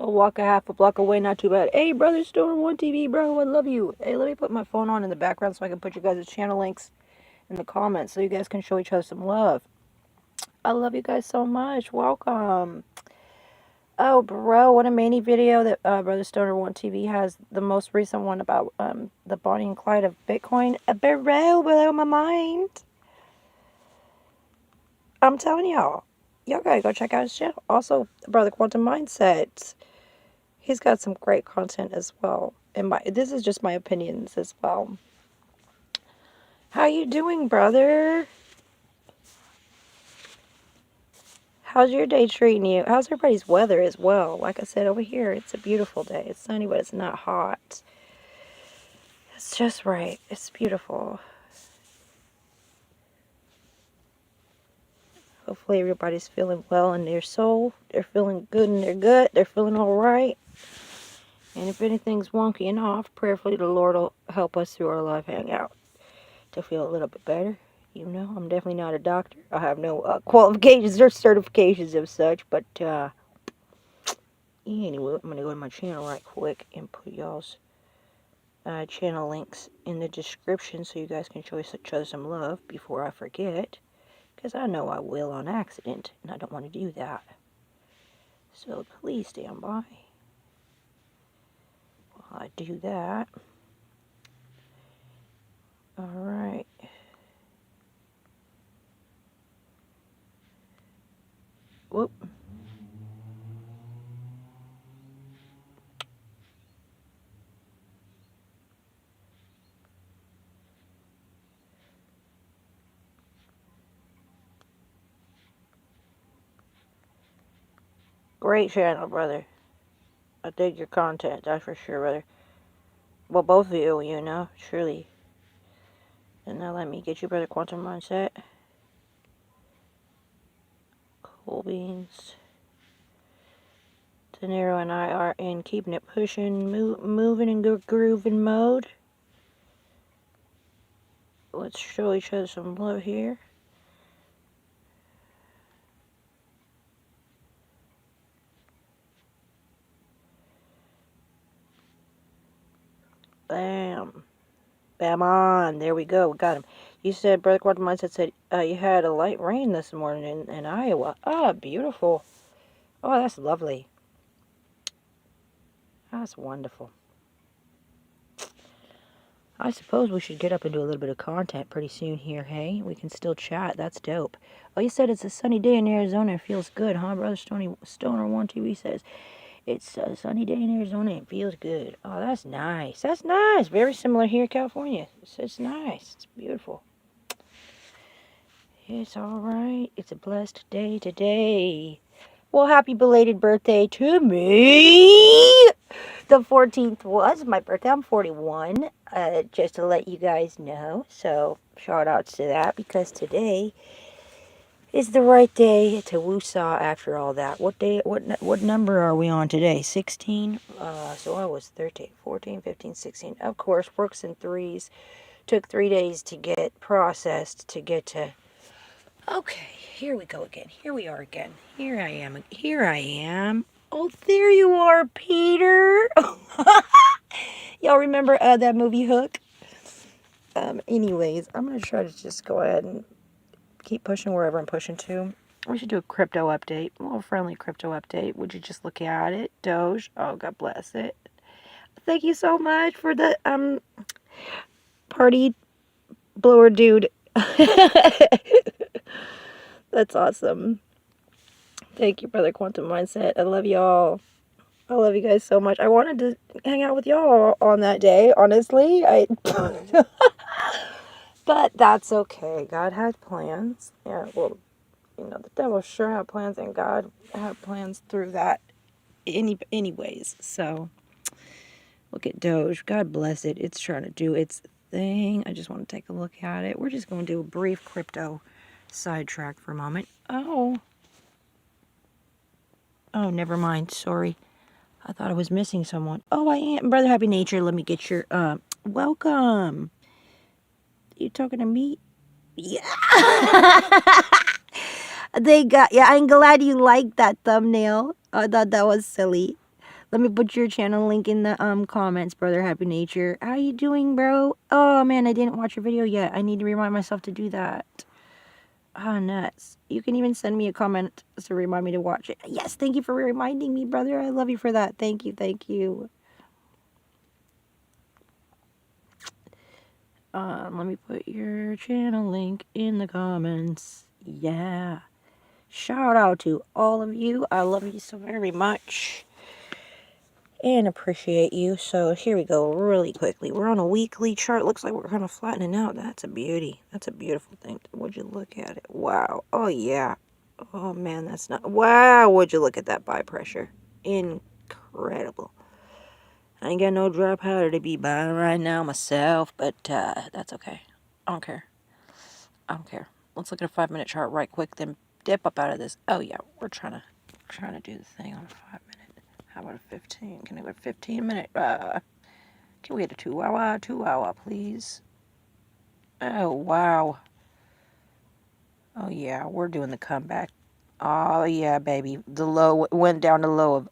I'll walk a half a block away, not too bad. Hey, Brother Stoner 1 TV, bro, I love you. Hey, let me put my phone on in the background so I can put you guys' channel links in the comments so you guys can show each other some love. I love you guys so much. Welcome. Oh, bro, what a mini video that Brother Stoner 1 TV has. The most recent one about the Bonnie and Clyde of Bitcoin. Bro, blow my mind. I'm telling y'all gotta go check out his channel. Also, Brother Quantum Mindset. He's got some great content as well. And this is just my opinions as well. How you doing, brother? How's your day treating you? How's everybody's weather as well? Like I said, over here, it's a beautiful day. It's sunny, but it's not hot. It's just right. It's beautiful. Hopefully everybody's feeling well in their soul. They're feeling good in their gut. They're feeling all right. And if anything's wonky and off, prayerfully the Lord will help us through our live hangout to feel a little bit better. You know, I'm definitely not a doctor. I have no qualifications or certifications of such. But anyway, I'm going to go to my channel right quick and put y'all's channel links in the description so you guys can show each other some love before I forget. Because I know I will on accident, and I don't want to do that. So please stand by while I do that. Alright. Whoop. Great channel, brother. I dig your content, that's for sure, brother. Well, both of you, you know, surely. And now let me get you, Brother Quantum Mindset. Cool beans. De Niro and I are in keeping it pushing, moving and grooving mode. Let's show each other some love here. Bam. Bam on. There we go. We got him. You said, Brother Quantum Mindset said you had a light rain this morning in Iowa. Ah, beautiful. Oh, that's lovely. That's wonderful. I suppose we should get up and do a little bit of content pretty soon here, hey? We can still chat. That's dope. Oh, you said it's a sunny day in Arizona. It feels good, huh? Brother Stoner 1 TV says, it's a sunny day in Arizona and it feels good. Oh, that's nice. That's nice. Very similar here in California. It's nice. It's beautiful. It's alright. It's a blessed day today. Well, happy belated birthday to me. The 14th was my birthday. I'm 41, just to let you guys know. So, shout outs to that, because today is the right day to woosah after all that. What day, what number are we on today? 16? So I was 13, 14, 15, 16. Of course, works in threes. Took 3 days to get processed to get to... Okay, here we go again. Here we are again. Here I am. Here I am. Oh, there you are, Peter. Y'all remember that movie Hook? Anyways, I'm going to try to just go ahead and keep pushing wherever I'm pushing to. We should do a crypto update. A little friendly crypto update. Would you just look at it? Doge. Oh, God bless it. Thank you so much for the party blower dude. That's awesome. Thank you, Brother Quantum Mindset. I love y'all. I love you guys so much. I wanted to hang out with y'all on that day, honestly. But that's okay. God had plans. Yeah, well, you know, the devil sure had plans, and God had plans through that anyways. So, look at Doge. God bless it. It's trying to do its thing. I just want to take a look at it. We're just going to do a brief crypto sidetrack for a moment. Oh, never mind. Sorry. I thought I was missing someone. Oh, I am. Brother Happy Nature, let me get your, welcome. You talking to me? Yeah. Yeah, I'm glad you liked that thumbnail. I thought that was silly. Let me put your channel link in the comments, brother Happy Nature. How you doing, bro? Oh man, I didn't watch your video yet. I need to remind myself to do that. Ah, nuts. You can even send me a comment to remind me to watch it. Yes, thank you for reminding me, brother. I love you for that. Thank you, thank you. Let me put your channel link in the comments. Yeah. Shout out to all of you. I love you so very much. And appreciate you. So here we go really quickly. We're on a weekly chart. Looks like we're kind of flattening out. That's a beauty. That's a beautiful thing. Would you look at it? Wow. Oh, yeah. Oh, man, that's not... Wow, would you look at that buy pressure? Incredible. I ain't got no dry powder to be buying right now myself, but that's okay. I don't care. I don't care. Let's look at a 5-minute chart right quick, then dip up out of this. Oh, yeah, we're trying to do the thing on a 5-minute. How about a 15? Can I go 15-minute? Can we get a 2-hour? 2-hour, please. Oh, wow. Oh, yeah, we're doing the comeback. Oh, yeah, baby. The low went down to low of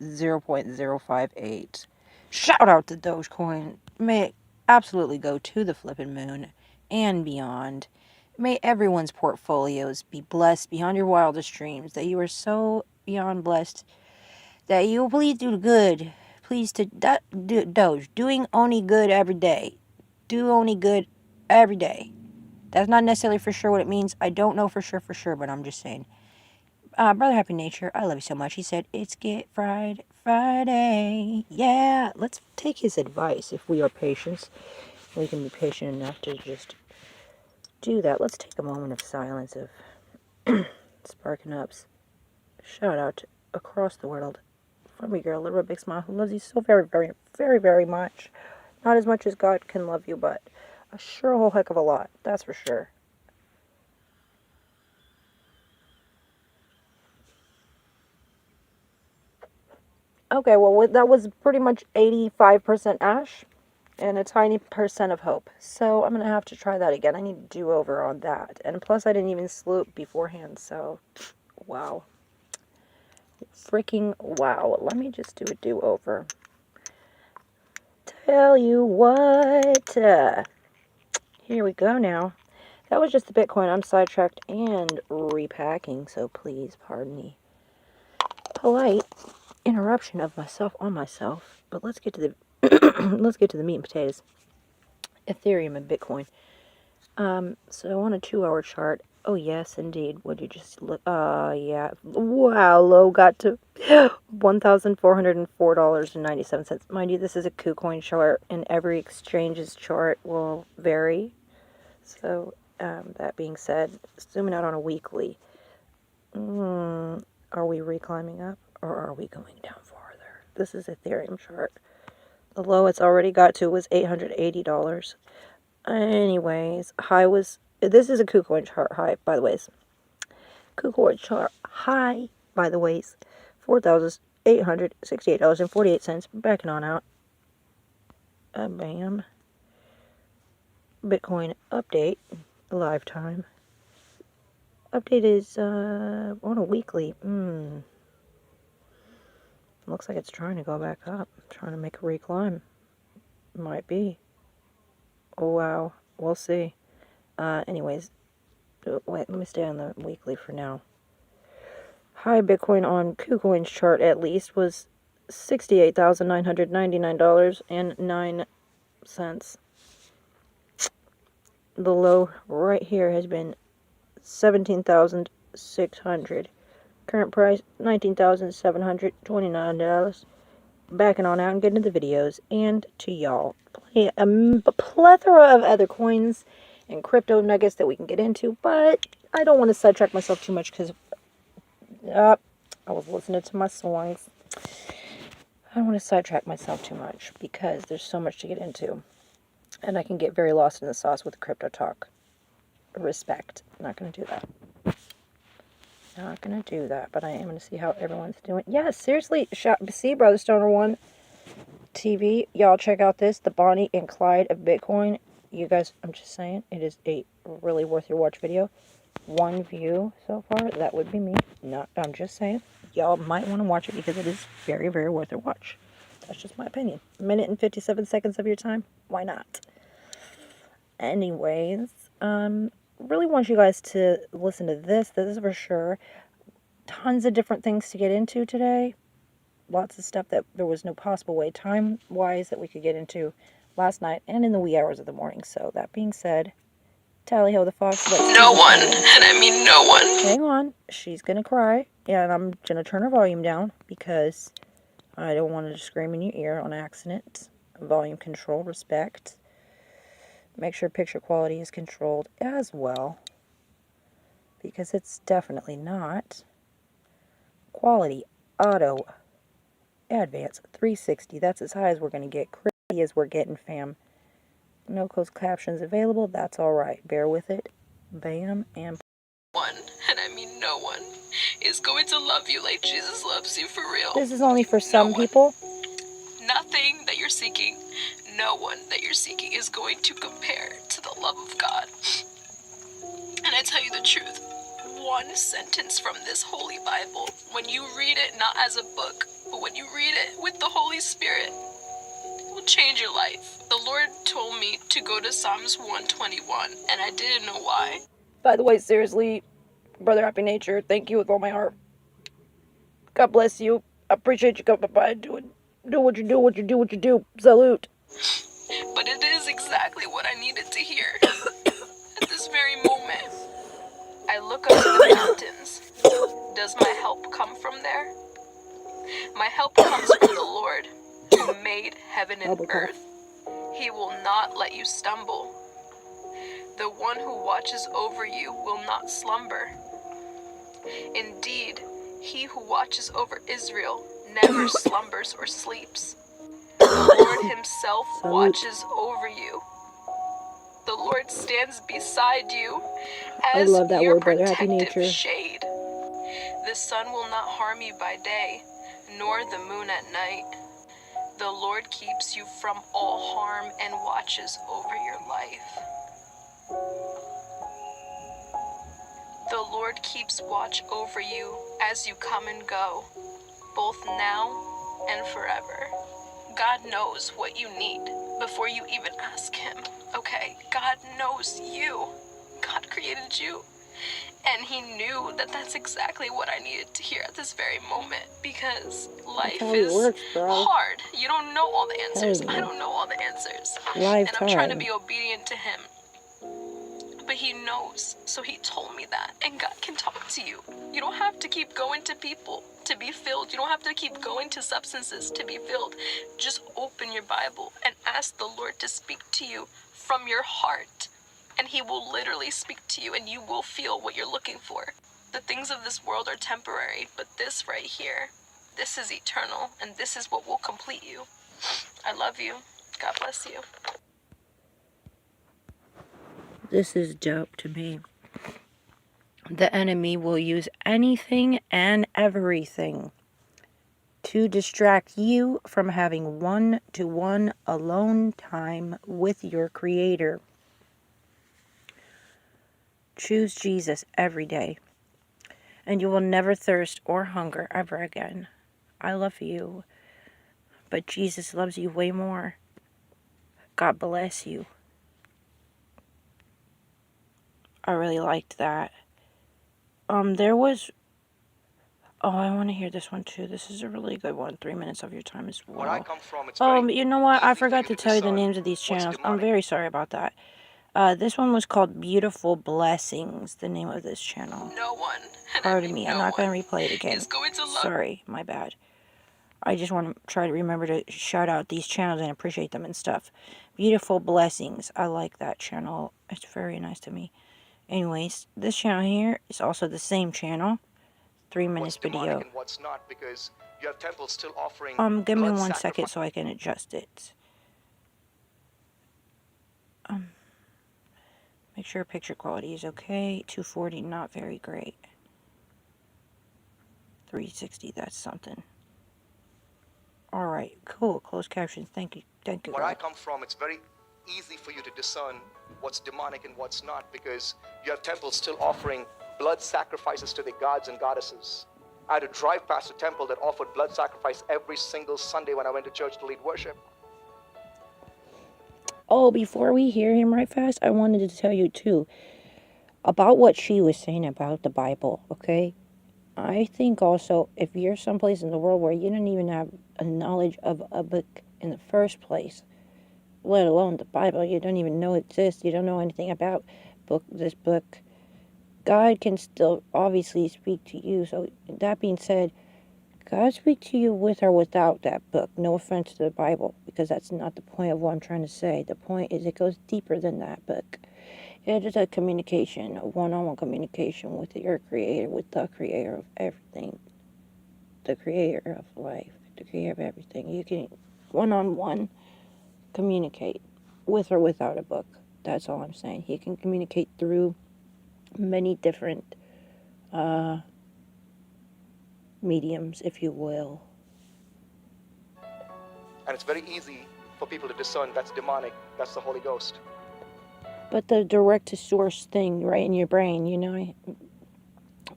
0.058. Shout out to Dogecoin. May it absolutely go to the flippin' moon and beyond. May everyone's portfolios be blessed beyond your wildest dreams. That you are so beyond blessed that you will please do good. Please to Doge. Doing only good every day. Do only good every day. That's not necessarily for sure what it means. I don't know for sure, but I'm just saying. Brother Happy Nature, I love you so much. He said, it's Get Friday. Yeah, let's take his advice. If we are patient, we can be patient enough to just do that. Let's take a moment of silence of sparking ups. Shout out across the world from your girl, Little Big Smile, who loves you so very, very, very, very much. Not as much as God can love you, but a sure whole heck of a lot. That's for sure. Okay, well, that was pretty much 85% ash and a tiny percent of hope. So I'm going to have to try that again. I need to do over on that. And plus, I didn't even sloop beforehand, so wow. Freaking wow. Let me just do a do-over. Tell you what. Here we go now. That was just the Bitcoin. I'm sidetracked and repacking, so please pardon me. Polite interruption of myself on myself. But let's get to the let's get to the meat and potatoes. Ethereum and Bitcoin. So on a 2-hour chart, oh yes, indeed. Would you just look? Yeah. Wow, low got to $1,404.97. Mind you, this is a KuCoin chart, and every exchange's chart will vary. So, that being said, zooming out on a weekly, are we reclimbing up, or are we going down farther? This is Ethereum chart. The low it's already got to was $880. Anyways, high was... This is a KuCoin chart high, by the ways. KuCoin chart high, by the ways. $4,868.48. Backing on out. Bam. Bitcoin update. Live time. Update is on a weekly. Looks like it's trying to go back up. Trying to make a reclimb. Might be. Oh, wow. We'll see. Anyways. Wait, let me stay on the weekly for now. High Bitcoin on KuCoin's chart, at least, was $68,999.09. The low right here has been $17,600. Current price, $19,729. Backing on out and getting to the videos and to y'all. A plethora of other coins and crypto nuggets that we can get into, but I don't want to sidetrack myself too much because I was listening to my songs. I don't want to sidetrack myself too much because there's so much to get into. And I can get very lost in the sauce with crypto talk. Respect. Not going to do that. Not going to do that, but I am going to see how everyone's doing. Yeah, seriously, see, Brother Stoner 1 TV. Y'all check out this, the Bonnie and Clyde of Bitcoin. You guys, I'm just saying, it is a really worth your watch video. 1 view so far, that would be me. I'm just saying. y'all might want to watch it because it is very, very worth a watch. That's just my opinion. A minute and 57 seconds of your time? Why not? Anyways, really want you guys to listen to this. This is for sure. Tons of different things to get into today. Lots of stuff that there was no possible way time-wise that we could get into last night and in the wee hours of the morning. So that being said, tally-ho the fox. No one, and I mean no one. Hang on. She's going to cry. And I'm going to turn her volume down because I don't want to scream in your ear on accident. Volume control, respect. Make sure picture quality is controlled as well, because it's definitely not. Quality, auto, advanced, 360. That's as high as we're going to get. Crazy as we're getting, fam. No closed captions available. That's alright. Bear with it. Bam and... One, and I mean no one, is going to love you like Jesus loves you for real. This is only for some people. Nothing that you're seeking, no one that you're seeking is going to compare to the love of God. And I tell you the truth, one sentence from this Holy Bible, when you read it not as a book, but when you read it with the Holy Spirit, it will change your life. The Lord told me to go to Psalms 121, and I didn't know why. By the way, seriously, Brother Happy Nature, thank you with all my heart. God bless you. I appreciate you coming by and do what you do. Salute. But it is exactly what I needed to hear at this very moment. I look up to the mountains. Does my help come from there? My help comes from the Lord, who made heaven and earth. He will not let you stumble. The one who watches over you will not slumber. Indeed, he who watches over Israel never slumbers or sleeps. The Lord himself watches over you. The Lord stands beside you as your protective shade. The sun will not harm you by day, nor the moon at night. The Lord keeps you from all harm and watches over your life. The Lord keeps watch over you as you come and go, both now and forever. God knows what you need before you even ask him. Okay, God knows you. God created you. And he knew that that's exactly what I needed to hear at this very moment, because life is hard. You don't know all the answers. I don't know all the answers. And I'm trying to be obedient to him. But he knows, so he told me that. And God can talk to you. You don't have to keep going to people to be filled. You don't have to keep going to substances to be filled. Just open your Bible and ask the Lord to speak to you from your heart. And he will literally speak to you, and you will feel what you're looking for. The things of this world are temporary, but this right here, this is eternal, and this is what will complete you. I love you. God bless you. This is dope to me. The enemy will use anything and everything to distract you from having one-to-one alone time with your Creator. Choose Jesus every day, and you will never thirst or hunger ever again. I love you, but Jesus loves you way more. God bless you. I really liked that. There was... Oh, I want to hear this one too. This is a really good one. 3 minutes of your time as well. Where I come from, it's very you know what? I easy for forgot you to to tell you the discern names of these what's channels. I'm demonic. very sorry about that. This one was called Beautiful Blessings, the name of this channel. No one, and Pardon me, I'm not going to replay it again. is going to love. Sorry, my bad. I just want to try to remember to shout out these channels and appreciate them and stuff. Beautiful Blessings. I like that channel. It's very nice to me. Anyways, this channel here is also the same channel. 3 minutes video. And what's not, because you have temples still offering Give me 1 second so I can adjust it. Make sure picture quality is okay. 240, not very great. 360, that's something. Alright, cool. Closed captions. Thank you. Thank you, Where God. I come from, it's very easy for you to discern what's demonic and what's not, because you have temples still offering blood sacrifices to the gods and goddesses. I had to drive past a temple that offered blood sacrifice every single Sunday when I went to church to lead worship. Oh, before we hear him right fast, I wanted to tell you too about what she was saying about the Bible, okay? I think also if you're someplace in the world where you don't even have a knowledge of a book in the first place, let alone the Bible, you don't even know it exists, you don't know anything about this book, God can still obviously speak to you. So that being said, God speaks to you with or without that book. No offense to the Bible, because that's not the point of what I'm trying to say. The point is it goes deeper than that book. It is a communication, a one-on-one communication with your creator, with the creator of everything, the creator of life, the creator of everything. You can one-on-one communicate with or without a book. That's all I'm saying. He can communicate through many different mediums, if you will. And it's very easy for people to discern that's demonic, that's the Holy Ghost. But the direct to source thing right in your brain, you know,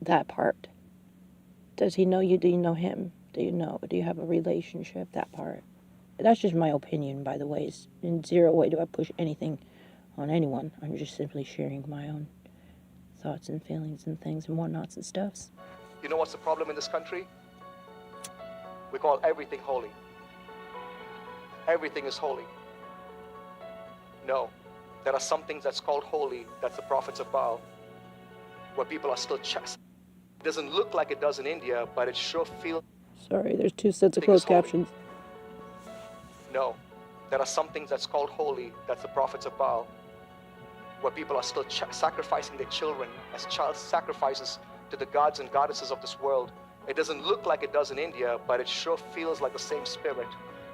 that part. Does he know you? Do you know him? Do you have a relationship? That part. That's just my opinion, by the way. It's in zero way do I push anything on anyone. I'm just simply sharing my own thoughts and feelings and things and whatnots and stuffs. You know what's the problem in this country? We call everything holy. Everything is holy. No. There are some things that's called holy, that's the prophets of Baal, where people are still chastised. It doesn't look like it does in India, but it sure feels. Sorry, there's 2 sets of closed captions. No. There are some things that's called holy, that's the prophets of Baal, where people are still sacrificing their children as child sacrifices to the gods and goddesses of this world. It doesn't look like it does in India, but it sure feels like the same spirit.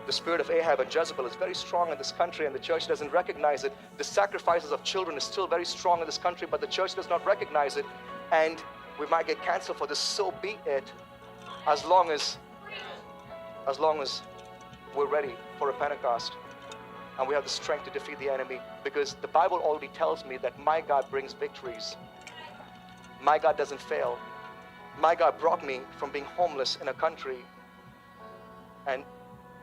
The spirit of Ahab and Jezebel is very strong in this country, and the church doesn't recognize it. The sacrifices of children is still very strong in this country, but the church does not recognize it. And we might get canceled for this, so be it, as long as we're ready for a Pentecost and we have the strength to defeat the enemy, because the Bible already tells me that my God brings victories. My God doesn't fail. My God brought me from being homeless in a country, and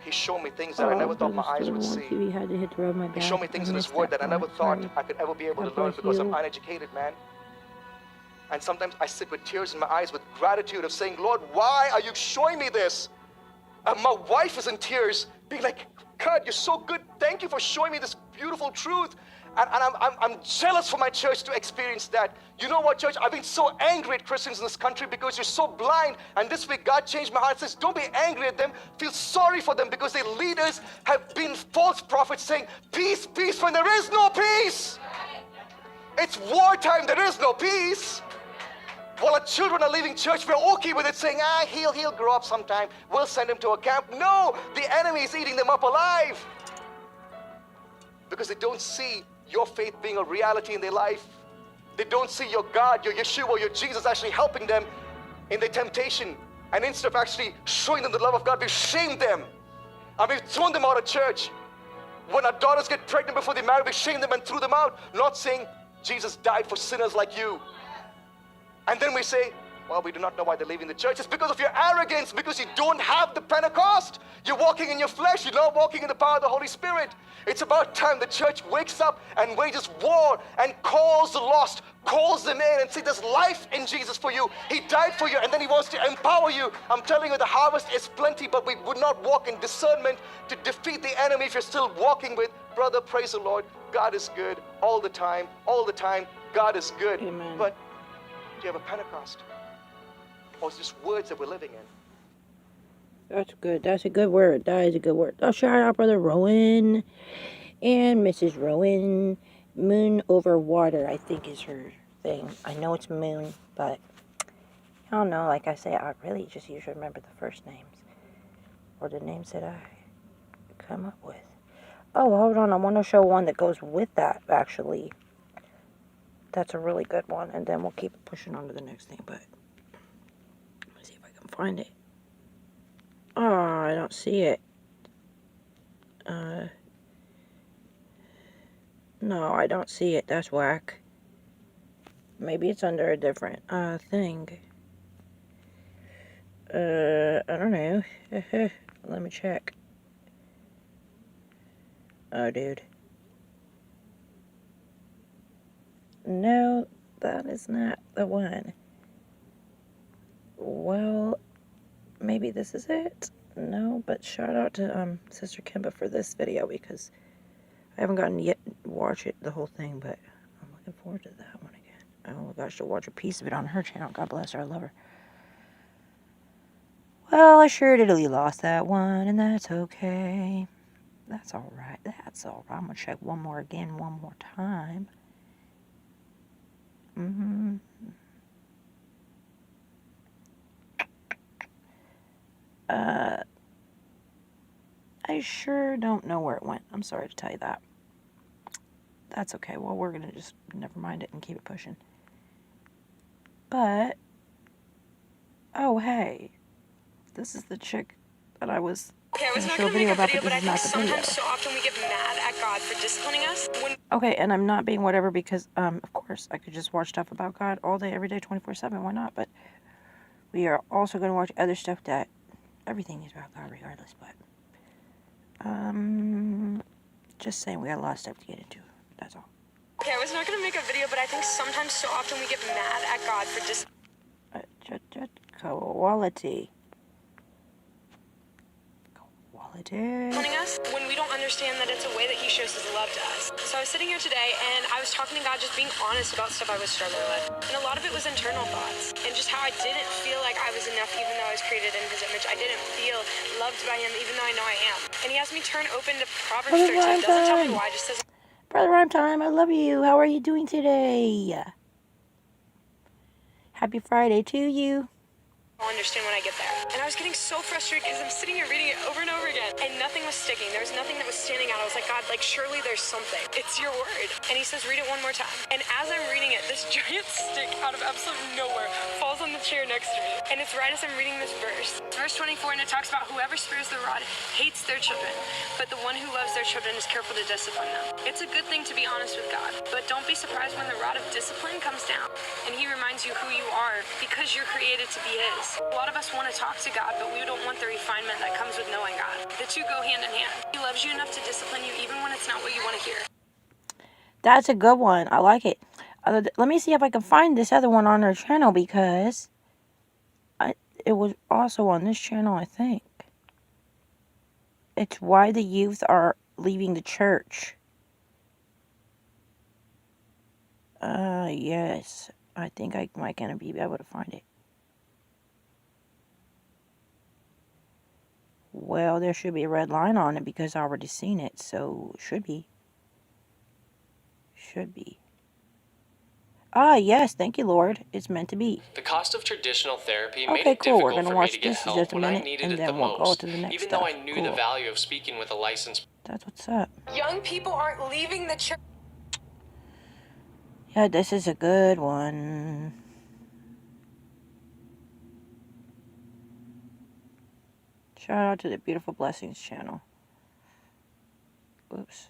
He showed me things that I never thought my eyes would see. He showed me things in His Word that I never thought I could ever be able to learn, because I'm uneducated, man. And sometimes I sit with tears in my eyes with gratitude of saying, Lord, why are you showing me this? And my wife is in tears, being like, God, you're so good. Thank you for showing me this beautiful truth. And I'm jealous for my church to experience that. You know what, church? I've been so angry at Christians in this country because you're so blind. And this week, God changed my heart and says, don't be angry at them. Feel sorry for them, because their leaders have been false prophets saying, peace, peace, when there is no peace. It's wartime. There is no peace. While our children are leaving church, we're okay with it, saying, he'll grow up sometime. We'll send him to a camp. No, the enemy is eating them up alive, because they don't see your faith being a reality in their life. They don't see your God, your Yeshua, your Jesus actually helping them in their temptation. And instead of actually showing them the love of God, we've shamed them. And we've thrown them out of church. When our daughters get pregnant before they marry, we shamed them and threw them out, not saying Jesus died for sinners like you. And then we say, well, we do not know why they're leaving the church. It's because of your arrogance, because you don't have the Pentecost. You're walking in your flesh. You're not walking in the power of the Holy Spirit. It's about time the church wakes up and wages war and calls the lost, calls them in and says, there's life in Jesus for you. He died for you, and then He wants to empower you. I'm telling you, the harvest is plenty, but we would not walk in discernment to defeat the enemy if you're still walking with, brother, praise the Lord, God is good all the time, God is good. Amen. But do you have a Pentecost? Or it's just words that we're living in? That's good. That's a good word. That is a good word. Oh, shout out Brother Rowan and Mrs. Rowan. Moon over water, I think, is her thing. I know it's Moon, but I don't know. Like I say, I really just usually remember the first names or the names that I come up with. Oh, hold on. I want to show one that goes with that, actually. That's a really good one, and then we'll keep pushing on to the next thing, but let me see if I can find it. Oh, I don't see it. No, I don't see it. That's whack. Maybe it's under a different thing. I don't know. Let me check. Oh, dude. No, that is not the one. Well, maybe this is it? No, but shout out to Sister Kimba for this video because I haven't gotten yet to watch it, the whole thing, but I'm looking forward to that one again. Oh my gosh, to watch a piece of it on her channel. God bless her, I love her. Well, I sure diddly lost that one, and that's okay. That's alright, that's alright. I'm gonna check one more time. I sure don't know where it went. I'm sorry to tell you that. That's okay. Well, we're gonna just never mind it and keep it pushing. But, oh hey, this is the chick that I was gonna show a video about, but this is not the video. Sometimes so often we get mad at God for disciplining us. Okay, and I'm not being whatever because, of course, I could just watch stuff about God all day, every day, 24/7. Why not? But we are also going to watch other stuff that everything is about God regardless. But, just saying, we got a lot of stuff to get into. That's all. Okay, I was not going to make a video, but I think sometimes so often we get mad at God for Quality. disciplining us when we don't understand that it's a way that he shows his love to us. So I was sitting here today and I was talking to God, just being honest about stuff I was struggling with. And a lot of it was internal thoughts and just how I didn't feel like I was enough even though I was created in his image. I didn't feel loved by him even though I know I am. And he has me turn open to Proverbs 13. Doesn't tell me why, just says, Brother Rhyme Time, I love you. How are you doing today? Happy Friday to you. I'll understand when I get there. And I was getting so frustrated because I'm sitting here reading it over and over again and nothing was sticking. There was nothing that was standing out. I was like, God, like surely there's something. It's your word. And he says, read it one more time. And as I'm reading it, this giant stick out of absolute nowhere falls on the chair next to me. And it's right as I'm reading this verse. Verse 24, and it talks about whoever spares the rod hates their children, but the one who loves their children is careful to discipline them. It's a good thing to be honest with God, but don't be surprised when the rod of discipline comes down and he reminds you who you are because you're created to be his. A lot of us want to talk to God, but we don't want the refinement that comes with knowing God. The two go hand in hand. He loves you enough to discipline you even when it's not what you want to hear. That's a good one. I like it. Let me see if I can find this other one on her channel because it was also on this channel, I think. It's why the youth are leaving the church. Yes. I think I might gonna be able to find it. Well, there should be a red line on it because I already seen it, so it should be. Should be. Ah, yes, thank you, Lord. It's meant to be. The cost of traditional therapy made Okay, it cool. We're difficult gonna for me watch to get this in help just a when I minute, needed and it the then we'll go to the most, next even stuff. though I knew Cool. the value of speaking with a licensed. That's what's up. Young people aren't leaving the church. Yeah, this is a good one. Shout out to the Beautiful Blessings channel. Oops.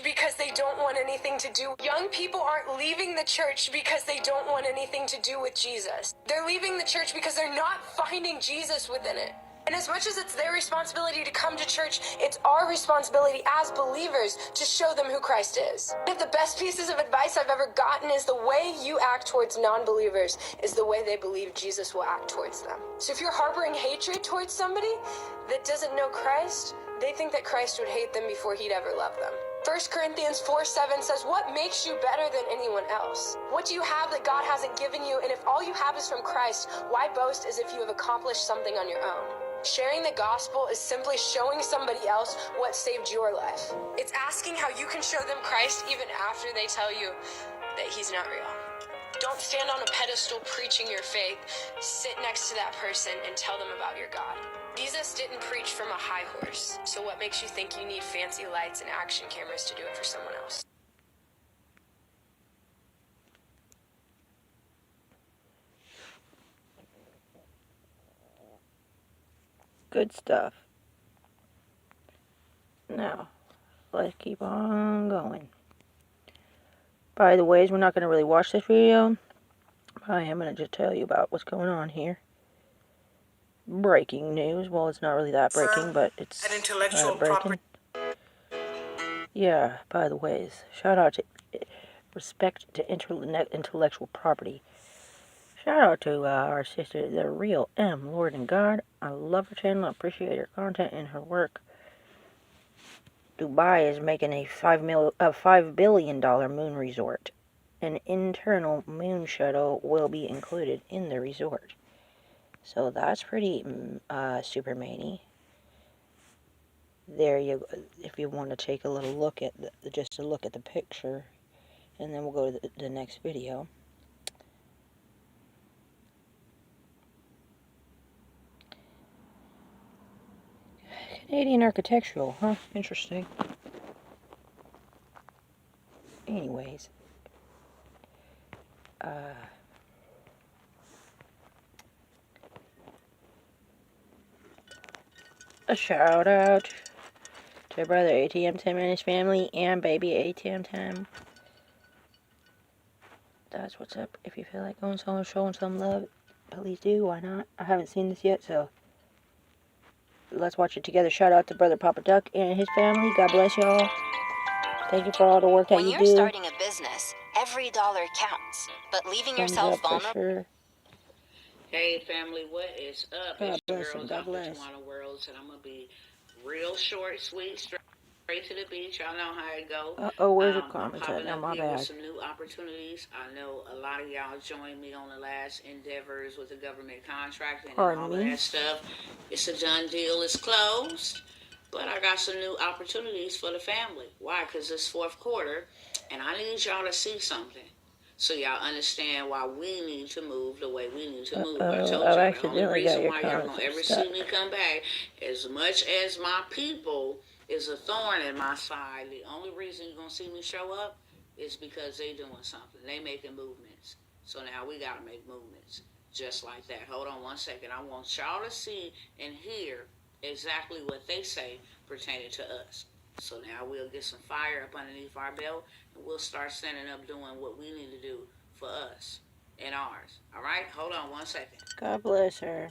Because they don't want anything to do. Young people aren't leaving the church because they don't want anything to do with Jesus. They're leaving the church because they're not finding Jesus within it. And as much as it's their responsibility to come to church, it's our responsibility as believers to show them who Christ is. One of the best pieces of advice I've ever gotten is the way you act towards non-believers is the way they believe Jesus will act towards them. So if you're harboring hatred towards somebody that doesn't know Christ, they think that Christ would hate them before he'd ever love them. 1 Corinthians 4:7 says, what makes you better than anyone else? What do you have that God hasn't given you? And if all you have is from Christ, why boast as if you have accomplished something on your own? Sharing the gospel is simply showing somebody else what saved your life. It's asking how you can show them Christ even after they tell you that he's not real. Don't stand on a pedestal preaching your faith. Sit next to that person and tell them about your God. Jesus didn't preach from a high horse. So what makes you think you need fancy lights and action cameras to do it for someone else? Good stuff. Now, let's keep on going. By the way, we're not going to really watch this video. I am going to just tell you about what's going on here. Breaking news. Well, it's not really that breaking, but it's kind of breaking. Yeah, by the ways, shout out to respect to intellectual property. Shout out to our sister, the real M, Lord and God. I love her channel, I appreciate her content and her work. Dubai is making a $5 billion moon resort. An internal moon shuttle will be included in the resort. So that's pretty super many. There you go. If you want to take a little look at just a look at the picture, and then we'll go to the next video. Canadian architectural, huh? Interesting. Anyways, a shout out to brother ATM Tim and his family and baby ATM Tim. That's what's up. If you feel like going solo, showing some love, please do. Why not? I haven't seen this yet, so let's watch it together. Shout out to brother Papa Duck and his family. God bless y'all. Thank you for all the work that you do. When you're starting a business, every dollar counts, but leaving yourself vulnerable. Sure. Hey family, what is up? God It's your bless girls him. God out the bless. Tawana Worlds, and I'm gonna be real short, sweet, straight to the beach. Y'all know how it go. Where's your comments I'm at? popping Now, up my here bad. with some new opportunities. I know a lot of y'all joined me on the last endeavors with the government contracting and all of that stuff. It's a done deal. It's closed. But I got some new opportunities for the family. Why? Because it's fourth quarter, and I need y'all to see something. So y'all understand why we need to move the way we need to move. I told y'all the only reason why y'all gonna ever see me come back, as much as my people is a thorn in my side, the only reason you're gonna see me show up is because they doing something. They making movements. So now we gotta make movements just like that. Hold on one second. I want y'all to see and hear exactly what they say pertaining to us. So now we'll get some fire up underneath our belt, and we'll start standing up doing what we need to do for us and ours. All right? Hold on one second. God bless her.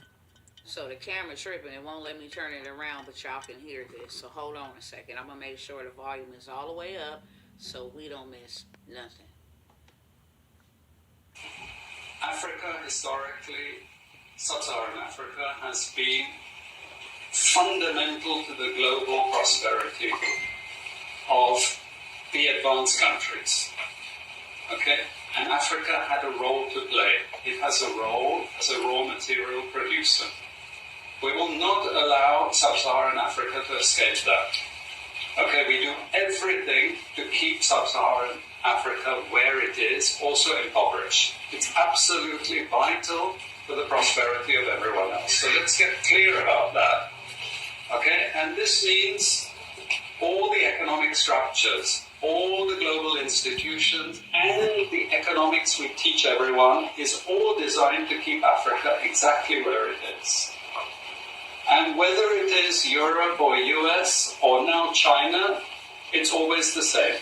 So the camera tripping. It won't let me turn it around, but y'all can hear this. So hold on a second. I'm going to make sure the volume is all the way up so we don't miss nothing. Africa, historically, sub-Saharan Africa, has been fundamental to the global prosperity of the advanced countries. Okay? And Africa had a role to play. It has a role as a raw material producer. We will not allow sub-Saharan Africa to escape that. Okay, we do everything to keep sub-Saharan Africa where it is, also impoverished. It's absolutely vital for the prosperity of everyone else. So let's get clear about that. Okay, and this means all the economic structures, all the global institutions, and the economics we teach everyone is all designed to keep Africa exactly where it is. And whether it is Europe or US or now China, it's always the same.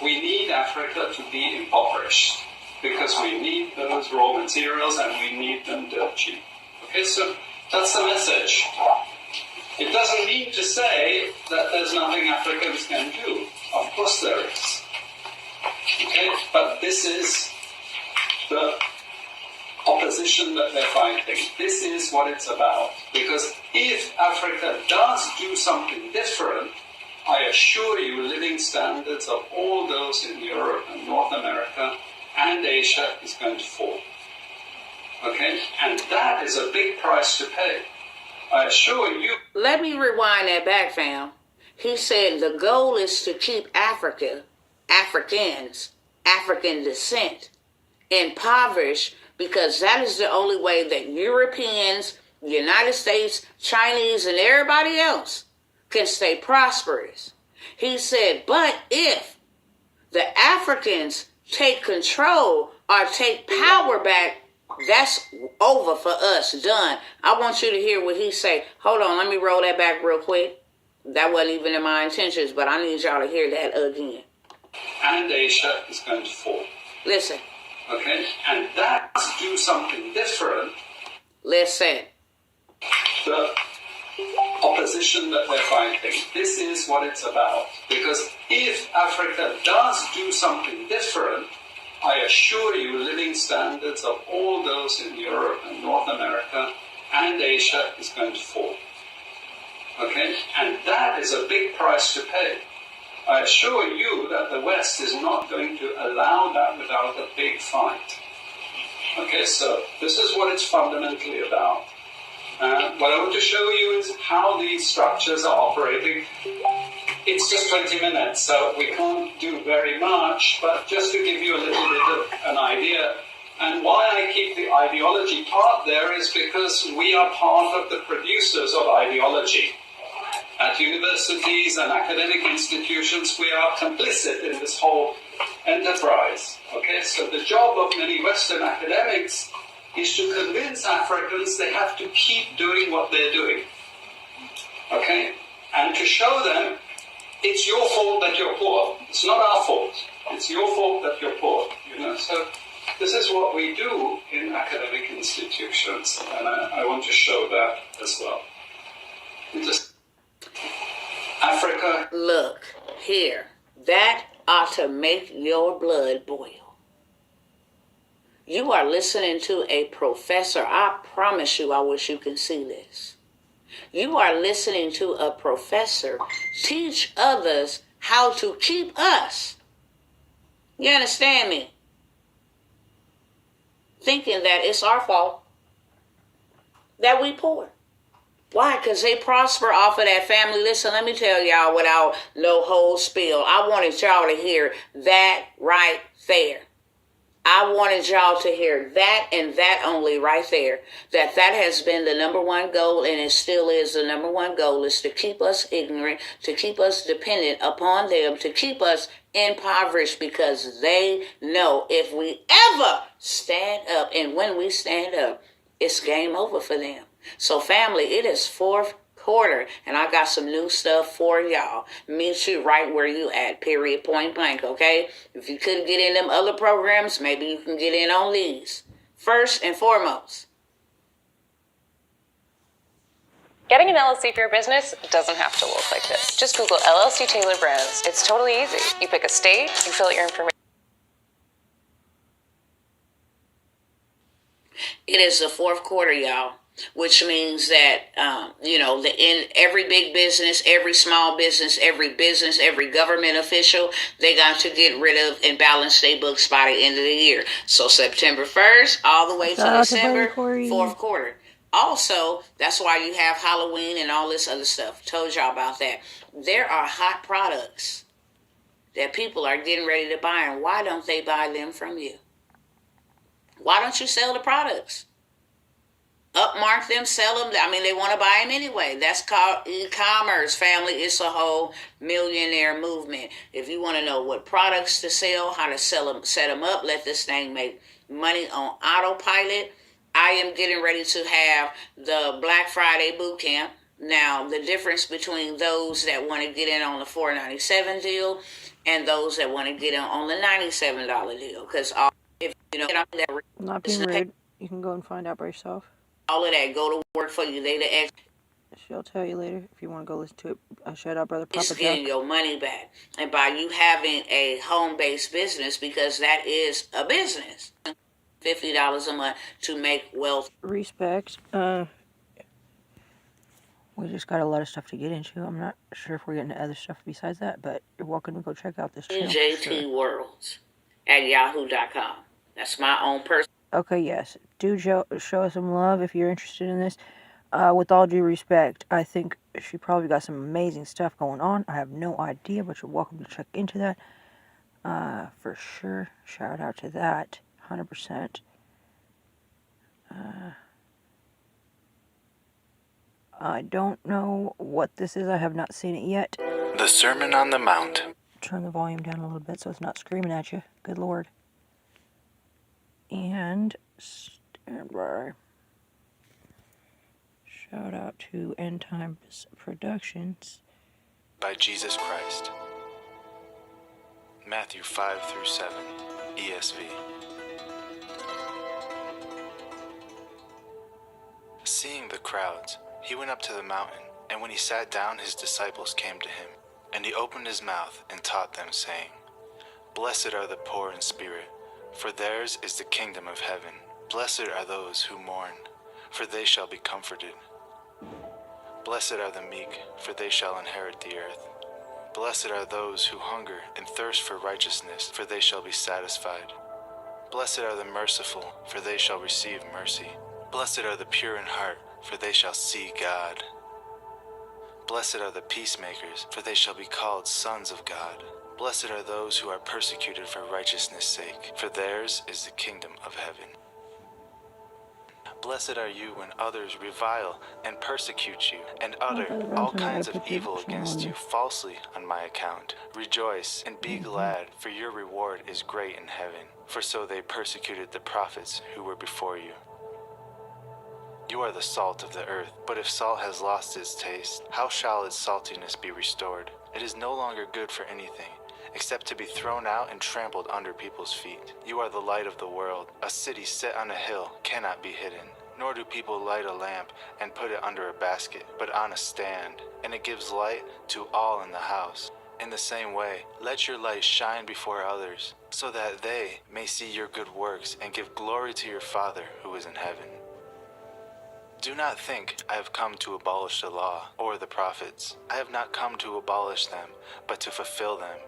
We need Africa to be impoverished because we need those raw materials and we need them dirt cheap. Okay, so that's the message. It doesn't mean to say that there's nothing Africans can do. Of course there is. Okay, but this is the opposition that they're fighting. This is what it's about. Because if Africa does do something different, I assure you living standards of all those in Europe and North America and Asia is going to fall. Okay? And that is a big price to pay. I assure you. Let me rewind that back, fam. He said the goal is to keep Africa, Africans, African descent, impoverished because that is the only way that Europeans, United States, Chinese, and everybody else can stay prosperous. He said, but if the Africans take control or take power back, that's over for us, done. I want you to hear what he say. Hold on, let me roll that back real quick. That wasn't even in my intentions, but I need y'all to hear that again. and Asia is going to fall. Listen. Okay? And that's do something different. Listen. The opposition that they're fighting. This is what it's about. Because if Africa does do something different, I assure you, living standards of all those in Europe and North America and Asia is going to fall. Okay? And that is a big price to pay. I assure you that the West is not going to allow that without a big fight. Okay, so this is what it's fundamentally about. What I want to show you is how these structures are operating. It's just 20 minutes, so we can't do very much, but just to give you a little bit of an idea. And why I keep the ideology part there is because we are part of the producers of ideology. At universities and academic institutions, we are complicit in this whole enterprise. Okay, so the job of many Western academics is to convince Africans they have to keep doing what they're doing. Okay, and to show them it's your fault that you're poor. It's not our fault. It's your fault that you're poor. You know, so this is what we do in academic institutions, and I want to show that as well. Africa. Look, here. That ought to make your blood boil. You are listening to a professor. I promise you, I wish you can see this. You are listening to a professor teach others how to keep us. You understand me? Thinking that it's our fault that we poor. Why? Because they prosper off of that family. Listen, let me tell y'all without no whole spiel. I wanted y'all to hear that right there. I wanted y'all to hear that and that only right there. That has been the number one goal, and it still is the number one goal, is to keep us ignorant, to keep us dependent upon them, to keep us impoverished, because they know if we ever stand up, and when we stand up, it's game over for them. So family, it is fourth quarter, and I got some new stuff for y'all. Meet you right where you at, period, point blank, okay? If you couldn't get in them other programs, maybe you can get in on these. First and foremost. Getting an LLC for your business doesn't have to look like this. Just Google LLC Taylor Brands. It's totally easy. You pick a state, you fill out your information. It is the fourth quarter, y'all, which means that, every big business, every small business, every government official, they got to get rid of and balance their books by the end of the year. So September 1st, all the way to December, fourth quarter. Also, that's why you have Halloween and all this other stuff. Told y'all about that. There are hot products that people are getting ready to buy, and why don't they buy them from you? Why don't you sell the products? Upmark them, sell them. I mean, they want to buy them anyway. That's called e-commerce, family. It's a whole millionaire movement. If you want to know what products to sell, how to sell them, set them up, let this thing make money on autopilot, I am getting ready to have the Black Friday boot camp. Now, the difference between those that want to get in on the $4.97 deal and those that want to get in on the $97 deal, because if you know that, not being rude, you can go and find out by yourself. All of that go to work for you. They the ex. She'll tell you later if you want to go listen to it. Shout out, brother Papa It's getting your money back, and by you having a home-based business, because that is a business. $50 a month to make wealth. Respect. We just got a lot of stuff to get into. I'm not sure if we're getting to other stuff besides that, but you're welcome to go check out this channel. JT Worlds at yahoo.com. That's my own person. Okay, yes. Do show us some love if you're interested in this. With all due respect, I think she probably got some amazing stuff going on. I have no idea, but you're welcome to check into that. For sure. Shout out to that. 100%. I don't know what this is. I have not seen it yet. The Sermon on the Mount. Turn the volume down a little bit so it's not screaming at you. Good Lord. And stand by. Shout out to End Times Productions. By Jesus Christ. Matthew 5 through 7, ESV. Seeing the crowds, he went up to the mountain, and when he sat down, his disciples came to him. And he opened his mouth and taught them, saying, Blessed are the poor in spirit, for theirs is the kingdom of heaven. Blessed are those who mourn, for they shall be comforted. Blessed are the meek, for they shall inherit the earth. Blessed are those who hunger and thirst for righteousness, for they shall be satisfied. Blessed are the merciful, for they shall receive mercy. Blessed are the pure in heart, for they shall see God. Blessed are the peacemakers, for they shall be called sons of God. Blessed are those who are persecuted for righteousness' sake, for theirs is the kingdom of heaven. Blessed are you when others revile and persecute you, and utter all kinds of evil against you falsely on my account. Rejoice and be glad, for your reward is great in heaven, for so they persecuted the prophets who were before you. You are the salt of the earth, but if salt has lost its taste, how shall its saltiness be restored? It is no longer good for anything, except to be thrown out and trampled under people's feet. You are the light of the world. A city set on a hill cannot be hidden. Nor do people light a lamp and put it under a basket, but on a stand, and it gives light to all in the house. In the same way, let your light shine before others, so that they may see your good works and give glory to your Father who is in heaven. Do not think I have come to abolish the law or the prophets. I have not come to abolish them, but to fulfill them.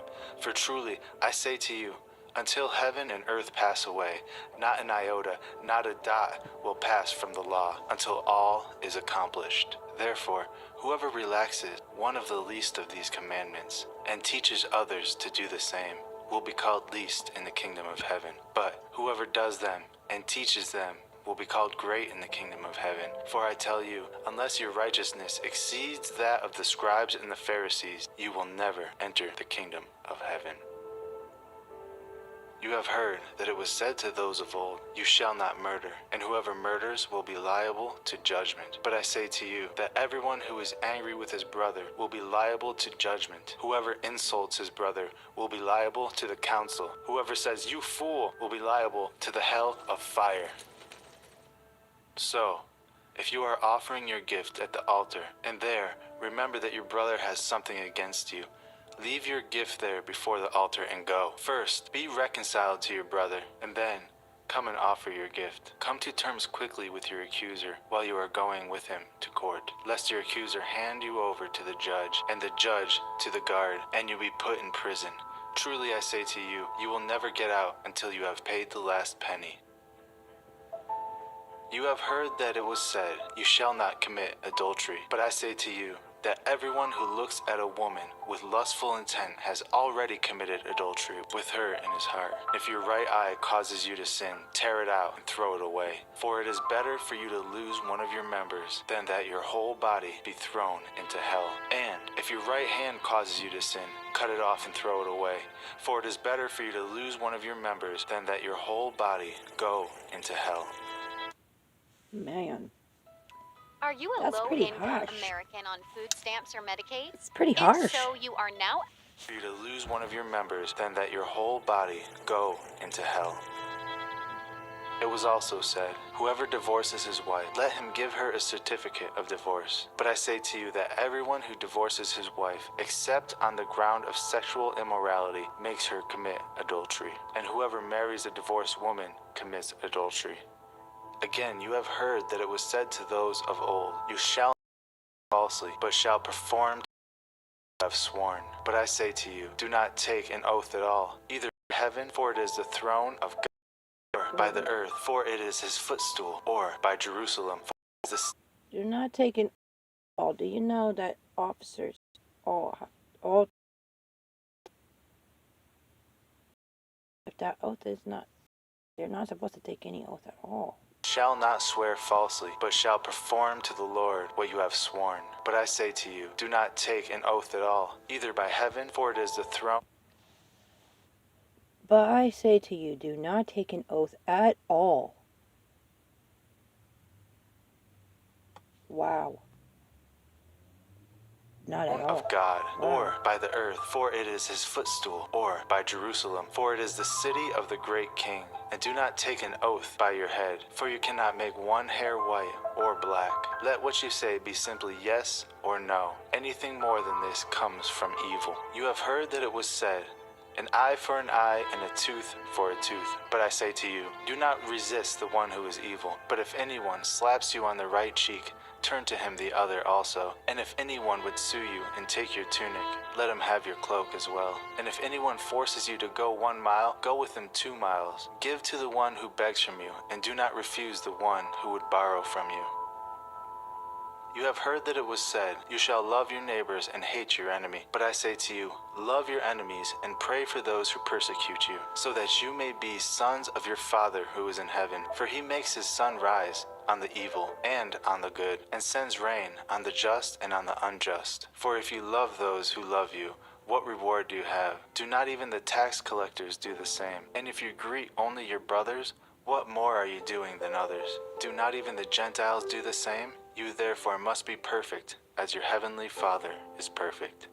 For truly, I say to you, until heaven and earth pass away, not an iota, not a dot will pass from the law, until all is accomplished. Therefore, whoever relaxes one of the least of these commandments, and teaches others to do the same, will be called least in the kingdom of heaven. But whoever does them and teaches them will be called great in the kingdom of heaven. For I tell you, unless your righteousness exceeds that of the scribes and the Pharisees, you will never enter the kingdom of heaven. You have heard that it was said to those of old, You shall not murder, and whoever murders will be liable to judgment. But I say to you that everyone who is angry with his brother will be liable to judgment. Whoever insults his brother will be liable to the council. Whoever says, You fool, will be liable to the hell of fire. So, if you are offering your gift at the altar, and there remember that your brother has something against you, leave your gift there before the altar and go. First, be reconciled to your brother, and then come and offer your gift. Come to terms quickly with your accuser while you are going with him to court, lest your accuser hand you over to the judge, and the judge to the guard, and you be put in prison. Truly I say to you, you will never get out until you have paid the last penny. You have heard that it was said, You shall not commit adultery. But I say to you, that everyone who looks at a woman with lustful intent has already committed adultery with her in his heart. If your right eye causes you to sin, tear it out and throw it away. For it is better for you to lose one of your members than that your whole body be thrown into hell. And if your right hand causes you to sin, cut it off and throw it away. For it is better for you to lose one of your members than that your whole body go into hell. Man, Are you a that's pretty low-income harsh. American on food stamps or Medicaid? It's pretty harsh. If so, you are now... For you to lose one of your members than that your whole body go into hell. It was also said, Whoever divorces his wife, let him give her a certificate of divorce. But I say to you that everyone who divorces his wife, except on the ground of sexual immorality, makes her commit adultery. And whoever marries a divorced woman commits adultery. Again, you have heard that it was said to those of old, You shall not falsely, but shall perform to what you have sworn. But I say to you, do not take an oath at all, either by heaven, for it is the throne of God, or by the earth, for it is his footstool, or by Jerusalem, for it is the... Do not take an oath. Do you know that officers all if that oath is not, they're not supposed to take any oath at all. Shall not swear falsely, but shall perform to the Lord what you have sworn. But I say to you, do not take an oath at all, either by heaven, for it is the throne. But I say to you, do not take an oath at all. Wow. Not at all. of God, Wow. or by the earth, for it is his footstool, or by Jerusalem, for it is the city of the great king. And do not take an oath by your head, for you cannot make one hair white or black. Let what you say be simply yes or no. Anything more than this comes from evil. You have heard that it was said, an eye for an eye and a tooth for a tooth. But I say to you, do not resist the one who is evil. But if anyone slaps you on the right cheek, turn to him the other also. And if anyone would sue you and take your tunic, let him have your cloak as well. And if anyone forces you to go 1 mile, go with him 2 miles. Give to the one who begs from you, and do not refuse the one who would borrow from you. You have heard that it was said, you shall love your neighbors and hate your enemy. But I say to you, love your enemies and pray for those who persecute you, so that you may be sons of your Father who is in heaven. For he makes his sun rise on the evil and on the good, and sends rain on the just and on the unjust. For if you love those who love you, what reward do you have? Do not even the tax collectors do the same? And if you greet only your brothers, what more are you doing than others? Do not even the Gentiles do the same? You therefore must be perfect, as your heavenly Father is perfect.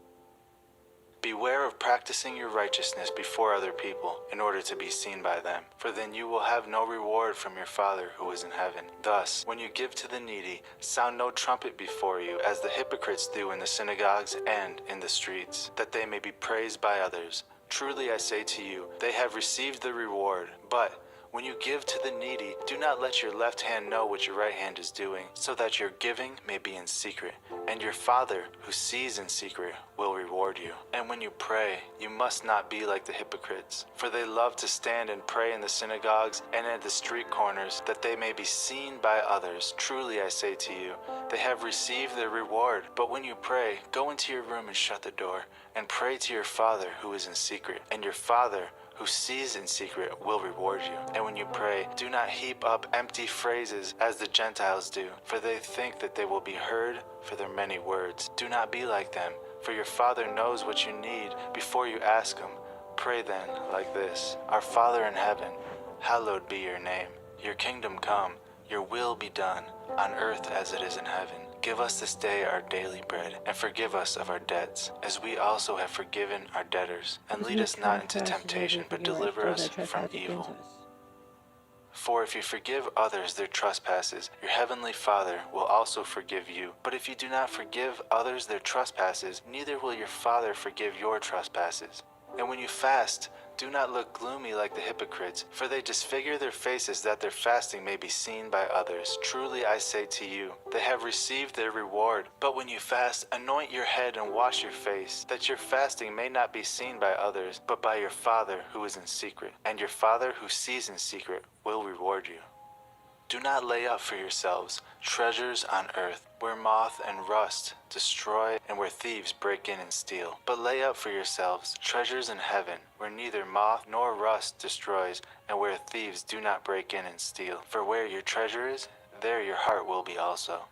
Beware of practicing your righteousness before other people, in order to be seen by them, for then you will have no reward from your Father who is in heaven. Thus, when you give to the needy, sound no trumpet before you, as the hypocrites do in the synagogues and in the streets, that they may be praised by others. Truly I say to you, they have received the reward. But when you give to the needy, do not let your left hand know what your right hand is doing, so that your giving may be in secret. And your Father, who sees in secret, will reward you. And when you pray, you must not be like the hypocrites, for they love to stand and pray in the synagogues and at the street corners, that they may be seen by others. Truly I say to you, they have received their reward. But when you pray, go into your room and shut the door, and pray to your Father who is in secret. And your Father, who sees in secret, will reward you. And when you pray, do not heap up empty phrases as the Gentiles do, for they think that they will be heard for their many words. Do not be like them, for your Father knows what you need before you ask him. Pray then like this: Our Father in heaven, hallowed be your name. Your kingdom come, your will be done, on earth as it is in heaven. Give us this day our daily bread, and forgive us of our debts, as we also have forgiven our debtors. And lead us not into temptation, but deliver us from evil. For if you forgive others their trespasses, your heavenly Father will also forgive you. But if you do not forgive others their trespasses, neither will your Father forgive your trespasses. And when you fast, do not look gloomy like the hypocrites, for they disfigure their faces that their fasting may be seen by others. Truly I say to you, they have received their reward. But when you fast, anoint your head and wash your face, that your fasting may not be seen by others, but by your Father who is in secret. And your Father who sees in secret will reward you. Do not lay up for yourselves treasures on earth, where moth and rust destroy, and where thieves break in and steal. But lay up for yourselves treasures in heaven, where neither moth nor rust destroys, and where thieves do not break in and steal. For where your treasure is, there your heart will be also.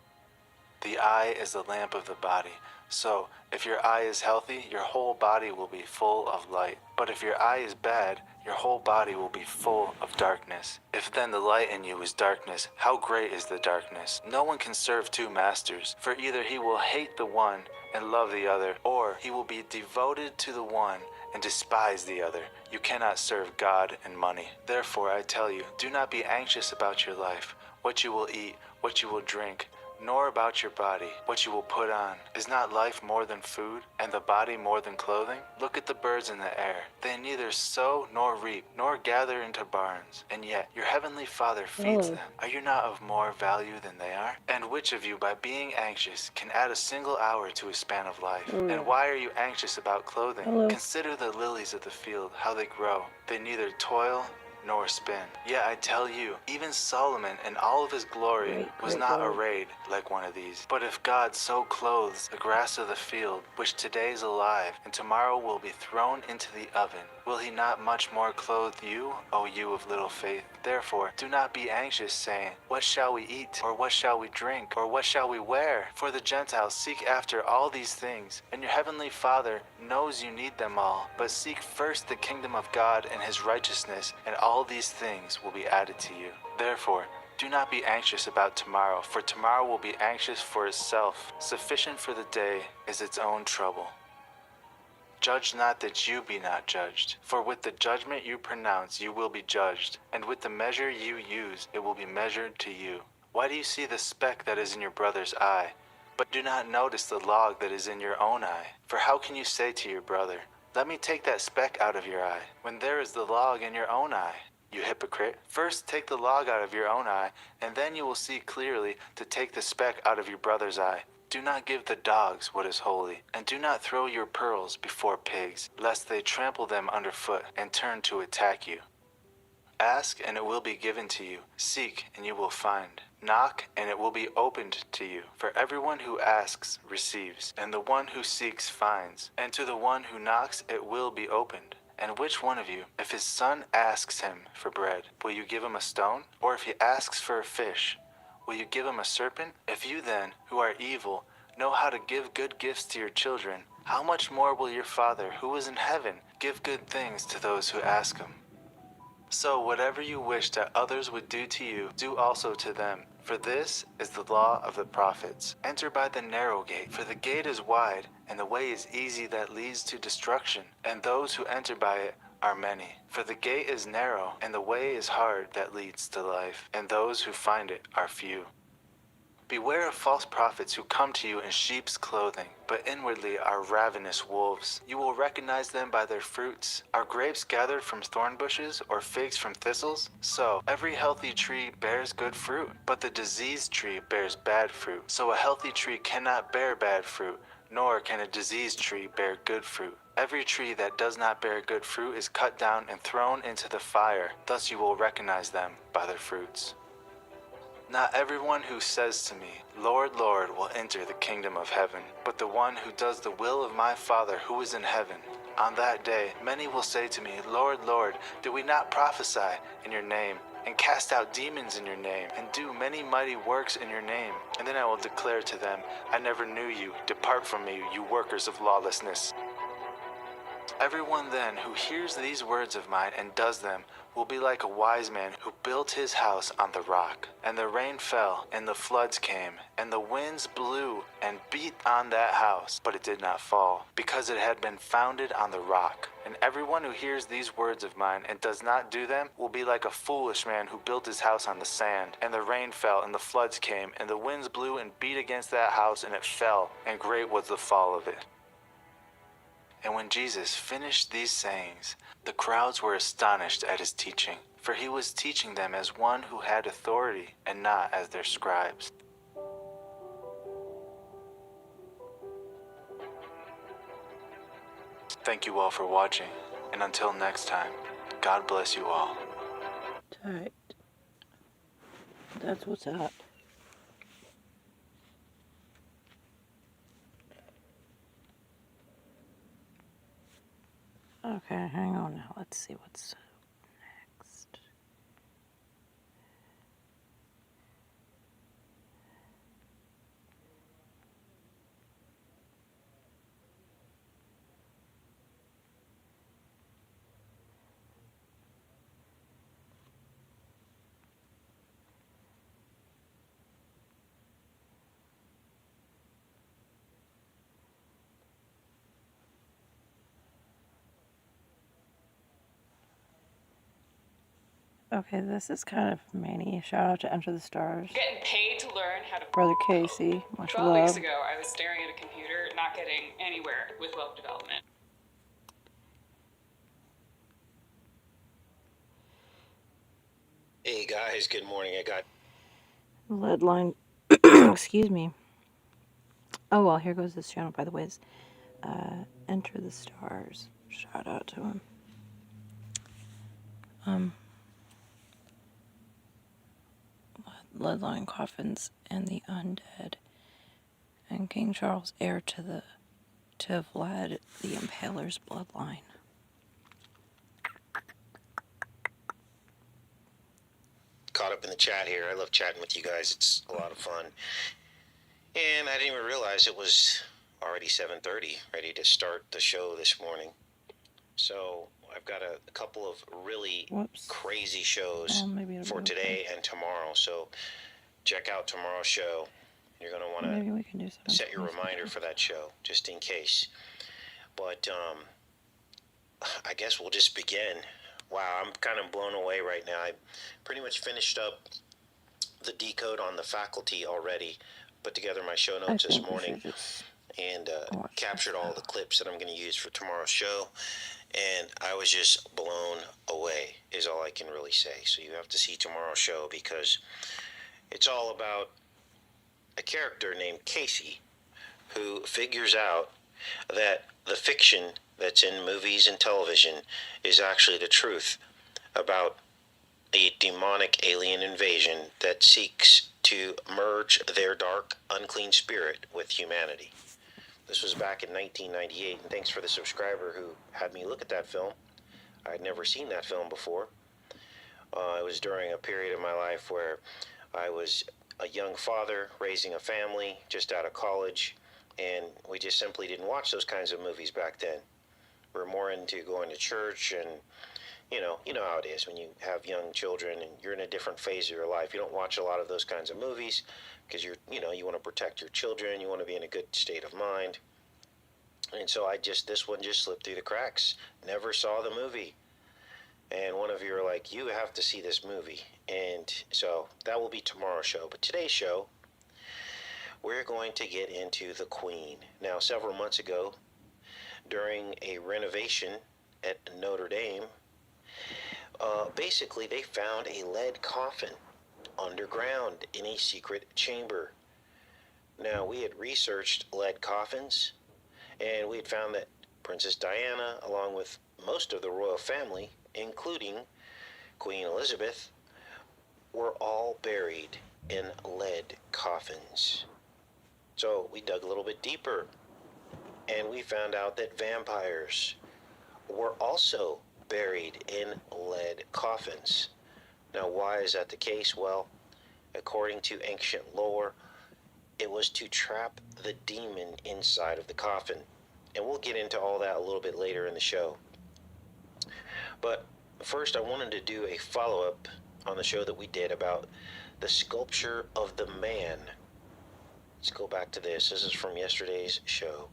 The eye is the lamp of the body. So, if your eye is healthy, your whole body will be full of light. But if your eye is bad, your whole body will be full of darkness. If then the light in you is darkness, how great is the darkness? No one can serve two masters, for either he will hate the one and love the other, or he will be devoted to the one and despise the other. You cannot serve God and money. Therefore I tell you, do not be anxious about your life, what you will eat, what you will drink, nor about your body, what you will put on. Is not life more than food, and the body more than clothing? Look at the birds in the air. They neither sow nor reap, nor gather into barns, and yet your heavenly Father feeds them. Are you not of more value than they are? And which of you, by being anxious, can add a single hour to his span of life? And why are you anxious about clothing? Consider the lilies of the field, how they grow. They neither toil nor spin. Yet I tell you, even Solomon in all of his glory was not arrayed like one of these. But if God so clothes the grass of the field, which today is alive, and tomorrow will be thrown into the oven, will he not much more clothe you, O you of little faith? Therefore, do not be anxious, saying, what shall we eat? Or what shall we drink? Or what shall we wear? For the Gentiles seek after all these things, and your heavenly Father knows you need them all. But seek first the kingdom of God and his righteousness, and all these things will be added to you. Therefore, Do not be anxious about tomorrow, for tomorrow will be anxious for itself. Sufficient for the day is its own trouble. Judge not that you be not judged. For with the judgment you pronounce, you will be judged, and with the measure you use, it will be measured to you. Why do you see the speck that is in your brother's eye, but do not notice the log that is in your own eye? For how can you say to your brother, let me take that speck out of your eye, when there is the log in your own eye? You hypocrite, first take the log out of your own eye, and then you will see clearly to take the speck out of your brother's eye. Do not give the dogs what is holy, and do not throw your pearls before pigs, lest they trample them underfoot and turn to attack you. Ask, and it will be given to you. Seek, and you will find. Knock, and it will be opened to you. For everyone who asks receives, and the one who seeks finds, and to the one who knocks it will be opened. And which one of you, if his son asks him for bread, will you give him a stone? Or if he asks for a fish, will you give him a serpent? If you then, who are evil, know how to give good gifts to your children, how much more will your Father, who is in heaven, give good things to those who ask him? So whatever you wish that others would do to you, do also to them. For this is the law of the prophets. Enter by the narrow gate, for the gate is wide, and the way is easy that leads to destruction, and those who enter by it are many. For the gate is narrow, and the way is hard that leads to life, and those who find it are few. Beware of false prophets who come to you in sheep's clothing, but inwardly are ravenous wolves. You will recognize them by their fruits. Are grapes gathered from thorn bushes, or figs from thistles? So, every healthy tree bears good fruit, but the diseased tree bears bad fruit. So a healthy tree cannot bear bad fruit, nor can a diseased tree bear good fruit. Every tree that does not bear good fruit is cut down and thrown into the fire. Thus you will recognize them by their fruits. Not everyone who says to me, Lord, Lord, will enter the kingdom of heaven, but the one who does the will of my Father who is in heaven. On that day, many will say to me, Lord, Lord, did we not prophesy in your name, and cast out demons in your name, and do many mighty works in your name? And then I will declare to them, I never knew you. Depart from me, you workers of lawlessness. Everyone then who hears these words of mine and does them will be like a wise man who built his house on the rock. And the rain fell, and the floods came, and the winds blew and beat on that house, but it did not fall, because it had been founded on the rock. And everyone who hears these words of mine and does not do them will be like a foolish man who built his house on the sand. And the rain fell, and the floods came, and the winds blew and beat against that house, and it fell, and great was the fall of it. And when Jesus finished these sayings, the crowds were astonished at his teaching, for he was teaching them as one who had authority, and not as their scribes. Thank you all for watching, and until next time, God bless you all. Tight. That's what's up. Okay, hang on now. Let's see what's next. Okay, this is kind of Manny. Shout out to Enter the Stars. Getting paid to learn how to... Brother Casey, much 12 love. weeks ago, I was staring at a computer, not getting anywhere with web development. Hey guys, good morning. I got Leadline. Excuse me. Oh, well, here goes this channel, by the way. It's, Enter the Stars. Shout out to him. Leadline Coffins and the Undead. And King Charles, heir to Vlad the Impaler's bloodline. caught up in the chat here. I love chatting with you guys. It's a lot of fun. And I didn't even realize it was already 7:30, ready to start the show this morning. So I've got a couple of really crazy shows for today and tomorrow. So check out tomorrow's show. You're going to want to set your reminder for that show, just in case. But I guess we'll just begin. Wow, I'm kind of blown away right now. I pretty much finished up the decode on the faculty already, put together my show notes this morning, and captured all the clips that I'm going to use for tomorrow's show. And I was just blown away, is all I can really say. So you have to see tomorrow's show, because it's all about a character named Casey who figures out that the fiction that's in movies and television is actually the truth about a demonic alien invasion that seeks to merge their dark, unclean spirit with humanity. This was back in 1998, and thanks for the subscriber who had me look at that film. I had never seen that film before. It was during a period of my life where I was a young father raising a family just out of college, and we just simply didn't watch those kinds of movies back then. We were more into going to church, and you know how it is when you have young children and you're in a different phase of your life. You don't watch a lot of those kinds of movies because you want to protect your children, you want to be in a good state of mind. And so this one just slipped through the cracks. Never saw the movie. And one of you are like, you have to see this movie. And so that will be tomorrow's show. But today's show, we're going to get into the Queen. Now, several months ago, during a renovation at Notre Dame, basically they found a lead coffin underground in a secret chamber. Now, we had researched lead coffins, and we had found that Princess Diana, along with most of the royal family, including Queen Elizabeth, were all buried in lead coffins. So we dug a little bit deeper, and we found out that vampires were also buried in lead coffins. Now, why is that the case? Well, according to ancient lore, it was to trap the demon inside of the coffin. And we'll get into all that a little bit later in the show. But first, I wanted to do a follow-up on the show that we did about the sculpture of the man. Let's go back to this. This is from yesterday's show.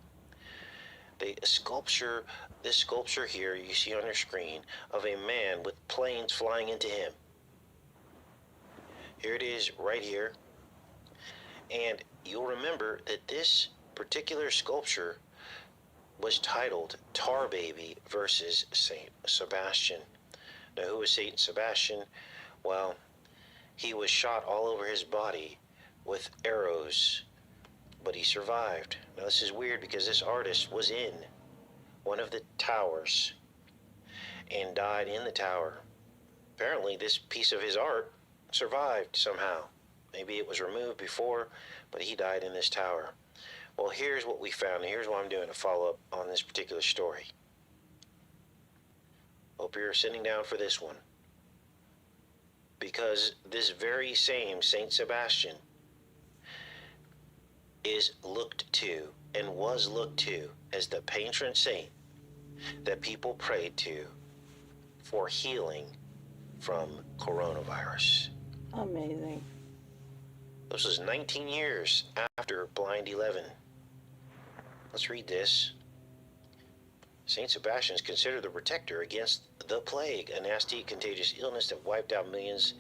This sculpture here you see on your screen of a man with planes flying into him. Here it is right here. And you'll remember that this particular sculpture was titled Tar Baby versus Saint Sebastian. Now, who was Saint Sebastian? Well, he was shot all over his body with arrows, but he survived. Now, this is weird because this artist was in one of the towers and died in the tower. Apparently, this piece of his art survived somehow. Maybe it was removed before, but he died in this tower. Well, here's what we found, and here's why I'm doing a follow-up on this particular story. Hope you're sitting down for this one. Because this very same Saint Sebastian is looked to and was looked to as the patron saint that people prayed to for healing from coronavirus. Amazing. This was 19 years after Blind 11. Let's read this. Saint Sebastian is considered the protector against the plague, a nasty contagious illness that wiped out millions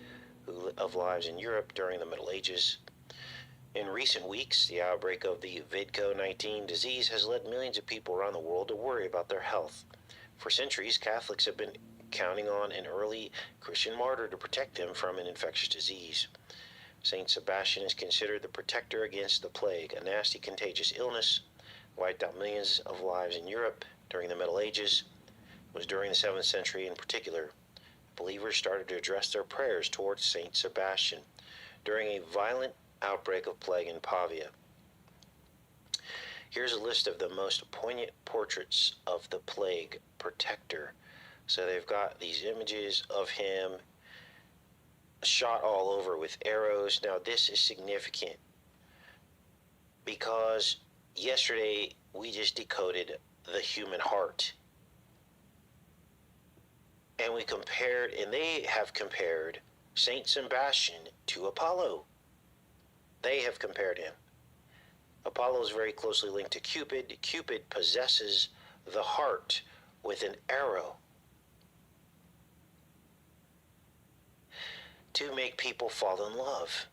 of lives in Europe during the Middle Ages. In recent weeks, the outbreak of the VID-19 disease has led millions of people around the world to worry about their health. For centuries, Catholics have been counting on an early Christian martyr to protect them from an infectious disease. Saint Sebastian is considered the protector against the plague, a nasty contagious illness wiped out millions of lives in Europe during the Middle Ages. It was during the 7th century in particular. Believers started to address their prayers towards Saint Sebastian during a violent outbreak of plague in Pavia. Here's a list of the most poignant portraits of the plague protector. So they've got these images of him shot all over with arrows. Now, this is significant because yesterday we just decoded the human heart. And they have compared Saint Sebastian to Apollo. They have compared him. Apollo is very closely linked to Cupid. Cupid possesses the heart with an arrow to make people fall in love.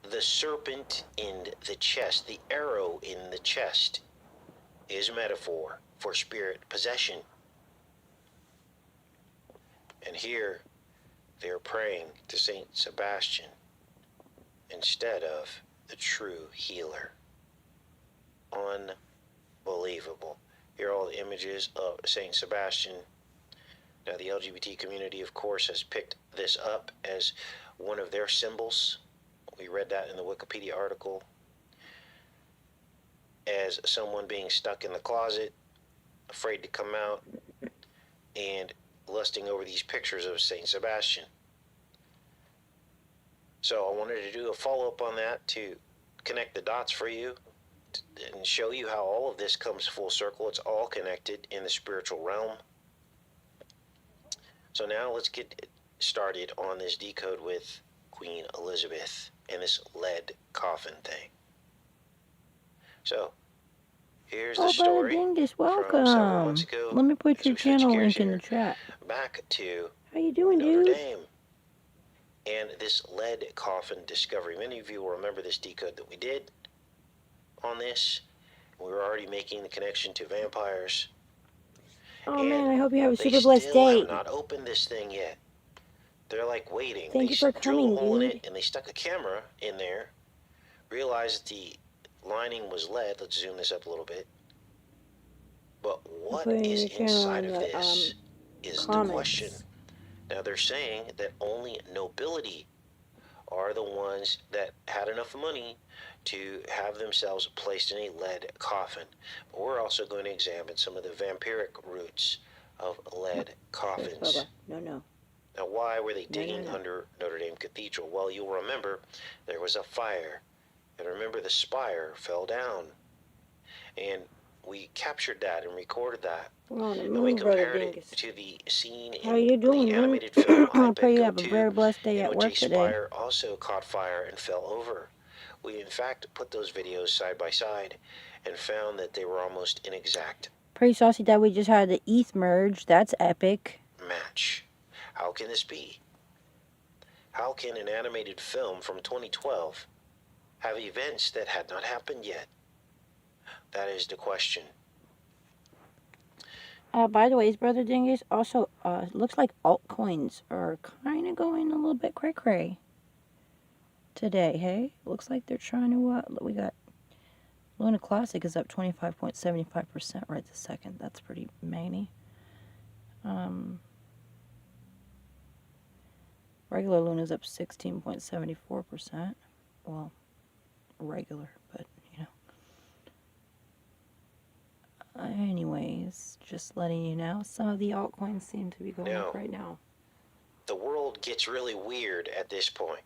The serpent in the chest, the arrow in the chest, is a metaphor for spirit possession. And here they're praying to Saint Sebastian instead of the true healer. Unbelievable. Here are all the images of Saint Sebastian. Now, the LGBT community, of course, has picked this up as one of their symbols. We read that in the Wikipedia article. As someone being stuck in the closet, afraid to come out, and lusting over these pictures of Saint Sebastian. So I wanted to do a follow-up on that to connect the dots for you and show you how all of this comes full circle. It's all connected in the spiritual realm. So now let's get started on this decode with Queen Elizabeth and this lead coffin thing. So here's the story Dingus, from several welcome. months ago. Let me put As your we switch channel gears link in the here, chat. back to How you doing, Notre dude? Dame and this lead coffin discovery. Many of you will remember this decode that we did on this. We were already making the connection to vampires. Oh man, I hope you have a They super blessed still day. have not opened this thing yet. They're like waiting. Thank They you for drilled coming, a hole in dude. it and they stuck a camera in there. Realized the lining was lead. Let's zoom this up a little bit. But what is inside of this is the question. Now they're saying that only nobility are the ones that had enough money to have themselves placed in a lead coffin. But we're also going to examine some of the vampiric roots of lead coffins. No. Now, why were they digging under Notre Dame Cathedral? Well, you'll remember there was a fire. And remember, the spire fell down. And we captured that and recorded that. And we compared it to the scene in the animated film I pray you Bet have Go a very To, blessed day in at which work a today. spire also caught fire and fell over. We, in fact, put those videos side by side and found that they were almost an exact Pretty saucy that we just had the ETH merge. That's epic. match. How can this be? How can an animated film from 2012 have events that had not happened yet? That is the question. By the way, Brother Dingus, also, looks like altcoins are kind of going a little bit cray-cray today, hey? Looks like they're trying to, we got Luna Classic is up 25.75% right this second. That's pretty many. Regular Luna's up 16.74%. Well, regular, but, you know. Anyways, just letting you know, some of the altcoins seem to be going up right now. The world gets really weird at this point.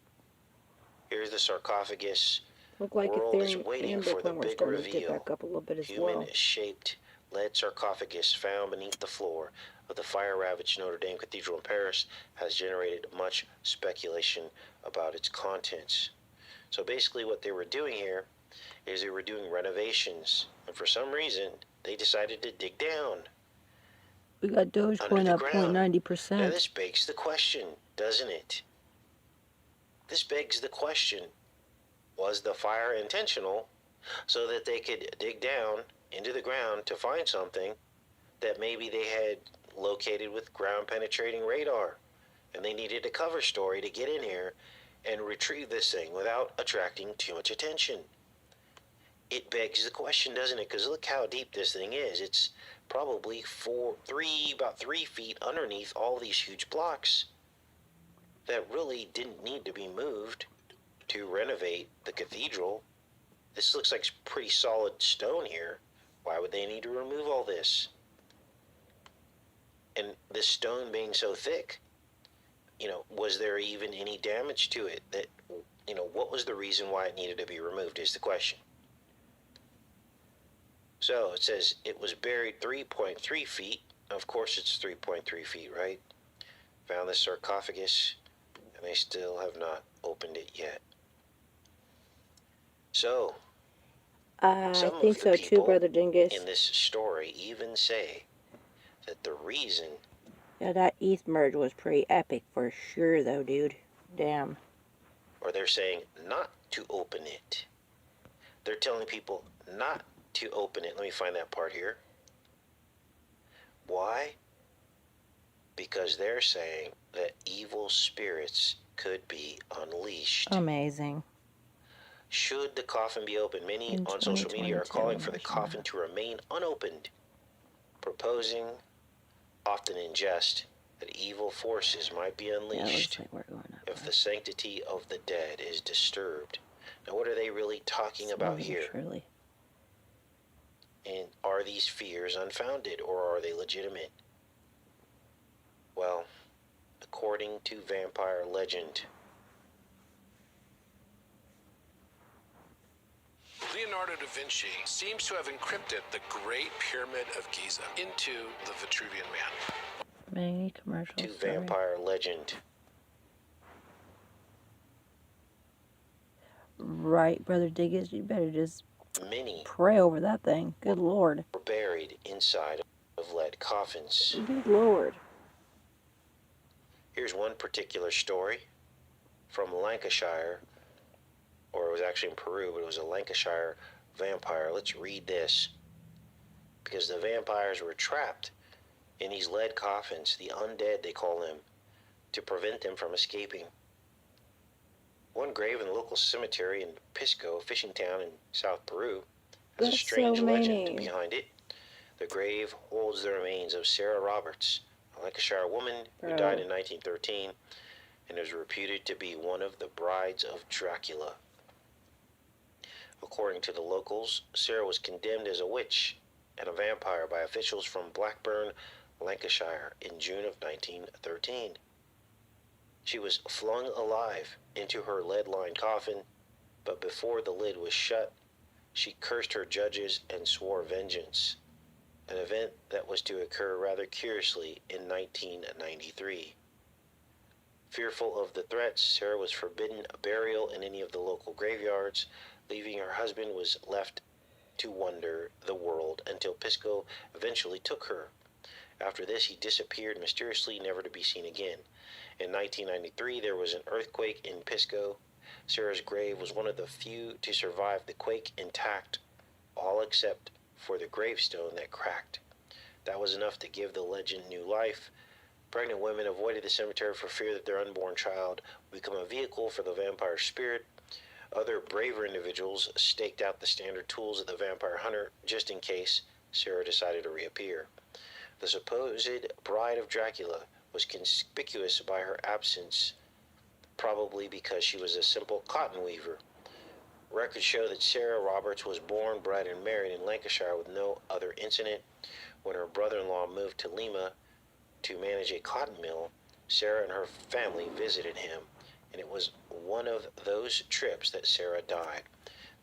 Here's the sarcophagus. Look like the world is waiting for the we're big starting to get reveal. back up a little bit as well. Human-shaped lead sarcophagus found beneath the floor of the fire-ravaged Notre Dame Cathedral in Paris has generated much speculation about its contents. So basically what they were doing here is they were doing renovations, and for some reason they decided to dig down. We got Dogecoin up 0.90%. Now this begs the question, doesn't it? This begs the question, was the fire intentional so that they could dig down into the ground to find something that maybe they had located with ground penetrating radar, and they needed a cover story to get in here and retrieve this thing without attracting too much attention? It begs the question, doesn't it? Because look how deep this thing is. It's probably about 3 feet underneath all these huge blocks that really didn't need to be moved to renovate the cathedral. This looks like pretty solid stone here. Why would they need to remove all this? And this stone being so thick, was there even any damage to it? That, what was the reason why it needed to be removed is the question. So it says it was buried 3.3 feet. Of course it's 3.3 feet, right? Found the sarcophagus, and they still have not opened it yet. So, I some think of the so too, people Brother Dingus. in this story even say that the reason... Yeah, that ETH merge was pretty epic for sure, though, dude. Damn. Or they're saying not to open it. They're telling people not to open it. Let me find that part here. Why? Because they're saying that evil spirits could be unleashed. Amazing. Should the coffin be opened? Many In on social media are 2022, calling for the coffin to remain unopened, proposing, often in jest, that evil forces might be unleashed if the sanctity of the dead is disturbed. Now, what are they really talking about here? Surely. And are these fears unfounded, or are they legitimate? Well, according to vampire legend, Leonardo da Vinci seems to have encrypted the Great Pyramid of Giza into the Vitruvian Man. Many commercials. to vampire legend, Right, Brother Dingus, you better just many pray over that thing. Good Lord. were buried inside of lead coffins. Good Lord. Here's one particular story from Lancashire, or it was actually in Peru, but it was a Lancashire vampire. Let's read this. Because the vampires were trapped in these lead coffins, the undead they call them, to prevent them from escaping. One grave in the local cemetery in Pisco, a fishing town in South Peru, has a strange legend behind it. The grave holds the remains of Sarah Roberts, a Lancashire woman who died in 1913 and is reputed to be one of the brides of Dracula. According to the locals, Sarah was condemned as a witch and a vampire by officials from Blackburn, Lancashire in June of 1913. She was flung alive into her lead-lined coffin, but before the lid was shut, she cursed her judges and swore vengeance, an event that was to occur rather curiously in 1993. Fearful of the threats, Sarah was forbidden burial in any of the local graveyards, leaving her husband was left to wander the world until Pisco eventually took her. After this, he disappeared mysteriously, never to be seen again. In 1993, there was an earthquake in Pisco. Sarah's grave was one of the few to survive the quake intact, all except for the gravestone that cracked. That was enough to give the legend new life. Pregnant women avoided the cemetery for fear that their unborn child would become a vehicle for the vampire spirit. Other braver individuals staked out the standard tools of the vampire hunter just in case Sarah decided to reappear. The supposed bride of Dracula was conspicuous by her absence, probably because she was a simple cotton weaver. Records show that Sarah Roberts was born, bred, and married in Lancashire with no other incident. When her brother-in-law moved to Lima to manage a cotton mill, Sarah and her family visited him, and it was one of those trips that Sarah died.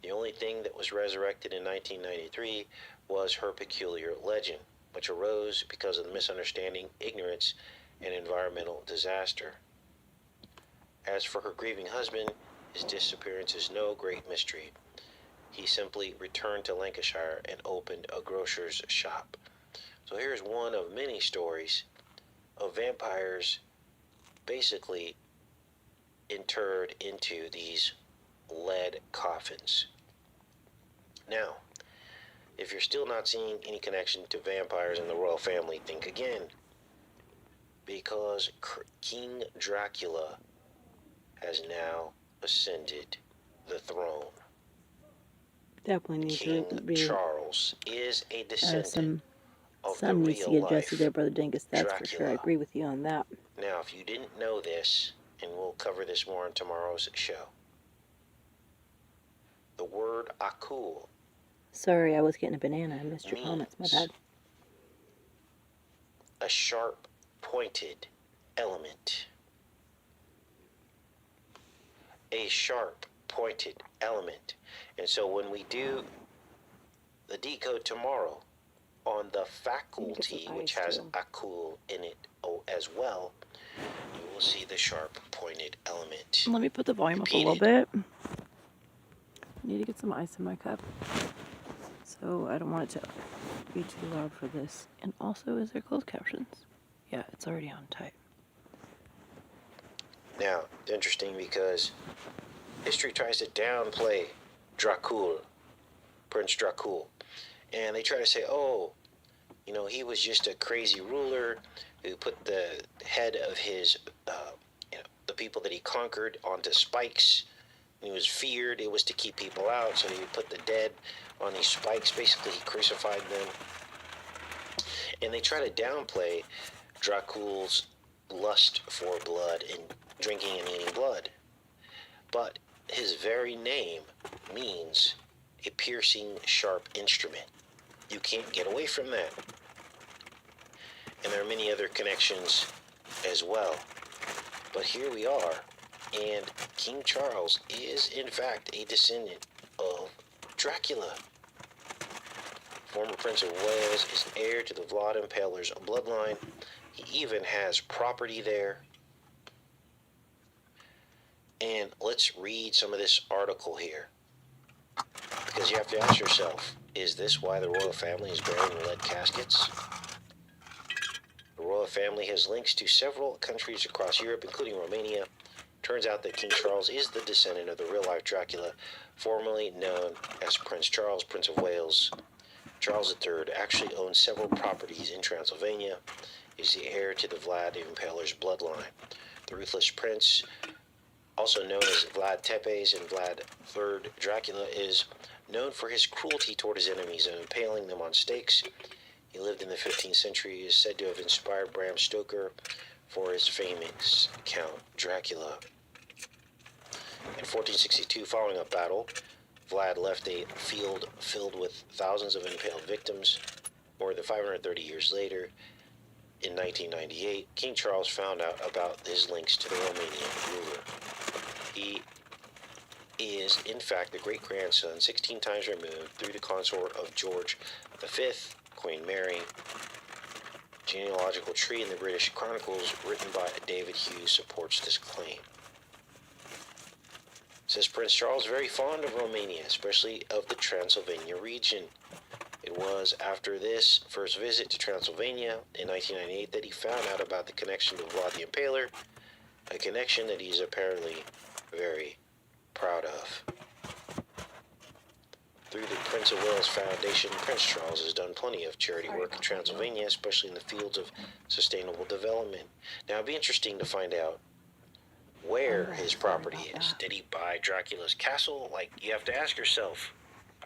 The only thing that was resurrected in 1993 was her peculiar legend, which arose because of the misunderstanding, ignorance, and environmental disaster. As for her grieving husband, his disappearance is no great mystery. He simply returned to Lancashire and opened a grocer's shop. So here's one of many stories of vampires basically interred into these lead coffins. Now, if you're still not seeing any connection to vampires in the royal family, think again. Because King Dracula has now ascended the throne. Definitely need King to be Charles is a descendant of the some needs to get adjusted real-life there, Brother Dingus. That's Dracula. for sure. I agree with you on that. Now, if you didn't know this, and we'll cover this more on tomorrow's show, the word akul Sorry, I was getting a banana. I missed your comments. My bad. a sharp, pointed element. A sharp, pointed element. And so when we do the decode tomorrow on the faculty, which has akul in it as well. You will see the sharp pointed element. Let me put the volume up a little bit. I need to get some ice in my cup. So I don't want it to be too loud for this. And also, is there closed captions? Yeah, it's already on type. Now, it's interesting because history tries to downplay Dracul, Prince Dracul. And they try to say, oh, you know, he was just a crazy ruler who put the head of his, the people that he conquered onto spikes. He was feared. It was to keep people out, so he would put the dead on these spikes. Basically, he crucified them. And they try to downplay Dracul's lust for blood and drinking and eating blood. But his very name means a piercing, sharp instrument. You can't get away from that. And there are many other connections as well. But here we are, and King Charles is, in fact, a descendant of Dracula. Former Prince of Wales is an heir to the Vlad Impaler's bloodline. He even has property there. And let's read some of this article here. Because you have to ask yourself, is this why the royal family is buried in lead caskets? The royal family has links to several countries across Europe, including Romania. Turns out that King Charles is the descendant of the real-life Dracula, formerly known as Prince Charles, Prince of Wales. Charles III actually owns several properties in Transylvania. He's the heir to the Vlad Impaler's bloodline. The ruthless prince, also known as Vlad Tepes and Vlad III Dracula, is known for his cruelty toward his enemies and impaling them on stakes. He lived in the 15th century. He is said to have inspired Bram Stoker for his famous Count Dracula. In 1462, following a battle, Vlad left a field filled with thousands of impaled victims. More than 530 years later, in 1998, King Charles found out about his links to the Romanian ruler. He is, in fact, the great-grandson, 16 times removed, through the consort of George V, Queen Mary. Genealogical tree in the British Chronicles, written by David Hughes, supports this claim. It says Prince Charles very fond of Romania, especially of the Transylvania region. It was after this first visit to Transylvania in 1998 that he found out about the connection to Vlad the Impaler, a connection that he's apparently very proud of. Through the Prince of Wales Foundation, Prince Charles has done plenty of charity work in Transylvania, especially in the fields of sustainable development. Now, it'd be interesting to find out where his property is. Did he buy Dracula's castle? Like, you have to ask yourself.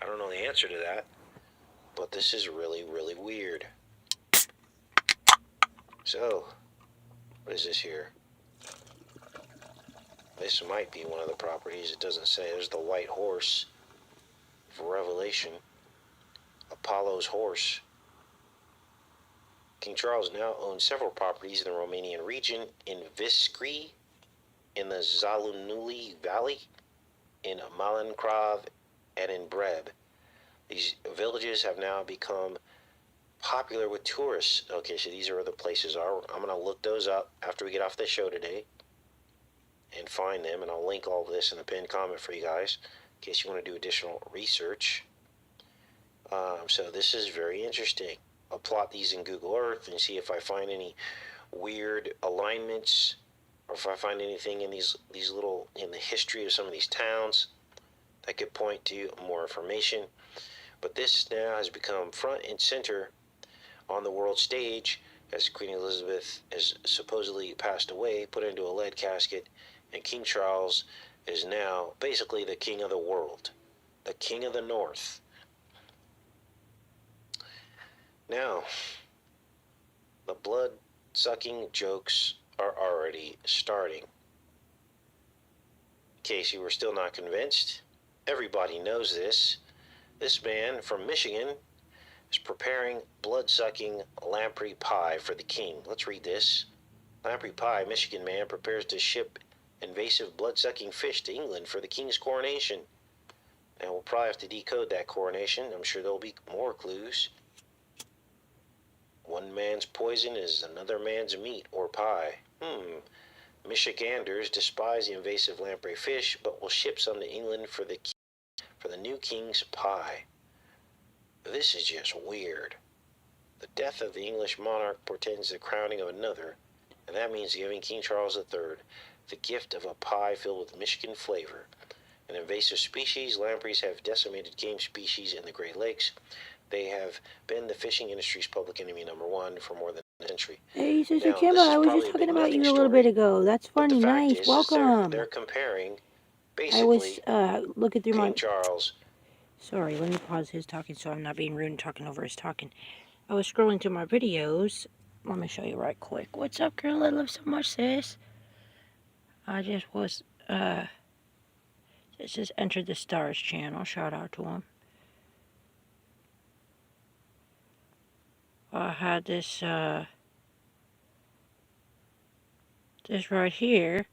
I don't know the answer to that, but this is really, really weird. So, what is this here? This might be one of the properties. It doesn't say. There's the white horse for Revelation. Apollo's horse. King Charles now owns several properties in the Romanian region, in Viscri, in the Zalunuli Valley, in Malencrov, and in Breb. These villages have now become popular with tourists. Okay, so these are where the places are. I'm going to look those up after we get off the show today and find them, and I'll link all of this in the pinned comment for you guys in case you want to do additional research. So this is very interesting. I'll plot these in Google Earth and see if I find any weird alignments, or if I find anything in these little, in the history of some of these towns that could point to more information. But this now has become front and center on the world stage as Queen Elizabeth has supposedly passed away, put into a lead casket, and King Charles is now basically the king of the world, the king of the north. Now, the blood-sucking jokes are already starting. In case you were still not convinced, everybody knows this. This man from Michigan is preparing blood-sucking lamprey pie for the king. Let's read this. Lamprey pie, Michigan man prepares to ship invasive blood-sucking fish to England for the king's coronation. Now, we'll probably have to decode that coronation. I'm sure there'll be more clues. One man's poison is another man's meat or pie. Michiganders despise the invasive lamprey fish, but will ship some to England for the new king's pie. This is just weird. The death of the English monarch portends the crowning of another, and that means giving King Charles III the gift of a pie filled with Michigan flavor. An invasive species, lampreys have decimated game species in the Great Lakes. They have been the fishing industry's public enemy #1 for more than a century. Hey, Sister Now, Kimba, this is I was probably just a talking big about nothing you a little bit story, ago. That's but the funny. fact Nice. is Welcome. they're comparing I was basically looking through my... King Charles. Sorry, let me pause his talking so I'm not being rude and talking over his talking. I was scrolling through my videos. Let me show you right quick. What's up, girl? I love so much, sis. I just was, this just entered the Stars channel. Shout out to him. I had this, this right here.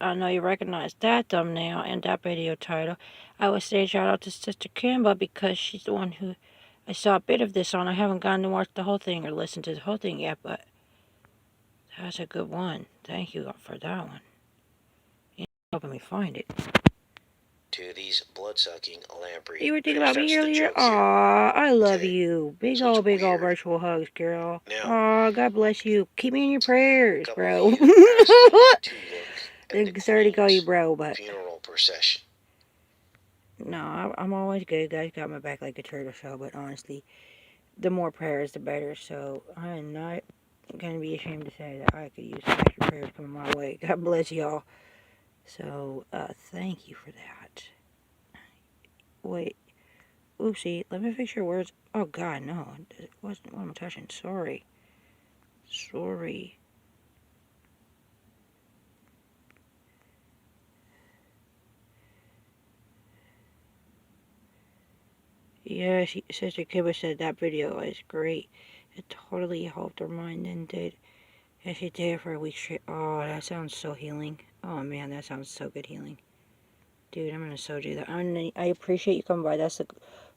I know you recognize that thumbnail and that video title. I would say shout out to Sister Kimba because she's the one who I saw a bit of this on. I haven't gotten to watch the whole thing or listen to the whole thing yet, but that's a good one. Thank you for that one. You're helping me find it. To these blood-sucking lamprey. You were thinking about me That's the earlier? joke here. Aw, I love Okay. you. Big So it's old weird. virtual hugs, girl. Now, Aw, God bless you. Keep me in your prayers, a couple bro. of you asked me to look at the Sorry to call you Queen's bro, but... funeral procession. No, I'm always good. Guys got my back like a turtle shell, but honestly, the more prayers, the better. So I'm not going to be ashamed to say that I could use some extra prayers coming my way. God bless y'all. So, thank you for that. Wait. Oopsie. Let me fix sure words. Oh, God, no. It wasn't what I'm touching. Sorry. Sorry. Yeah, Sister Kibba said that video is great. It totally helped her mind and did. And she did it for a week straight. Oh, that sounds so healing. Oh, man, that sounds so good healing. Dude, I'm going to so do that. I appreciate you coming by. That's the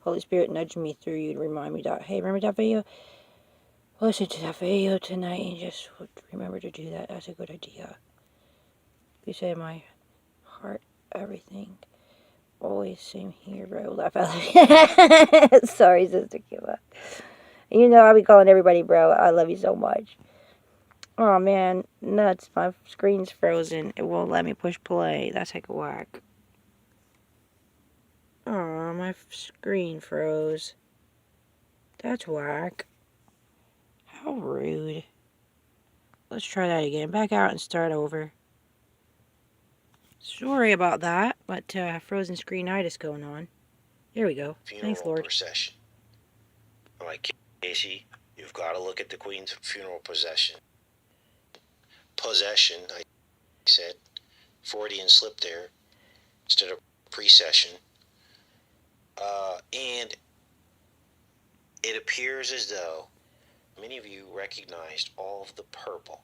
Holy Spirit nudging me through you to remind me that, hey, remember that video? Listen to that video tonight and just remember to do that. That's a good idea. You said my heart, everything. Always same here, bro. Laugh out loud. Sorry, Sister Kiva. You know I'll be calling everybody bro. I love you so much. Oh, man. Nuts. My screen's frozen. It won't let me push play. That's like a whack. Oh, my screen froze. That's whack. How rude. Let's try that again. Back out and start over. Sorry about that, but frozen screenitis going on. There we go. Thanks, Lord. Procession. I'm like, Casey, you've got to look at the Queen's funeral procession. Possession, I said. Freudian slip there instead of precession. And it appears as though many of you recognized all of the purple.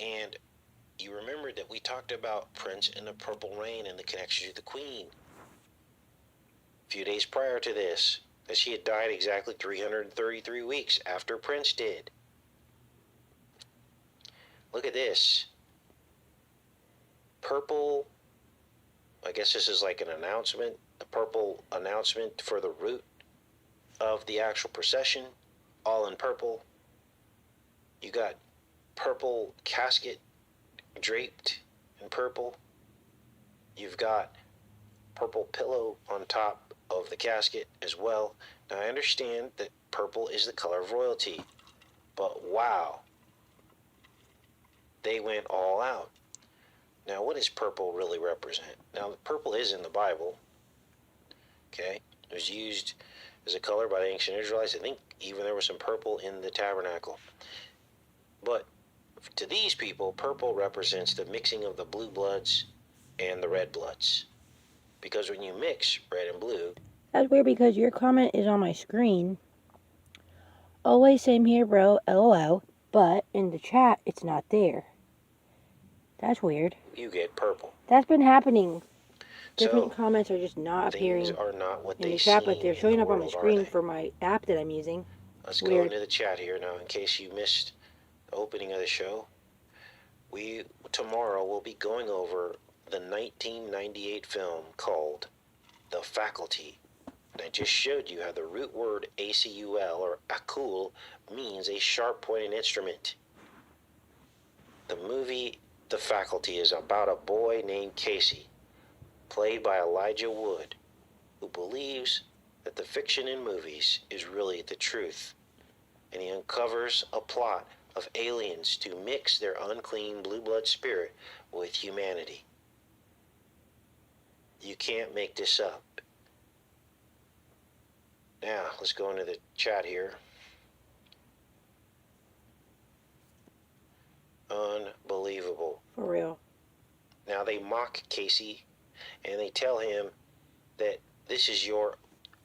And you remembered that we talked about Prince and the Purple Rain and the connection to the Queen. A few days prior to this, that she had died exactly 333 weeks after Prince did. Look at this. Purple, I guess this is like an announcement, a purple announcement for the route of the actual procession, all in purple. You got purple casket draped in purple. You've got purple pillow on top of the casket as well. Now I understand that purple is the color of royalty, but wow, they went all out. Now what does purple really represent? Now purple is in the Bible, okay? It was used as a color by the ancient Israelites. I think even there was some purple in the tabernacle. But to these people, purple represents the mixing of the blue bloods and the red bloods. Because when you mix red and blue... That's weird because your comment is on my screen. Always same here, bro. LOL. But in the chat, it's not there. That's weird. You get purple. That's been happening Different comments are just not appearing things are not what in they the chat, seem but they're in showing the up on the world, are screen they? for my app that I'm using. Let's go Weird. into the chat here now in case you missed the opening of the show. Tomorrow will be going over the 1998 film called The Faculty. And I just showed you how the root word ACUL or acul means a sharp pointed instrument. The movie The Faculty is about a boy named Casey, played by Elijah Wood, who believes that the fiction in movies is really the truth, and he uncovers a plot of aliens to mix their unclean blue blood spirit with humanity. You can't make this up. Now, let's go into the chat here. Unbelievable. For real. Now they mock Casey, and they tell him that this is your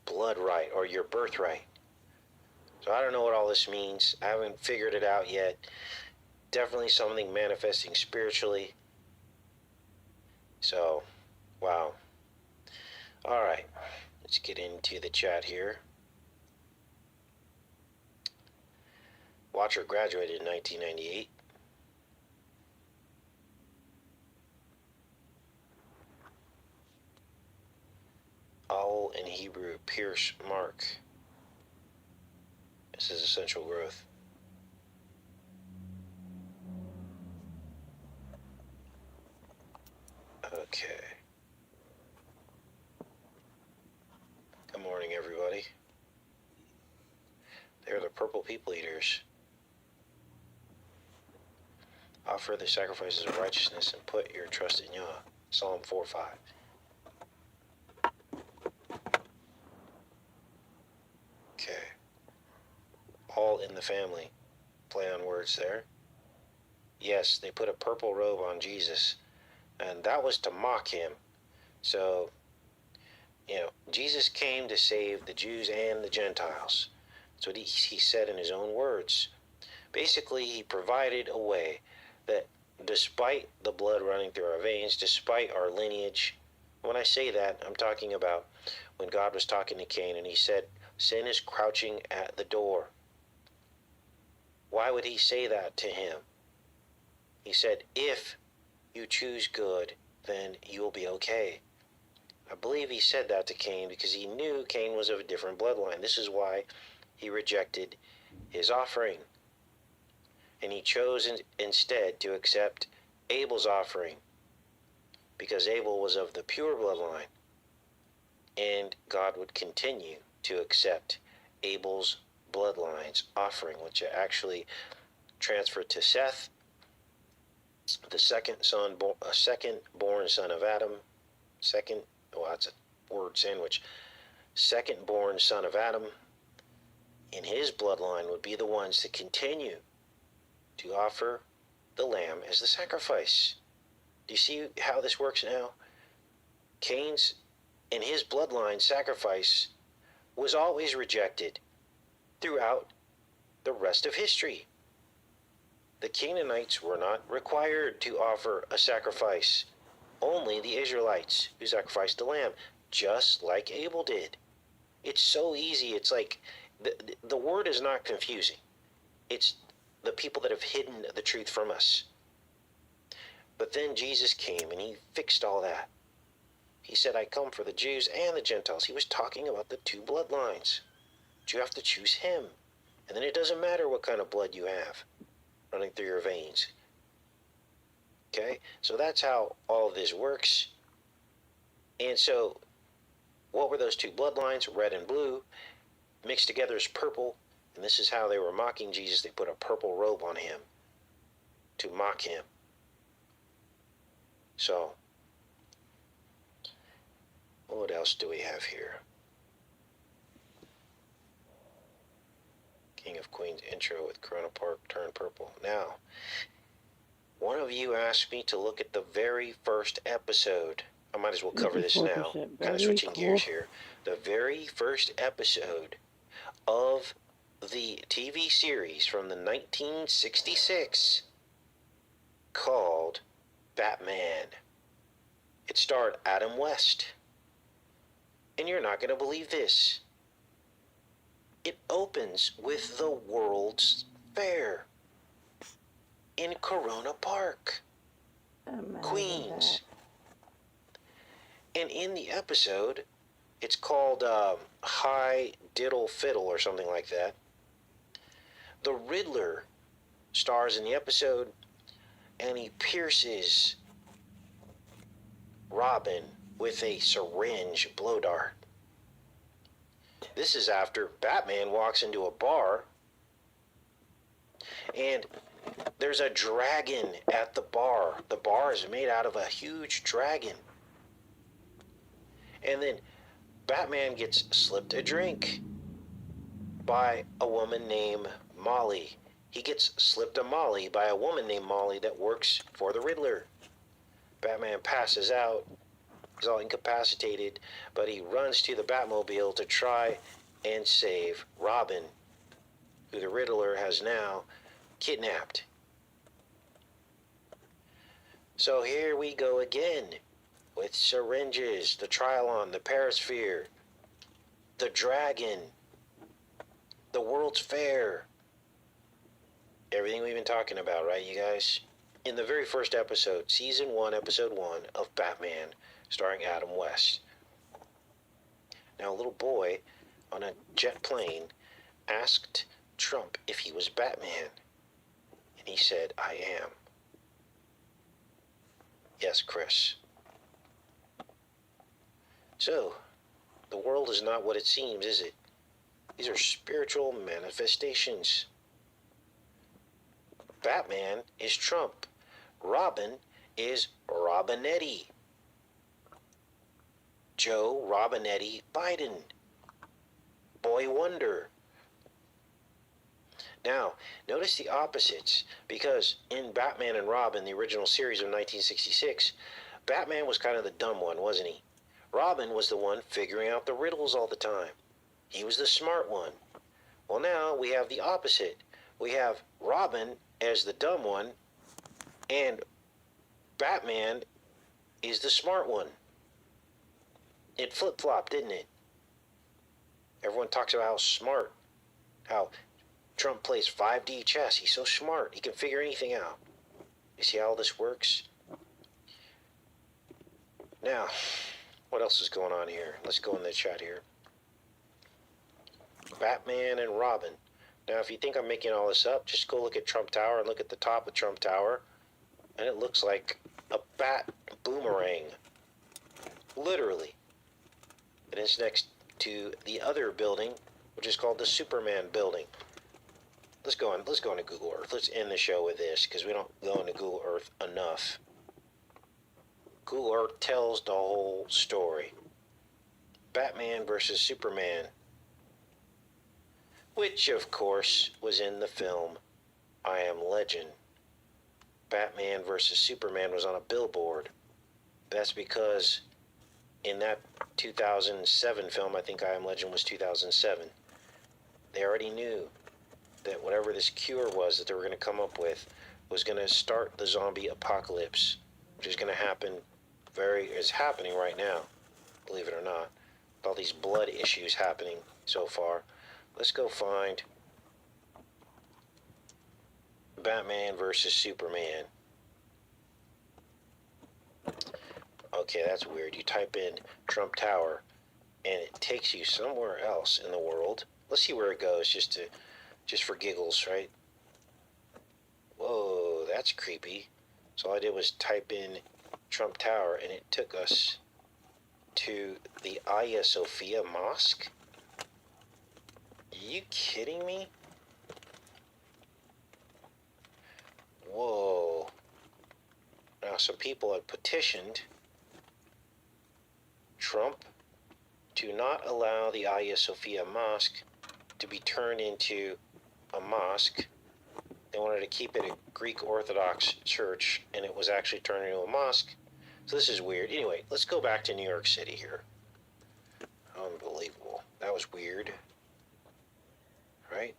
blood right or your birthright. So I don't know what all this means. I haven't figured it out yet. Definitely something manifesting spiritually. So, wow. All right, let's get into the chat here. Watcher graduated in 1998. Owl in Hebrew, Pierce Mark. This is essential growth. Okay. Good morning, everybody. They're the purple people eaters. Offer the sacrifices of righteousness and put your trust in Yah. Psalm 4:5. Okay. All in the family. Play on words there. Yes, they put a purple robe on Jesus, and that was to mock him. So, Jesus came to save the Jews and the Gentiles. That's what he said in his own words. Basically, he provided a way that despite the blood running through our veins, despite our lineage, when I say that, I'm talking about when God was talking to Cain and he said, sin is crouching at the door. Why would he say that to him? He said, if you choose good, then you'll be okay. I believe he said that to Cain because he knew Cain was of a different bloodline. This is why he rejected his offering. And he chose instead to accept Abel's offering because Abel was of the pure bloodline. And God would continue to accept Abel's bloodline's offering, which actually transferred to Seth, the second born son of Adam. That's a word sandwich. Second born son of Adam. And his bloodline would be the ones to continue to offer the lamb as the sacrifice. Do you see how this works now? Cain's and his bloodline sacrifice was always rejected throughout the rest of history. The Canaanites were not required to offer a sacrifice. Only the Israelites who sacrificed the lamb, just like Abel did. It's so easy. It's like the word is not confusing. It's the people that have hidden the truth from us. But then Jesus came and he fixed all that. He said, I come for the Jews and the Gentiles. He was talking about the two bloodlines. But you have to choose him. And then it doesn't matter what kind of blood you have running through your veins. Okay? So that's how all of this works. And so, what were those two bloodlines? Red and blue. Mixed together is purple. And this is how they were mocking Jesus. They put a purple robe on him to mock him. So, what else do we have here? King of Queens intro with Corona Park turned purple. Now, one of you asked me to look at the very first episode. I might as well cover this now. Kind of switching gears here. The very first episode of the TV series from the 1966 called Batman. It starred Adam West. And you're not going to believe this. It opens with the World's Fair in Corona Park, Queens. And in the episode, it's called High Diddle Fiddle or something like that. The Riddler stars in the episode, and he pierces Robin with a syringe blow dart. This is after Batman walks into a bar, and there's a dragon at the bar. The bar is made out of a huge dragon. And then Batman gets slipped a drink by a woman named Molly. He gets slipped a Molly by a woman named Molly that works for the Riddler. Batman passes out. He's all incapacitated, but he runs to the Batmobile to try and save Robin, who the Riddler has now kidnapped. So here we go again with syringes, the Trilon, the Perisphere, the Dragon, the World's Fair. Everything we've been talking about, right, you guys? In the very first episode, Season 1, Episode 1 of Batman, starring Adam West. Now, a little boy on a jet plane asked Trump if he was Batman. And he said, I am. Yes, Chris. So, the world is not what it seems, is it? These are spiritual manifestations. Batman is Trump. Robin is Robinetti. Joe Robinetti Biden. Boy Wonder. Now, notice the opposites, because in Batman and Robin, the original series of 1966, Batman was kind of the dumb one, wasn't he? Robin was the one figuring out the riddles all the time. He was the smart one. Well, now we have the opposite. We have Robin as the dumb one, and Batman is the smart one. It flip-flopped, didn't it? Everyone talks about how smart, how Trump plays 5D chess. He's so smart. He can figure anything out. You see how this works? Now, what else is going on here? Let's go in the chat here. Batman and Robin. Now, if you think I'm making all this up, just go look at Trump Tower and look at the top of Trump Tower, and it looks like a bat boomerang. Literally. And it's next to the other building, which is called the Superman building. Let's go into Google Earth. Let's end the show with this, because we don't go into Google Earth enough. Google Earth tells the whole story. Batman versus Superman. Which, of course, was in the film I Am Legend. Batman versus Superman was on a billboard. That's because in that 2007 film, I think I Am Legend was 2007, they already knew that whatever this cure was that they were going to come up with was going to start the zombie apocalypse, which is going to happen is happening right now, believe it or not. With all these blood issues happening so far. Let's go find Batman versus Superman. Okay, that's weird. You type in Trump Tower, and it takes you somewhere else in the world. Let's see where it goes, just for giggles, right? Whoa, that's creepy. So all I did was type in Trump Tower, and it took us to the Hagia Sophia Mosque. Are you kidding me? Whoa. Now, some people have petitioned Trump to not allow the Hagia Sophia Mosque to be turned into a mosque. They wanted to keep it a Greek Orthodox church, and it was actually turned into a mosque. So this is weird. Anyway, let's go back to New York City here. Unbelievable. That was weird. Right?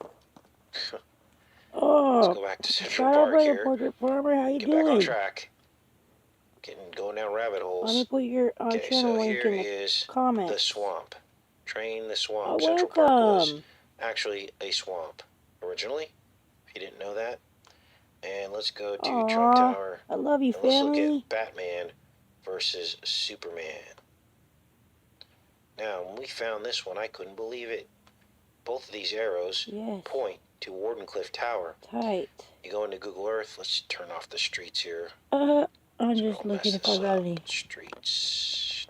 Let's go back to Central Park here. Portrait Farmer, how you Get doing? back on track. going down rabbit holes. Let me put your Okay, channel so link here in the is comments. the swamp. Train the swamp. Oh, Central Park was welcome. actually a swamp originally, if you didn't know that. And let's go to Trump Aw, Tower. I love you, And let's look family. at Batman versus Superman. Now, when we found this one, I couldn't believe it. Both of these arrows point to Wardenclyffe Tower. Tight. You go into Google Earth. Let's turn off the streets here. I'm So just looking if I got any streets.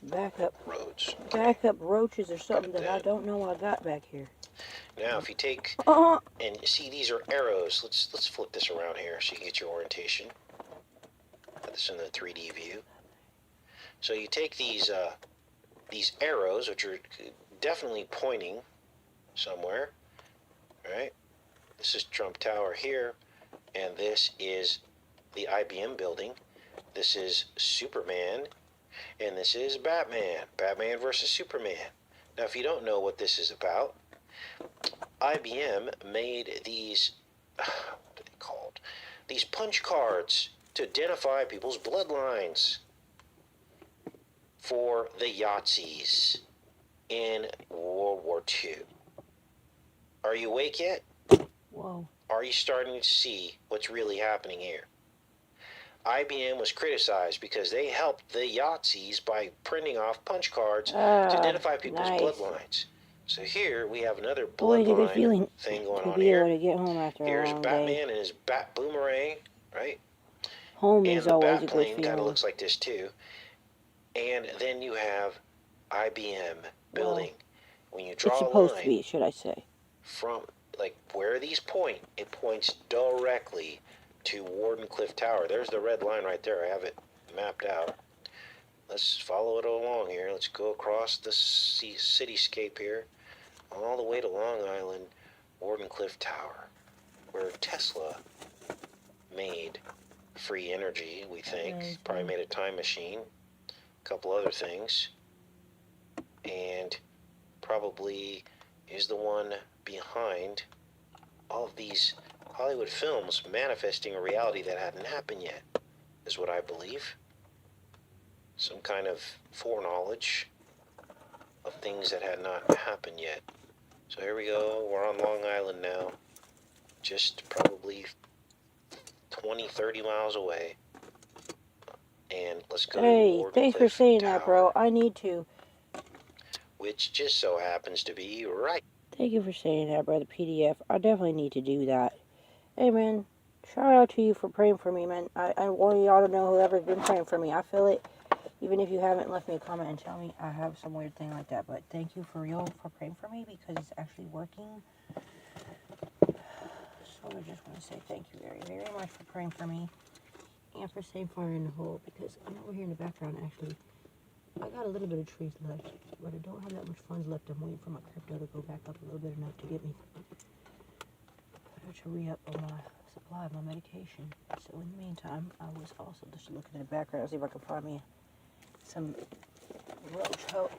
backup Roads. Okay. backup roaches or something that I don't know I got back here. Now, if you take and see, these are arrows. Let's flip this around here so you get your orientation. Put this in the 3D view. So you take these arrows, which are definitely pointing somewhere. Right? This is Trump Tower here, and this is the IBM building. This is Superman, and this is Batman. Batman versus Superman. Now, if you don't know what this is about, IBM made these, what are they called? These punch cards to identify people's bloodlines for the Yahtzees in World War II. Are you awake yet? Whoa. Are you starting to see what's really happening here? IBM was criticized because they helped the Yahtzees by printing off punch cards to identify people's bloodlines. So here we have another bloodline thing going on here. To get home after Here's a long Batman day. and his bat boomerang, right? Home and is the always bat a good plane feeling. kind of looks like this too. And then you have IBM building. When you draw it's supposed a line to be, should I say? From like where these point, it points directly to Wardenclyffe Tower. There's the red line right there. I have it mapped out. Let's follow it along here. Let's go across the cityscape here, all the way to Long Island, Wardenclyffe Tower, where Tesla made free energy, we think. Probably made a time machine, a couple other things, and probably is the one behind all of these Hollywood films manifesting a reality that hadn't happened yet, is what I believe. Some kind of foreknowledge of things that had not happened yet. So here we go. We're on Long Island now. Just probably 20, 30 miles away. And let's go to Wardenclyffe thanks for saying Tower, that, bro. I need to. which just so happens to be right. Thank you for saying that, brother PDF. I definitely need to do that. Hey, man. Shout out to you for praying for me, man. I want y'all to know whoever's been praying for me. I feel it. Even if you haven't left me a comment and tell me I have some weird thing like that. But thank you for real for praying for me because it's actually working. So I just want to say thank you very, very much for praying for me. And for staying fire in the hole. Because I'm over here in the background, actually. I got a little bit of trees left. But I don't have that much funds left. I'm waiting for my crypto to go back up a little bit enough to get me to re-up on my supply of my medication. So in the meantime, I was also just looking in the background to see if I could find me some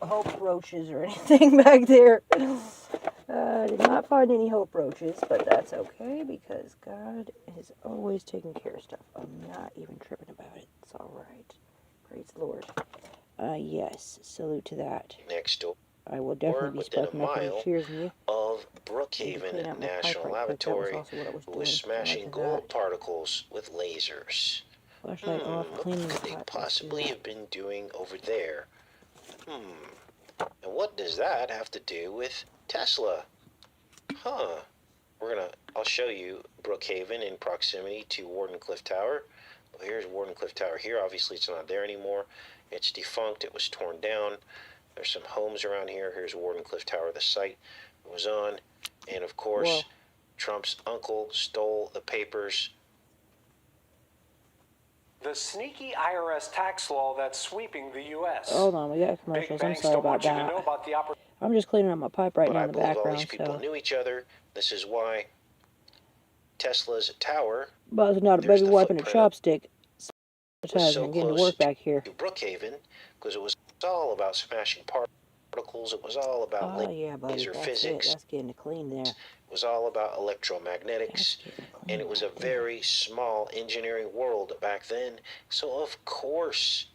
hope roaches or anything back there. I did not find any hope roaches, but that's okay because God is always taking care of stuff. I'm not even tripping about it. It's all right. Praise the Lord. Yes, salute to that. Next door. I will definitely be within a sparking up any mile cheers in you. of Brookhaven National Laboratory, who was smashing gold particles with lasers. Flashlight off, What cleaning could the they pot. possibly have been doing over there? And what does that have to do with Tesla? I'll show you Brookhaven in proximity to Wardenclyffe Tower. Well, here's Wardenclyffe Tower here. Obviously, it's not there anymore. It's defunct. It was torn down. There's some homes around here. Here's Wardenclyffe Tower, the site it was on. And, of course, Trump's uncle stole the papers. The sneaky IRS tax law that's sweeping the U.S. Hold on, we got commercials. I'm sorry about that. I'm just cleaning up my pipe right now in the background. All these people knew each other. This is why Tesla's tower, but it's not a baby wiping a chopstick. was so getting to close work back here. to Brookhaven, because it was all about smashing particles. It was all about laser physics. That's getting clean there. It was all about electromagnetics. And it was a very small engineering world back then. So of course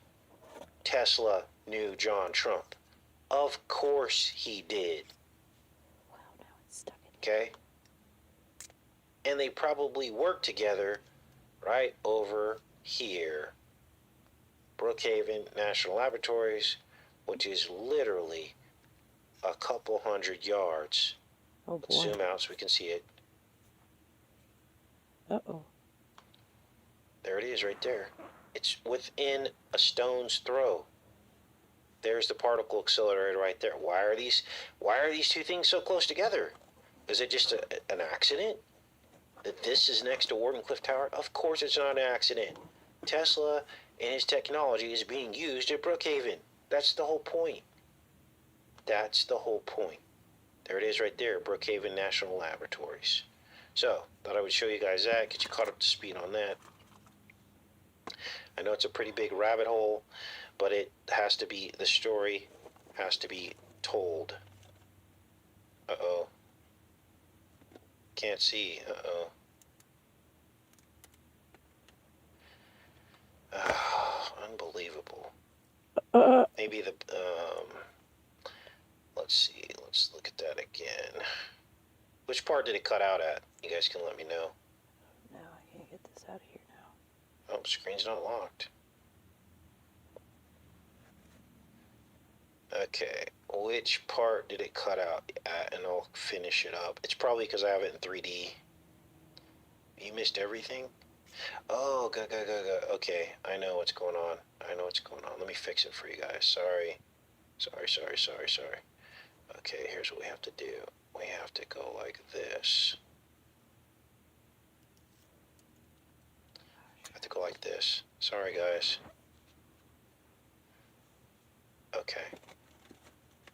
Tesla knew John Trump. Of course he did. Wow, now it's stuck in Okay? And they probably worked together right over here. Brookhaven National Laboratories, which is literally a couple hundred yards. Oh boy. Let's zoom out so we can see it. Uh-oh. There it is right there. It's within a stone's throw. There's the particle accelerator right there. Why are these two things so close together? Is it just an accident that this is next to Wardenclyffe Tower? Of course it's not an accident. Tesla and his technology is being used at Brookhaven. That's the whole point. That's the whole point. There it is right there, Brookhaven National Laboratories. So, thought I would show you guys that, get you caught up to speed on that. I know it's a pretty big rabbit hole, but it has to be, the story has to be told. Uh-oh. Can't see. Uh-oh. Unbelievable. Maybe the, let's see. Let's look at that again. Which part did it cut out at? You guys can let me know. No, I can't get this out of here now. Oh, screen's not locked. Okay, which part did it cut out at? And I'll finish it up. It's probably because I have it in 3D. You missed everything? Oh, go. Okay, I know what's going on. Let me fix it for you guys. Sorry. Okay, here's what we have to do. We have to go like this. I have to go like this. Sorry, guys. Okay.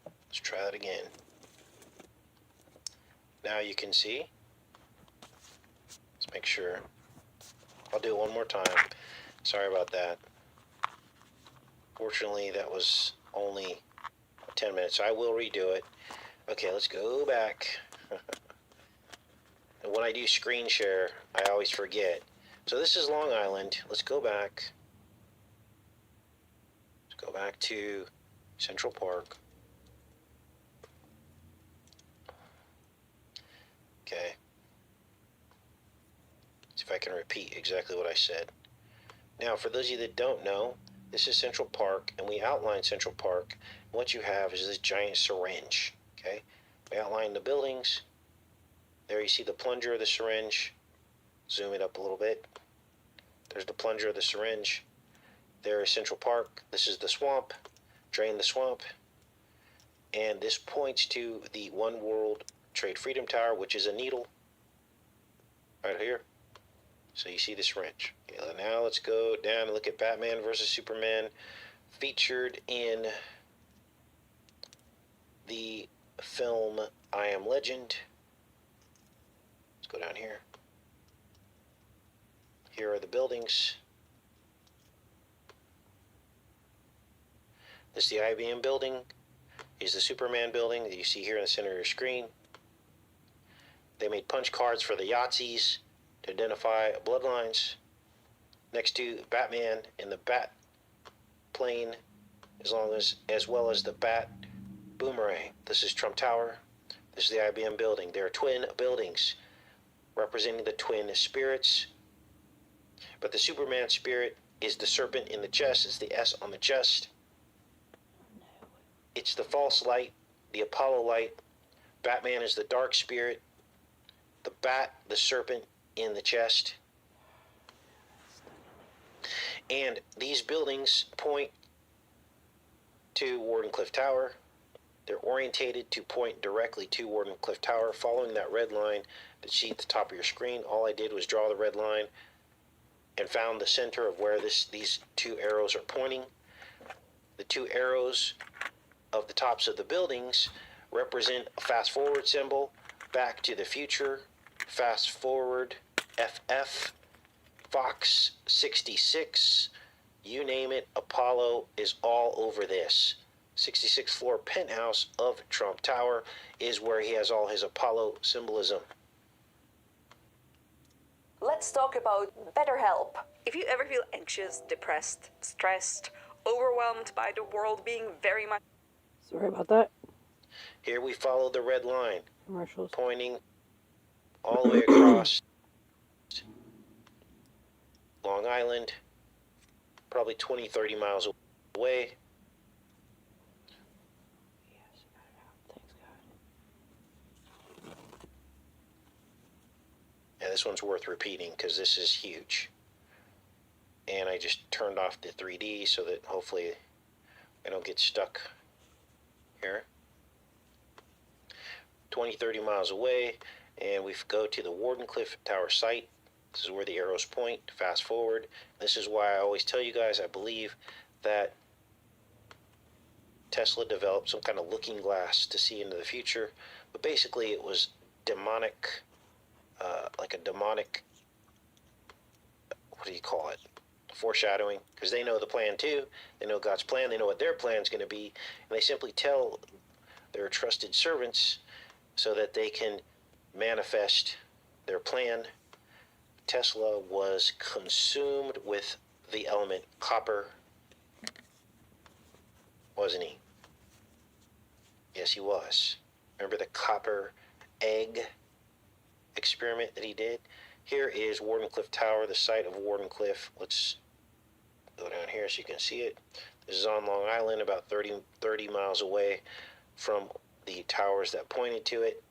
Let's try that again. Now you can see. Let's make sure. I'll do it one more time. Sorry about that. Fortunately, that was only 10 minutes. I will redo it. Okay, let's go back. And when I do screen share, I always forget. So this is Long Island. Let's go back. Let's go back to Central Park. Okay. See if I can repeat exactly what I said. Now, for those of you that don't know, this is Central Park, and we outline Central Park. What you have is this giant syringe, okay? We outline the buildings. There you see the plunger of the syringe. Zoom it up a little bit. There's the plunger of the syringe. There is Central Park. This is the swamp. Drain the swamp. And this points to the One World Trade Freedom Tower, which is a needle. Right here. So you see the syringe. Okay, now let's go down and look at Batman versus Superman, featured in the film I Am Legend. Let's go down here. Here are the buildings. This is the IBM building. Here's the Superman building that you see here in the center of your screen. They made punch cards for the Yahtzees to identify bloodlines. Next to Batman in the Bat plane, as well as the Bat boomerang. This is Trump Tower. This is the IBM building. There are twin buildings representing the twin spirits. But the Superman spirit is the serpent in the chest. It's the S on the chest. It's the false light, the Apollo light. Batman is the dark spirit. The bat, the serpent in the chest. And these buildings point to Wardenclyffe Tower. They're orientated to point directly to Wardenclyffe Tower, following that red line that you see at the top of your screen. All I did was draw the red line and found the center of where these two arrows are pointing. The two arrows of the tops of the buildings represent a fast forward symbol, back to the future, fast forward, FF, Fox 66, you name it, Apollo is all over this. 66th floor penthouse of Trump Tower is where he has all his Apollo symbolism. let's talk about BetterHelp. If you ever feel anxious, depressed, stressed, overwhelmed by the world being very much... Sorry about that. Here we follow the red line, Commercials. pointing all the way across Long Island, probably 20, 30 miles away. Yes, I got it out. Thanks, God. Yeah, this one's worth repeating because this is huge. And I just turned off the 3D so that hopefully I don't get stuck here. 20, 30 miles away, and we go to the Wardenclyffe Tower site. This is where the arrows point. Fast forward. This is why I always tell you guys I believe that Tesla developed some kind of looking glass to see into the future. But basically it was demonic, like a demonic, what do you call it? Foreshadowing. Because they know the plan too. They know God's plan. They know what their plan is going to be. And they simply tell their trusted servants so that they can manifest their plan. Tesla was consumed with the element copper, wasn't he? Yes, he was. Remember the copper egg experiment that he did? Here is Wardenclyffe Tower, the site of Wardenclyffe. Let's go down here so you can see it. This is on Long Island, about 30 miles away from the towers that pointed to it.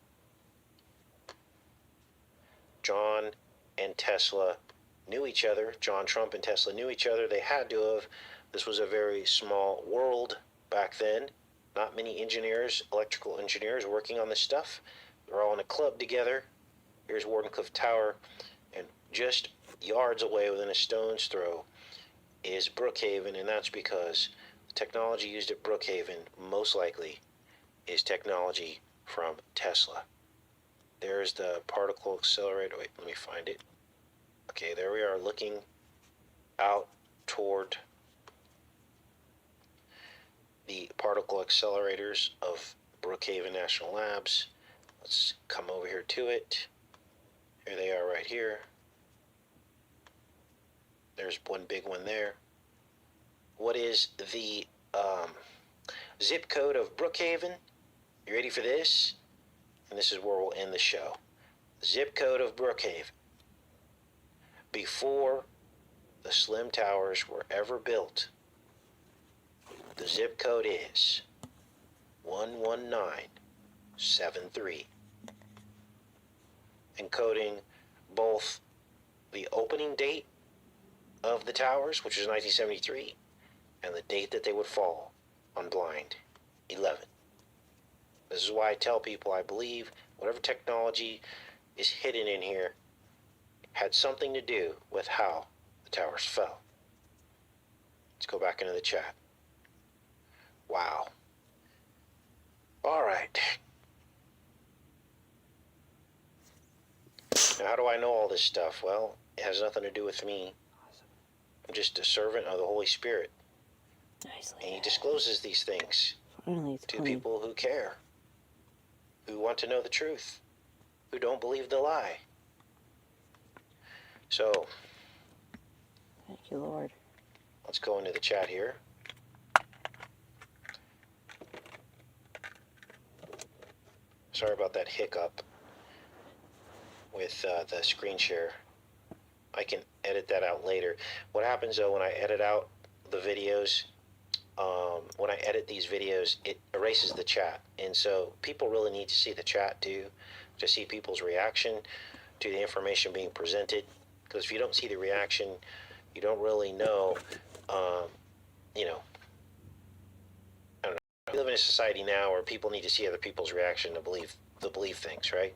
John and Tesla knew each other. John Trump and Tesla knew each other. They had to have. This was a very small world back then. Not many engineers, electrical engineers working on this stuff. They're all in a club together. Here's Wardenclyffe Tower. And just yards away, within a stone's throw, is Brookhaven. And that's because the technology used at Brookhaven, most likely, is technology from Tesla. There's the particle accelerator. Wait, let me find it. Okay, there we are looking out toward the particle accelerators of Brookhaven National Labs. Let's come over here to it. Here they are right here. There's one big one there. What is the zip code of Brookhaven? You ready for this? And this is where we'll end the show. Zip code of Brookhaven. Before the Slim Towers were ever built, the zip code is 11973. Encoding both the opening date of the towers, which was 1973, and the date that they would fall on blind 11. This is why I tell people I believe whatever technology is hidden in here had something to do with how the towers fell. Let's go back into the chat. Wow. All right. Now, how do I know all this stuff? Well, it has nothing to do with me. I'm just a servant of the Holy Spirit. Nicely. And he discloses these things Finally, to people who care, who want to know the truth, who don't believe the lie. So, thank you, Lord. let's go into the chat here. Sorry about that hiccup with the screen share. I can edit that out later. What happens though when I edit out the videos, when I edit these videos, it erases the chat. And so people really need to see the chat too, to see people's reaction to the information being presented. Because if you don't see the reaction, you don't really know, you know, I don't know. We live in a society now where people need to see other people's reaction to believe things, right?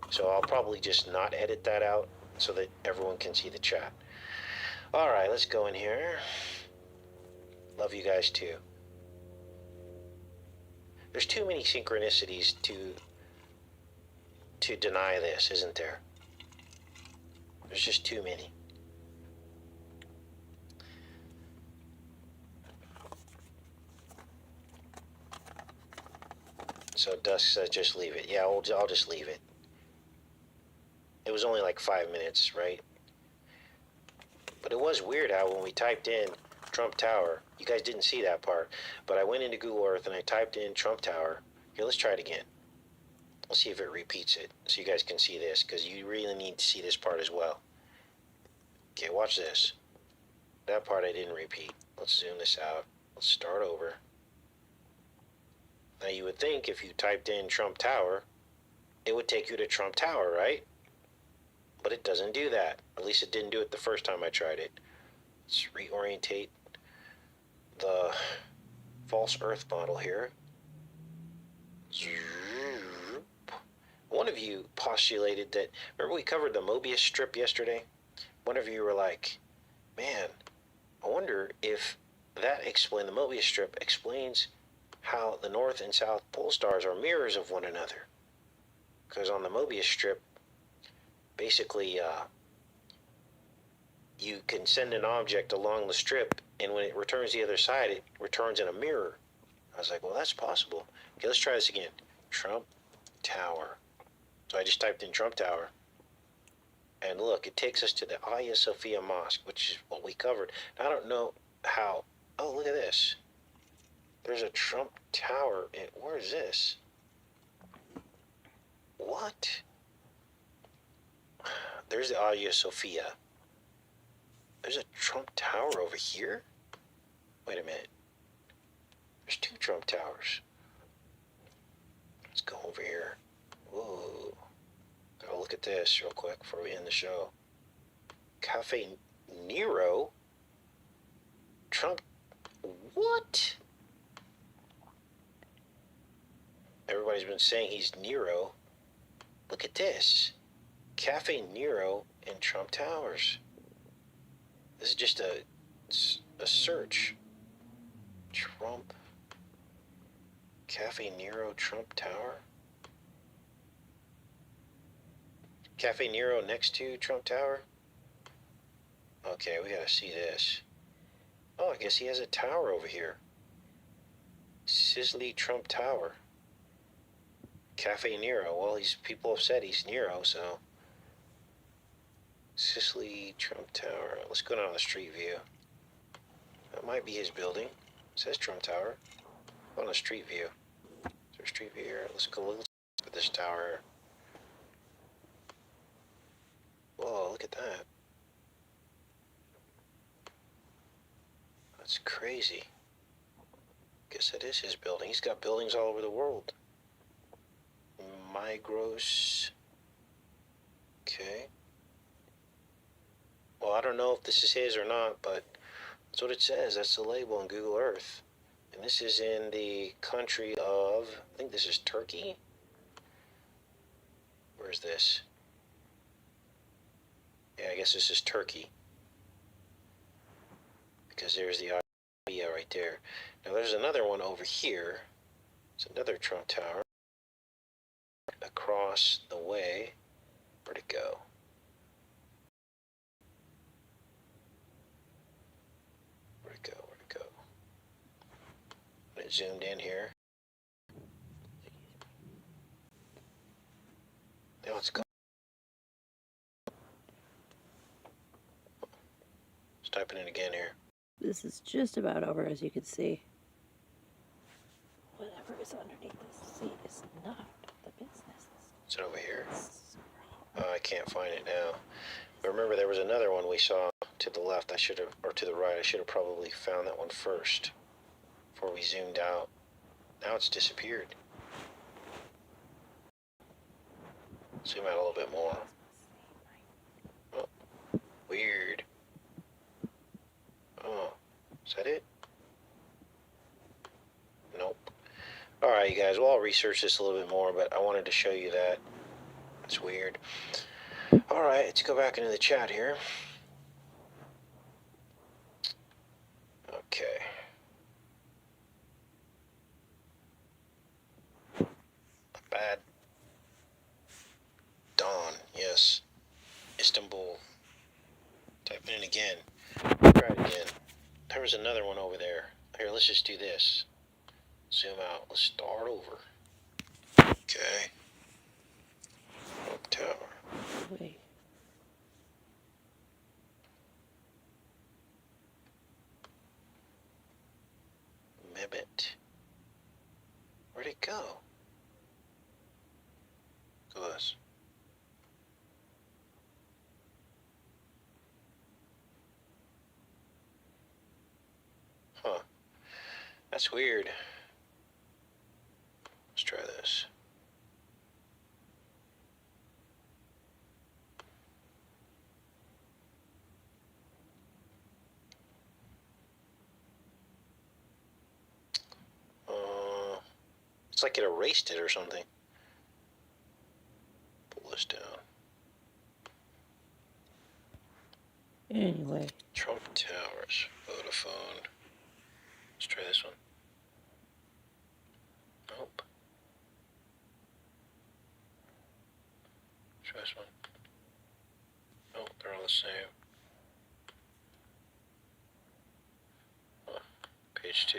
So I'll probably just not edit that out so that everyone can see the chat. All right, let's go in here. Love you guys too. There's too many synchronicities to deny this, isn't there? There's just too many. So Dusk says just leave it. Yeah, I'll just leave it. It was only like 5 minutes, right? But it was weird how when we typed in Trump Tower, you guys didn't see that part, but I went into Google Earth and I typed in Trump Tower. Here, let's try it again. Let's see if it repeats it so you guys can see this, because you really need to see this part as well. Okay, watch this. That part I didn't repeat. Let's zoom this out. Let's start over. Now you would think if you typed in Trump Tower, it would take you to Trump Tower, right? But it doesn't do that. At least it didn't do it the first time I tried it. Let's reorientate the false Earth model here. One of you postulated that, remember we covered the Mobius strip yesterday? One of you were like, man, I wonder if that explains, the Mobius strip explains how the North and South pole stars are mirrors of one another. Because on the Mobius strip, basically, you can send an object along the strip, and when it returns the other side, it returns in a mirror. I was like, well, that's possible. Okay, let's try this again. Trump Tower. So I just typed in Trump Tower. And look, it takes us to the Hagia Sophia Mosque, which is what we covered. Now, I don't know how. Oh, look at this. There's a Trump Tower. Where is this? What? There's the Hagia Sophia. There's a Trump Tower over here? Wait a minute. There's 2 Trump Towers. Let's go over here. Whoa. Gotta look at this real quick before we end the show. Cafe Nero? Trump. What? Everybody's been saying he's Nero. Look at this. Cafe Nero and Trump Towers. This is just a search. Trump. Cafe Nero, Trump Tower. Cafe Nero next to Trump Tower. Okay, we gotta see this. Oh, I guess he has a tower over here. Sizzly Trump Tower. Cafe Nero. Well, people have said he's Nero, so. Sizzly Trump Tower. Let's go down the street view. That might be his building. It says Trump Tower. On the street view. Is there a street view here? Let's go look at this tower. Whoa, look at that. That's crazy. Guess that is his building. He's got buildings all over the world. Migros. Okay. Well, I don't know if this is his or not, but that's what it says. That's the label on Google Earth. And this is in the country of, I think this is Turkey. Where's this? Yeah, I guess this is Turkey. Because there's the idea right there. Now there's another one over here. It's another Trump Tower. Across the way. Where'd it go? Where'd it go? Where'd it go? It zoomed in here. Now it's gone. Let's type it in again here. This is just about over, as you can see. Whatever is underneath the seat is not the business. Is it over here? I can't find it now. But remember, there was another one we saw to the left. Or to the right. I should have probably found that one first before we zoomed out. Now it's disappeared. Zoom out a little bit more. Oh, weird. Oh, is that it? Nope. Alright, you guys, well, I'll research this a little bit more, but I wanted to show you that. That's weird. Alright, let's go back into the chat here. Okay. Bad Dawn, yes. Istanbul. Type it in again. Try it again. There was another one over there. Here, let's just do this. Zoom out. Let's start over. Okay. Trump Tower. way. Mibbit. Where'd it go? Look at this. Huh. That's weird. Let's try this. It's like it erased it or something. Pull this down. Anyway. Trump Towers. Vodafone. Let's try this one. Nope. Try this one. Nope, they're all the same. Page 2.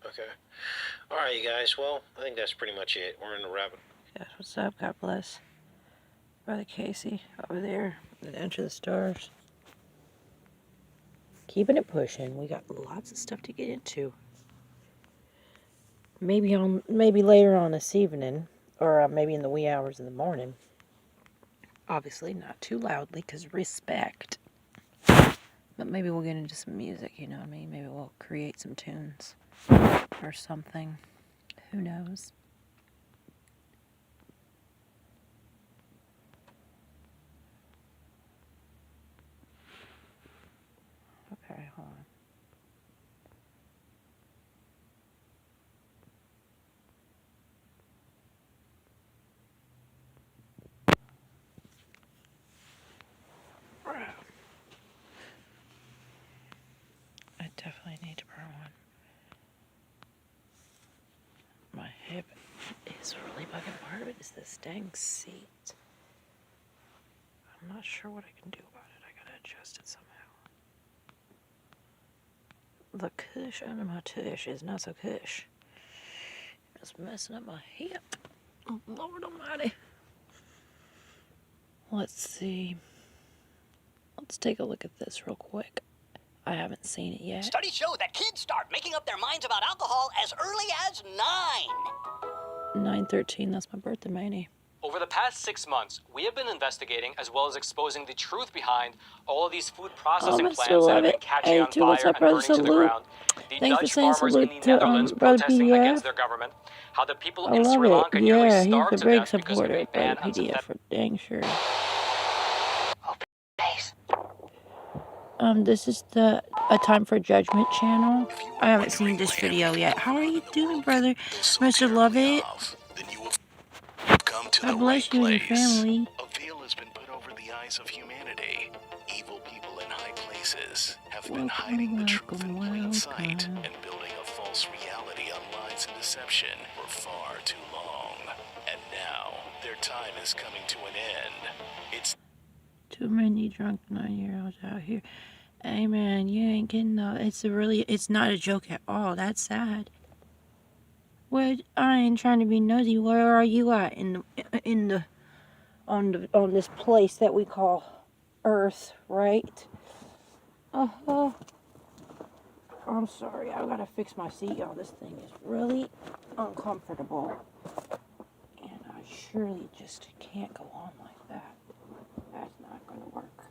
Okay. Alright, you guys. Well, I think that's pretty much it. We're in the rabbit. Guys, what's up? God bless. Brother Casey over there at Enter the Stars. Keeping it pushing. We got lots of stuff to get into. Maybe later on this evening, or maybe in the wee hours of the morning. Obviously, not too loudly, because respect. But maybe we'll get into some music, you know what I mean? Maybe we'll create some tunes or something. Who knows? Okay, hold on. I definitely need to burn one. My hip is really bugging. Part of it is this dang seat. I'm not sure what I can do about it. I gotta adjust it somehow. The cush under my tush is not so cush. It's messing up my hip. Oh, Lord Almighty. Let's see. Let's take a look at this real quick. I haven't seen it yet. Studies show that kids start making up their minds about alcohol as early as 9. 9/13, that's my birthday, Manny. Over the past 6 months, we have been investigating as well as exposing the truth behind all of these food processing plants that have been catching on fire and burning to the ground. The Dutch farmers in the Netherlands protesting against their government. How the people in Sri Lanka nearly starved to death because of a ban on synthetic. For dang sure. This is the A Time for Judgment channel. I haven't seen this video yet. How are you doing, brother? Mr. Lovett. God bless you and your family. A veil has been put over the eyes of humanity. Evil people in high places have been hiding the truth in plain sight and building a false reality on lies and deception for far too long. And now, their time is coming to an end. It's too many drunk 9-year-olds out here. Hey man, you ain't getting no. It's not a joke at all. That's sad. Well, I ain't trying to be nosy. Where are you at on this place that we call Earth, right? I'm sorry. I gotta fix my seat, y'all. This thing is really uncomfortable, and I surely just can't go on like that. That's not gonna work.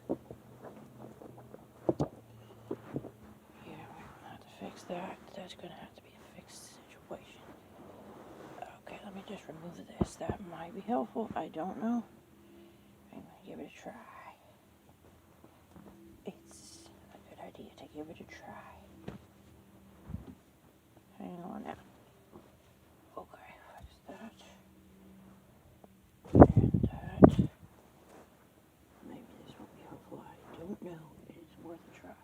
Yeah, we're gonna have to fix that. That's gonna have to be a fixed situation. Okay, let me just remove this. That might be helpful. I don't know. I'm gonna give it a try. It's a good idea to give it a try. Hang on now. Okay, fix that. And that. Maybe this will be helpful. I don't know. It's worth a try.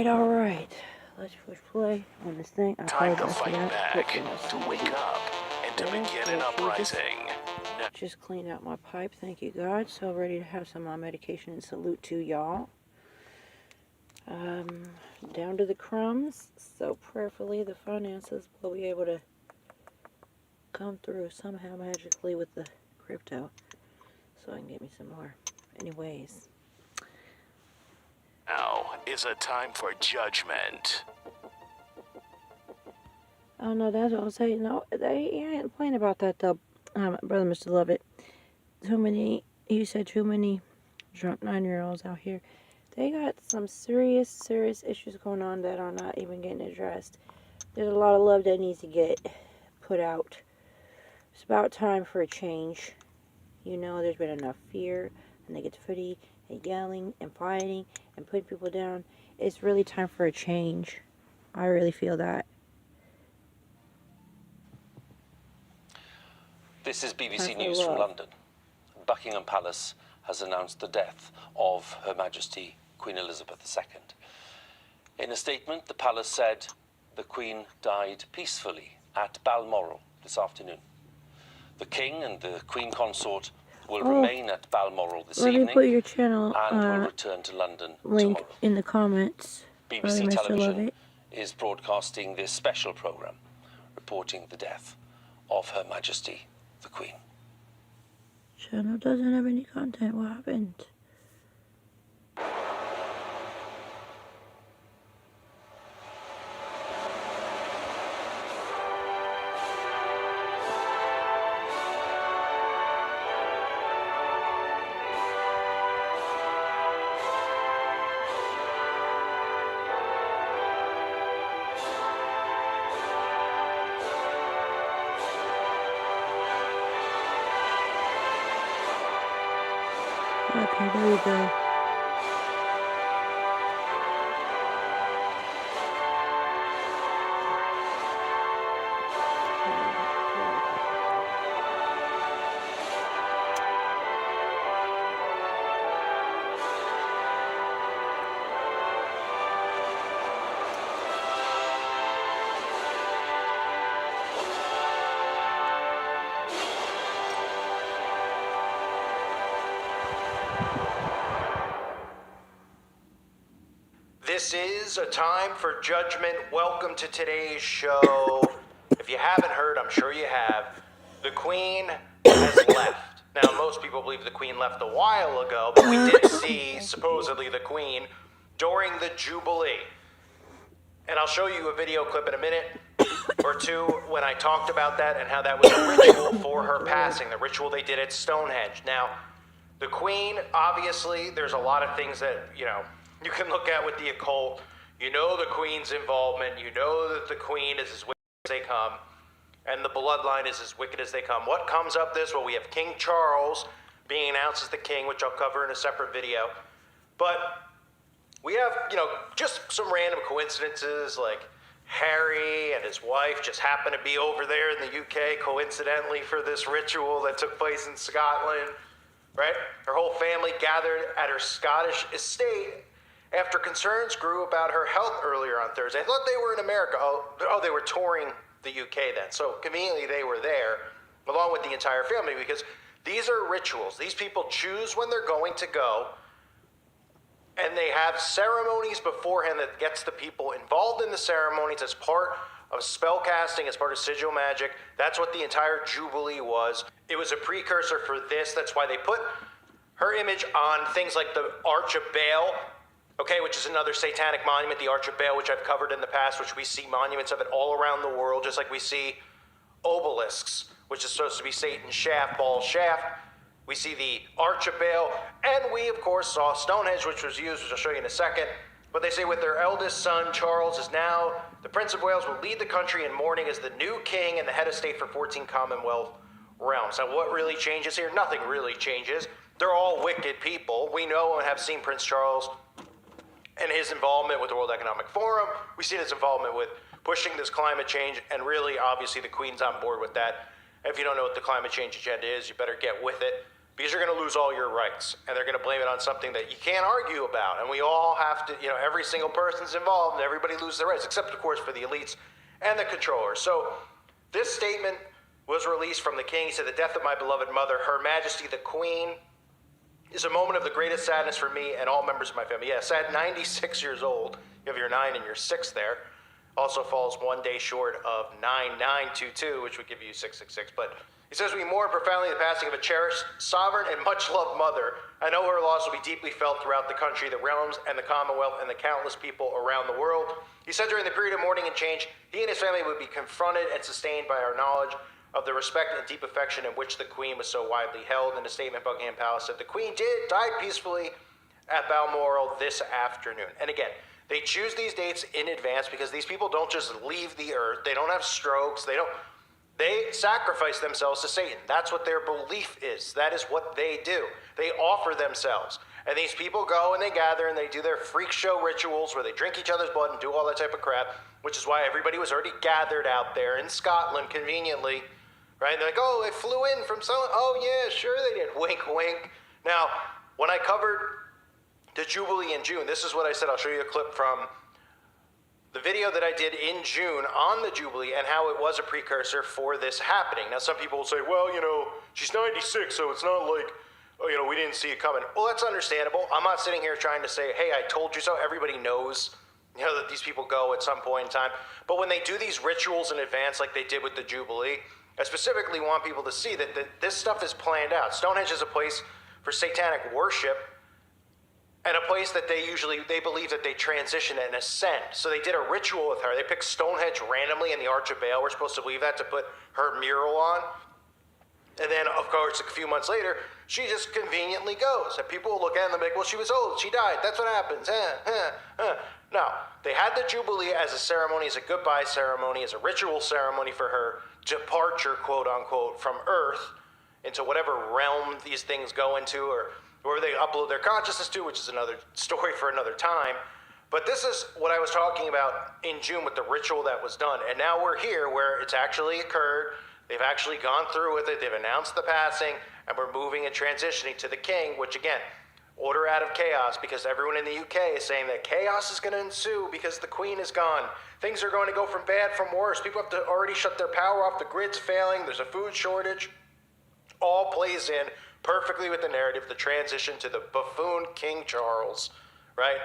All right. Let's push play on this thing. time to fight back, to wake up, and to begin an uprising. Just cleaned out my pipe, thank you God. So ready to have some medication and salute to y'all. down to the crumbs. So prayerfully the finances will be able to come through somehow magically with the crypto. So I can get me some more. Anyways. Now is a time for judgment. Oh no, that's what I'm saying. No, they ain't playing about that though. Brother Mr. Lovett. You said too many drunk 9-year-olds out here. They got some serious issues going on that are not even getting addressed. There's a lot of love that needs to get put out. It's about time for a change. You know, there's been enough fear and negativity and yelling and fighting and putting people down. It's really time for a change. I really feel that. This is BBC News from London. Buckingham Palace has announced the death of Her Majesty Queen Elizabeth II. In a statement, the palace said the Queen died peacefully at Balmoral this afternoon. The King and the Queen Consort will remain at Balmoral this evening. Let me put your channel and will return to London link tomorrow. in the comments. BBC Television is broadcasting this special programme reporting the death of Her Majesty the Queen. Channel doesn't have any content. What happened? Okay, there we go. This is a time for judgment. Welcome to today's show. If you haven't heard, I'm sure you have, the Queen has left. Now, most people believe the Queen left a while ago, but we did see, supposedly, the Queen during the Jubilee. And I'll show you a video clip in a minute or two when I talked about that and how that was a ritual for her passing, the ritual they did at Stonehenge. Now, the Queen, obviously, there's a lot of things that, you can look at with the occult. You know the Queen's involvement. You know that the Queen is as wicked as they come. And the bloodline is as wicked as they come. What comes up this? Well, we have King Charles being announced as the king, which I'll cover in a separate video. But we have, just some random coincidences, like Harry and his wife just happened to be over there in the UK, coincidentally, for this ritual that took place in Scotland, right? Her whole family gathered at her Scottish estate after concerns grew about her health earlier on Thursday. I thought they were in America. Oh, they were touring the UK then. So conveniently they were there along with the entire family because these are rituals. These people choose when they're going to go, and they have ceremonies beforehand that gets the people involved in the ceremonies as part of spell casting, as part of sigil magic. That's what the entire Jubilee was. It was a precursor for this. That's why they put her image on things like the Arch of Baal, okay, which is another satanic monument, the Arch of Baal, which I've covered in the past, which we see monuments of it all around the world, just like we see obelisks, which is supposed to be Satan's shaft, Baal's shaft. We see the Arch of Baal, and we, of course, saw Stonehenge, which was used, which I'll show you in a second. But they say with their eldest son, Charles, is now the Prince of Wales, will lead the country in mourning as the new king and the head of state for 14 Commonwealth realms. Now, what really changes here? Nothing really changes. They're all wicked people. We know and have seen Prince Charles and his involvement with the World Economic Forum. We see his involvement with pushing this climate change, and really, obviously, the Queen's on board with that. And if you don't know what the climate change agenda is, you better get with it, because you're going to lose all your rights, and they're going to blame it on something that you can't argue about. And we all have to, every single person's involved, and everybody loses their rights, except, of course, for the elites and the controllers. So this statement was released from the king. He said, "The death of my beloved mother, Her Majesty the Queen, is a moment of the greatest sadness for me and all members of my family. Yes, at 96 years old, you have your 9 and your 6 there. Also falls 1 day short of 9922, which would give you 666. But he says, we mourn profoundly the passing of a cherished, sovereign, and much-loved mother. I know her loss will be deeply felt throughout the country, the realms, and the Commonwealth, and the countless people around the world. He said during the period of mourning and change, he and his family would be confronted and sustained by our knowledge of the respect and deep affection in which the Queen was so widely held. In a statement, Buckingham Palace said, the Queen died peacefully at Balmoral this afternoon. And again, they choose these dates in advance because these people don't just leave the earth. They don't have strokes. They sacrifice themselves to Satan. That's what their belief is. That is what they do. They offer themselves. And these people go and they gather and they do their freak show rituals where they drink each other's blood and do all that type of crap, which is why everybody was already gathered out there in Scotland conveniently, right? They're like, oh, they flew in from some, oh yeah, sure they did. Wink, wink. Now, when I covered the Jubilee in June, this is what I said. I'll show you a clip from the video that I did in June on the Jubilee and how it was a precursor for this happening. Now, some people will say, well, she's 96, so it's not like, we didn't see it coming. Well, that's understandable. I'm not sitting here trying to say, hey, I told you so. Everybody knows, that these people go at some point in time. But when they do these rituals in advance, like they did with the Jubilee, I specifically want people to see that this stuff is planned out. Stonehenge is a place for satanic worship, and a place that they believe that they transition and ascend. So they did a ritual with her. They picked Stonehenge randomly in the Arch of Baal. We're supposed to believe that to put her mural on. And then, of course, a few months later, she just conveniently goes. And people will look at it and they'll be like, well, she was old. She died. That's what happens. No, they had the Jubilee as a ceremony, as a goodbye ceremony, as a ritual ceremony for her departure, quote unquote, from Earth into whatever realm these things go into, or where they upload their consciousness to, which is another story for another time. But this is what I was talking about in June with the ritual that was done. And now we're here where it's actually occurred. They've actually gone through with it. They've announced the passing, and we're moving and transitioning to the king, which again, order out of chaos, because everyone in the UK is saying that chaos is going to ensue because the Queen is gone. Things are going to go from bad from worse. People have to already shut their power off. The grid's failing. There's a food shortage. All plays in perfectly with the narrative, the transition to the buffoon King Charles, right?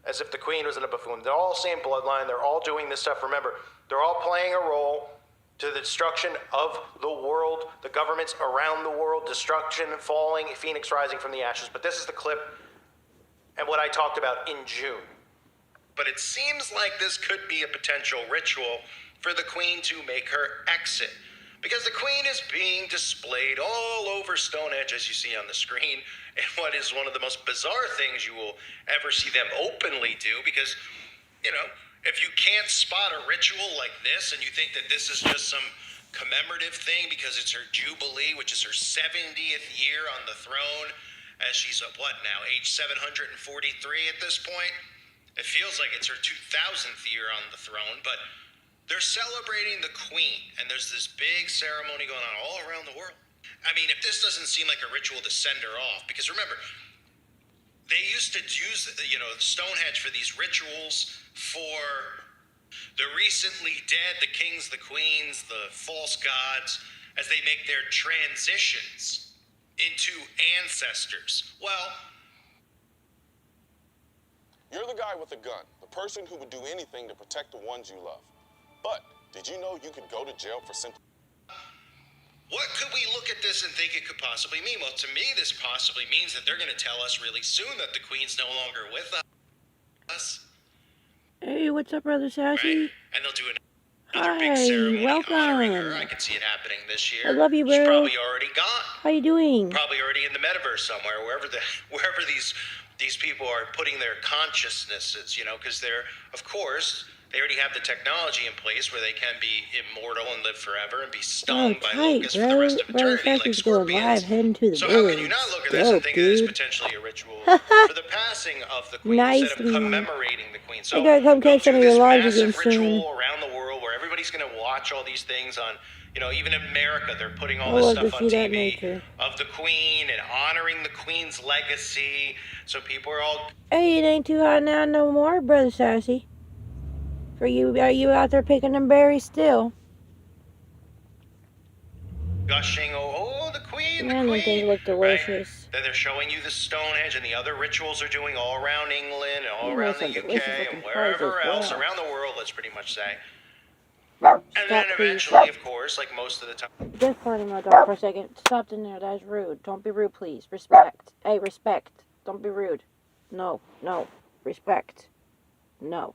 As if the Queen wasn't a buffoon. They're all same bloodline. They're all doing this stuff. Remember, they're all playing a role to the destruction of the world, the governments around the world, destruction, falling, Phoenix rising from the ashes. But this is the clip and what I talked about in June. But it seems like this could be a potential ritual for the Queen to make her exit, because the Queen is being displayed all over Stonehenge, as you see on the screen, in what is one of the most bizarre things you will ever see them openly do, because, if you can't spot a ritual like this and you think that this is just some commemorative thing because it's her Jubilee, which is her 70th year on the throne, as she's age 743 at this point? It feels like it's her 2000th year on the throne, but they're celebrating the Queen, and there's this big ceremony going on all around the world. I mean, if this doesn't seem like a ritual to send her off, because remember, they used to use, Stonehenge for these rituals for the recently dead, the kings, the queens, the false gods, as they make their transitions into ancestors. Well, you're the guy with the gun, the person who would do anything to protect the ones you love. But did you know you could go to jail for simply... What could we look at this and think it could possibly mean? Well, to me, this possibly means that they're going to tell us really soon that the Queen's no longer with us. Hey, what's up, Brother Sassy? Right? And they'll do another big ceremony honoring her. I can see it happening this year. I love you, bro. She's probably already gone. How you doing? Probably already in the metaverse somewhere, wherever these people are putting their consciousnesses, because they're, of course, they already have the technology in place where they can be immortal and live forever and be stung by locusts for the rest of eternity, like scorpions. So how can you not look at this and think it is potentially a ritual for the passing of the Queen instead of commemorating the Queen? So I gotta come catch some of your lives again soon. Ritual around the world where everybody's going to watch all these things on, even in America, they're putting all this stuff on TV of the Queen and honoring the Queen's legacy. So people are all... Hey, it ain't too hot now no more, Brother Sassy. For you, are you out there picking them berries still? Gushing, oh, the queen, Yeah, and then things look delicious. Right? Then they're showing you the Stonehenge and the other rituals they're doing all around England and all around the UK and wherever else around the world, let's pretty much say. Stop, and then eventually, of course, like most of the time. Just pardon my dog for a second. Stop in there. That's rude. Don't be rude, please. Respect. Hey, respect. Don't be rude. No, no. Respect. No.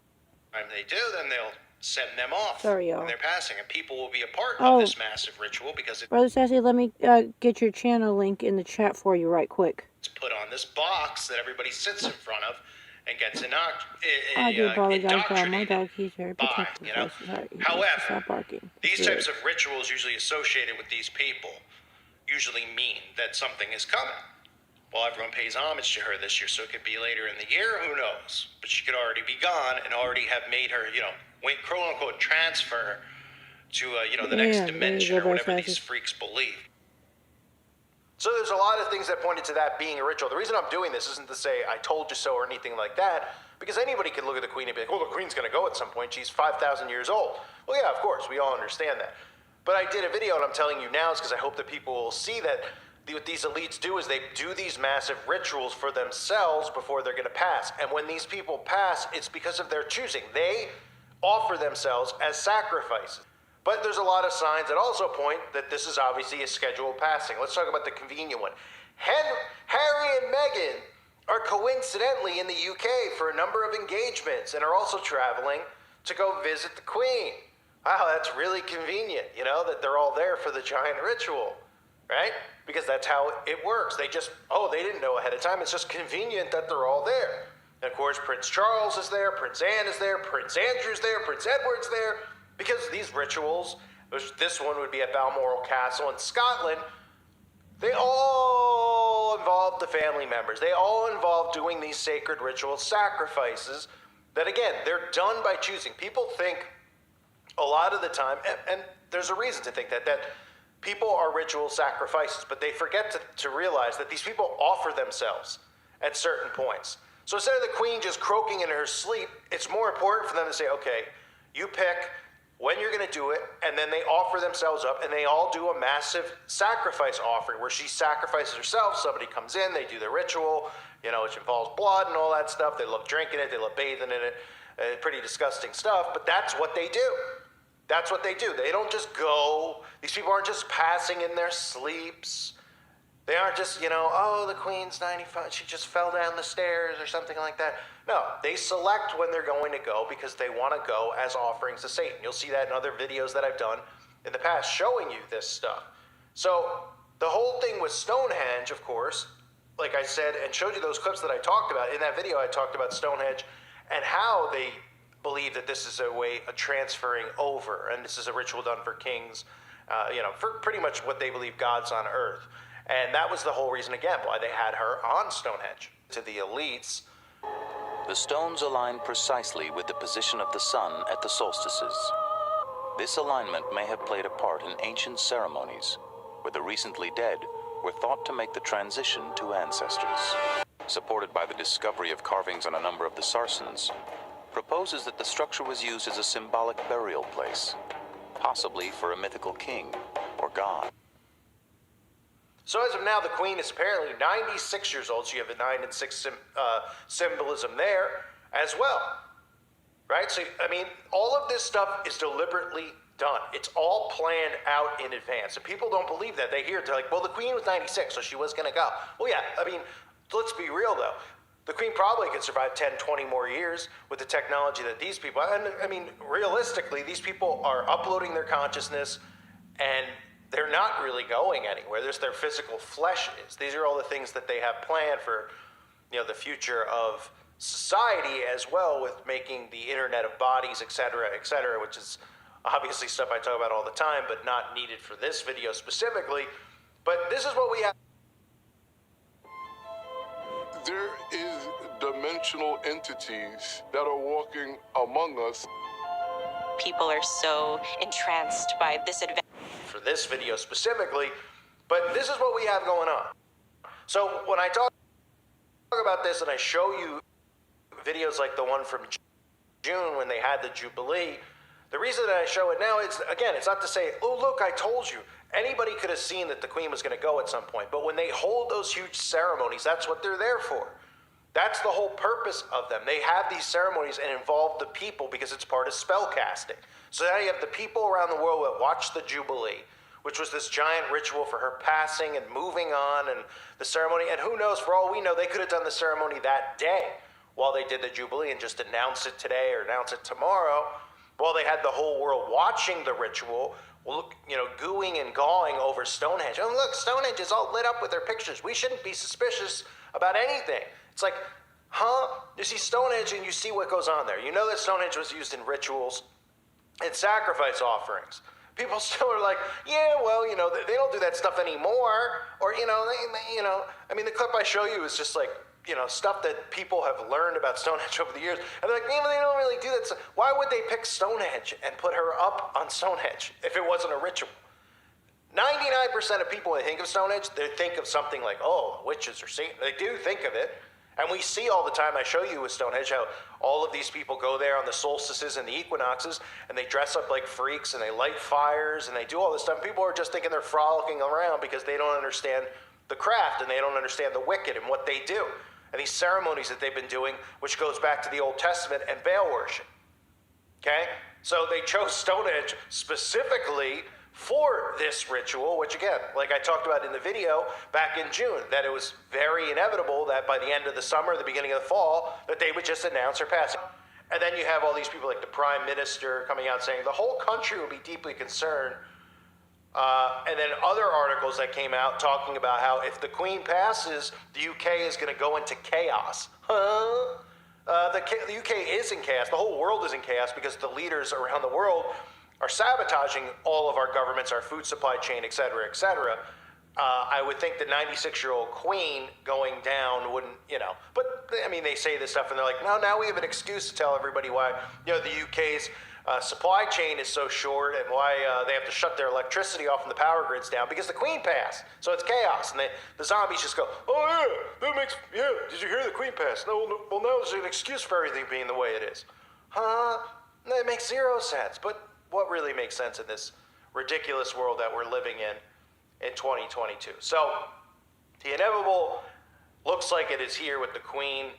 They do, then they'll send them off. Sorry, y'all. When they're passing, and people will be a part of this massive ritual because it's Brother Sassy, let me get your channel link in the chat for you right quick. put on this box that everybody sits in front of and gets I do apologize for my dog. He's very by, protective. you know. Sorry. However, Stop barking. these types of rituals usually associated with these people usually mean that something is coming. Well, everyone pays homage to her this year, so it could be later in the year, who knows? But she could already be gone and already have made her, quote unquote, transfer to, the next dimension or whatever these freaks believe. So there's a lot of things that pointed to that being a ritual. The reason I'm doing this isn't to say I told you so or anything like that, because anybody could look at the Queen and be like, well, the Queen's going to go at some point. She's 5,000 years old. Well, yeah, of course, we all understand that. But I did a video, and I'm telling you now is because I hope that people will see that what these elites do is they do these massive rituals for themselves before they're going to pass. And when these people pass, it's because of their choosing. They offer themselves as sacrifices. But there's a lot of signs that also point that this is obviously a scheduled passing. Let's talk about the convenient one. Harry and Meghan are coincidentally in the UK for a number of engagements and are also traveling to go visit the Queen. Wow, that's really convenient, that they're all there for the giant ritual, right? Because that's how it works. They didn't know ahead of time. It's just convenient that they're all there. And of course, Prince Charles is there, Prince Anne is there, Prince Andrew's there, Prince Edward's there. Because these rituals, this one would be at Balmoral Castle in Scotland, they all involve the family members. They all involve doing these sacred ritual sacrifices that, again, they're done by choosing. People think a lot of the time, and there's a reason to think that people are ritual sacrifices, but they forget to realize that these people offer themselves at certain points. So instead of the Queen just croaking in her sleep, it's more important for them to say, okay, you pick when you're going to do it, and then they offer themselves up, and they all do a massive sacrifice offering where she sacrifices herself. Somebody comes in, they do the ritual, which involves blood and all that stuff. They love drinking it, they love bathing in it. Pretty disgusting stuff, but that's what they do. That's what they do. They don't just go. These people aren't just passing in their sleeps. They aren't just, oh, the Queen's 95, she just fell down the stairs or something like that. No, they select when they're going to go because they want to go as offerings to Satan. You'll see that in other videos that I've done in the past showing you this stuff. So the whole thing with Stonehenge, of course, like I said, and showed you those clips that I talked about. In that video, I talked about Stonehenge and how they believe that this is a way of transferring over, and this is a ritual done for kings, for pretty much what they believe God's on earth. And that was the whole reason, again, why they had her on Stonehenge. To the elites, the stones align precisely with the position of the sun at the solstices. This alignment may have played a part in ancient ceremonies, where the recently dead were thought to make the transition to ancestors. Supported by the discovery of carvings on a number of the Sarsens, proposes that the structure was used as a symbolic burial place, possibly for a mythical king or god. So as of now, the Queen is apparently 96 years old, so you have the 9 and 6 symbolism there as well, right? So, all of this stuff is deliberately done. It's all planned out in advance. And people don't believe that. They hear it, they're like, well, the Queen was 96, so she was going to go. Well, yeah, let's be real, though. The Queen probably could survive 10, 20 more years with the technology that these people, realistically, these people are uploading their consciousness and they're not really going anywhere. There's their physical flesh is. These are all the things that they have planned for, the future of society, as well with making the internet of bodies, et cetera, which is obviously stuff I talk about all the time, but not needed for this video specifically. But this is what we have. There is dimensional entities that are walking among us. People are so entranced by this adventure. For this video specifically, but this is what we have going on. So when I talk about this and I show you videos like the one from June when they had the Jubilee, The reason that I show it now is, again, it's not to say, oh, look, I told you. Anybody could have seen that the Queen was going to go at some point. But when they hold those huge ceremonies, that's what they're there for. That's the whole purpose of them. They have these ceremonies and involve the people because it's part of spell casting. So now you have the people around the world that watch the Jubilee, which was this giant ritual for her passing and moving on and the ceremony. And who knows, for all we know, they could have done the ceremony that day while they did the Jubilee and just announce it today or announce it tomorrow, while they had the whole world watching the ritual, gooing and gawing over Stonehenge. Oh, look, Stonehenge is all lit up with their pictures. We shouldn't be suspicious about anything. It's like, you see Stonehenge and you see what goes on there. You know that Stonehenge was used in rituals and sacrifice offerings. People still are like, yeah, well, they don't do that stuff anymore. Or, the clip I show you is just like, stuff that people have learned about Stonehenge over the years. And they're like, they don't really do that. Why would they pick Stonehenge and put her up on Stonehenge if it wasn't a ritual? 99% of people, when they think of Stonehenge, they think of something like, oh, witches or Satan. They do think of it. And we see all the time, I show you with Stonehenge, how all of these people go there on the solstices and the equinoxes, and they dress up like freaks, and they light fires, and they do all this stuff. People are just thinking they're frolicking around because they don't understand the craft, and they don't understand the wicked and what they do. And these ceremonies that they've been doing, which goes back to the Old Testament and Baal worship. Okay? So they chose Stonehenge specifically for this ritual, which again, like I talked about in the video back in June, that it was very inevitable that by the end of the summer, the beginning of the fall, that they would just announce her passing. And then you have all these people like the Prime Minister coming out saying the whole country will be deeply concerned. And then other articles that came out talking about how if the Queen passes, the UK is going to go into chaos. The UK is in chaos. The whole world is in chaos because the leaders around the world are sabotaging all of our governments, our food supply chain, et cetera, et cetera. I would think the 96-year-old Queen going down wouldn't, But, they say this stuff and they're like, no, now we have an excuse to tell everybody why, the UK's supply chain is so short and why they have to shut their electricity off and the power grids down because the Queen passed. So it's chaos. And the zombies just go, oh, yeah, did you hear the Queen passed? No, well, now there's an excuse for everything being the way it is. That makes zero sense. But what really makes sense in this ridiculous world that we're living in 2022? So the inevitable looks like it is here with the Queen.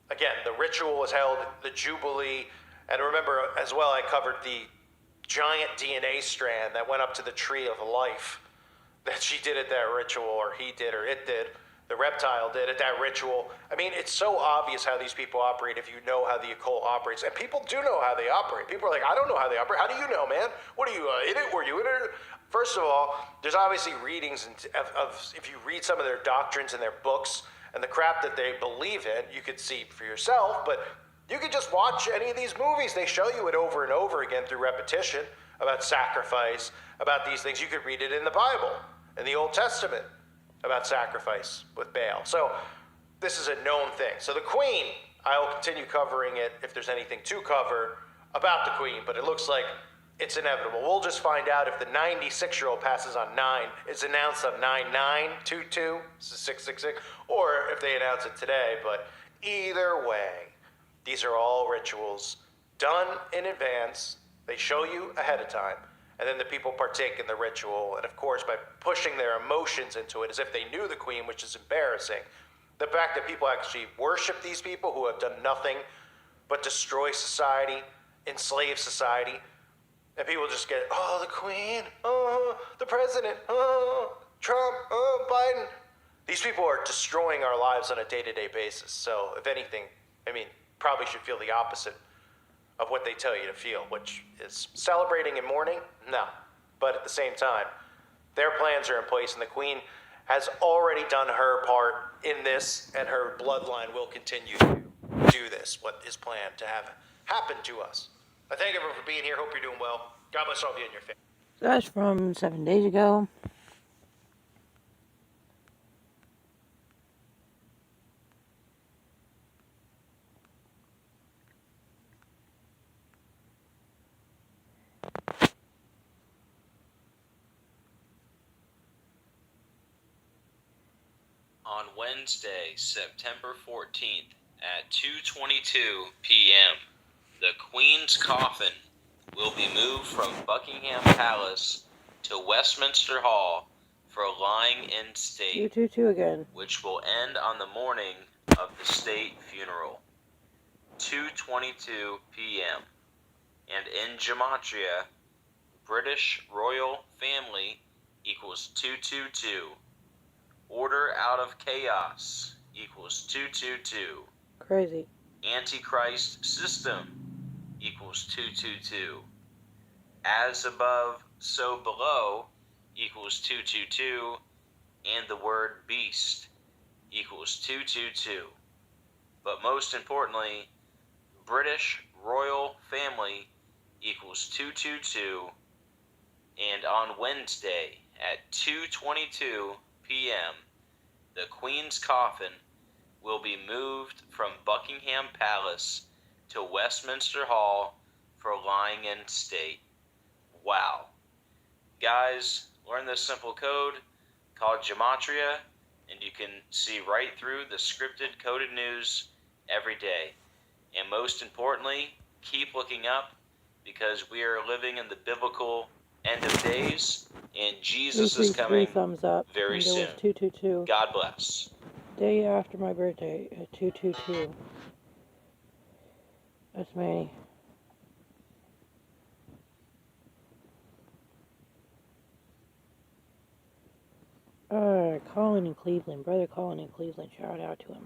Again, the ritual was held, the Jubilee. And remember, as well, I covered the giant DNA strand that went up to the tree of life that she did at that ritual, or he did, or it did, the reptile did at that ritual. It's so obvious how these people operate if you know how the occult operates. And people do know how they operate. People are like, I don't know how they operate. How do you know, man? What are you, in it? Were you in it? First of all, there's obviously readings of if you read some of their doctrines in their books and the crap that they believe in, you could see for yourself, but you could just watch any of these movies. They show you it over and over again through repetition about sacrifice, about these things. You could read it in the Bible, in the Old Testament, about sacrifice with Baal. So this is a known thing. So the Queen, I will continue covering it if there's anything to cover about the Queen, but it looks like it's inevitable. We'll just find out if the 96-year-old passes on 9, it's announced on 9922, 666, or if they announce it today. But either way, these are all rituals done in advance. They show you ahead of time, and then the people partake in the ritual. And of course, by pushing their emotions into it as if they knew the Queen, which is embarrassing. The fact that people actually worship these people who have done nothing but destroy society, enslave society, and people just get, oh, the Queen, oh, the President, oh, Trump, oh, Biden. These people are destroying our lives on a day-to-day basis. So if anything, probably should feel the opposite of what they tell you to feel, which is celebrating and mourning? No. But at the same time, their plans are in place, and the Queen has already done her part in this, and her bloodline will continue to do this, what is planned to have happen to us. I thank everyone for being here. Hope you're doing well. God bless all of you and your family. That's from 7 days ago. On Wednesday, September 14th at 2:22 p.m., the Queen's coffin will be moved from Buckingham Palace to Westminster Hall for lying in state, 222 again. which will end on the morning of the state funeral, 2:22 p.m. And in Gematria, British royal family equals 222. Order out of chaos equals 222. Crazy. Antichrist system equals 222. As above, so below equals 222. And the word beast equals 222. But most importantly, British royal family equals 222. And on Wednesday at 2:22 p.m., the Queen's coffin will be moved from Buckingham Palace to Westminster Hall for lying in state. Wow. Guys, learn this simple code called Gematria, and you can see right through the scripted coded news every day. And most importantly, keep looking up, because we are living in the biblical end of days, and Jesus is coming thumbs up. very and soon. There was 222. God bless. Day after my birthday at 222. That's many. Colin in Cleveland. Brother Colin in Cleveland. Shout out to him.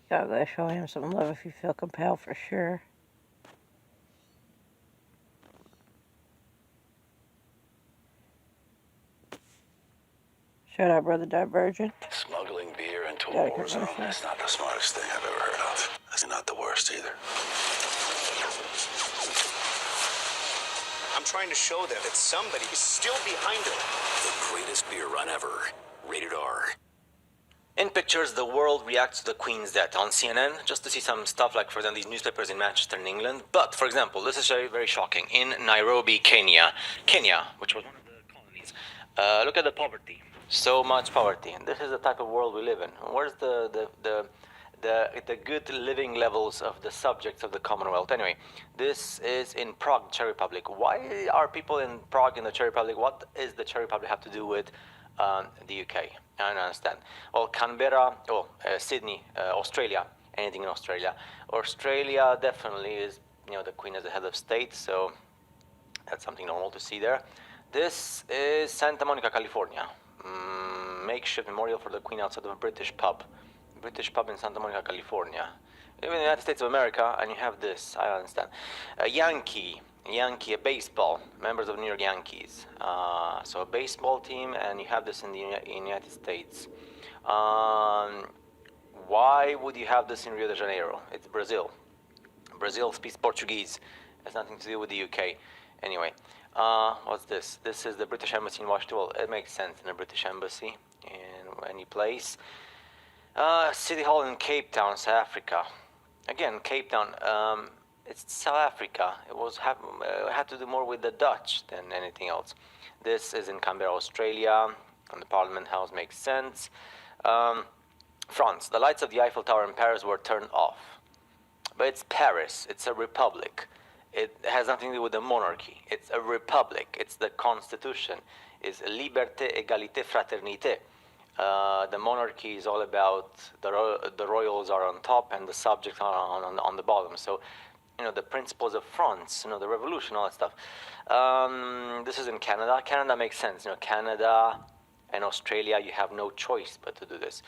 Gotta show him some love if you feel compelled, for sure. Shout out, Brother Divergent. Smuggling beer into a war zone is not the smartest thing I've ever heard of. It's not the worst either. I'm trying to show them that somebody is still behind it. The greatest beer run ever. Rated R. In pictures, the world reacts to the Queen's death on CNN, just to see some stuff like, for example, these newspapers in Manchester and England. But, for example, this is very, very shocking. In Nairobi, Kenya, which was one of the colonies, look at the poverty. So much poverty. And this is the type of world we live in. Where's the good living levels of the subjects of the Commonwealth? Anyway, this is in Prague, Czech Republic. Why are people in Prague in the Czech Republic? What does the Czech Republic have to do with the UK? I don't understand. Well, Canberra, Sydney, Australia, anything in Australia. Australia definitely is, the Queen is the head of state, so that's something normal to see there. This is Santa Monica, California. Makeshift memorial for the Queen outside of a British pub. British pub in Santa Monica, California. Even in the United States of America, and you have this, I understand. A Yankee, a baseball, members of New York Yankees. So a baseball team, and you have this in the United States. Why would you have this in Rio de Janeiro? It's Brazil. Brazil speaks Portuguese. It has nothing to do with the UK. Anyway, what's this? This is the British Embassy in Washington. Well, it makes sense in a British embassy in any place. City Hall in Cape Town, South Africa. Again, Cape Town. It's South Africa. It had to do more with the Dutch than anything else. This is in Canberra, Australia, and the Parliament House makes sense. France. The lights of the Eiffel Tower in Paris were turned off. But it's Paris. It's a republic. It has nothing to do with the monarchy. It's a republic. It's the constitution. It's liberté, égalité, fraternité. The monarchy is all about the royals are on top and the subjects are on the bottom. So, the principles of France, the revolution, all that stuff. This is in Canada. Canada makes sense. Canada and Australia, you have no choice but to do this.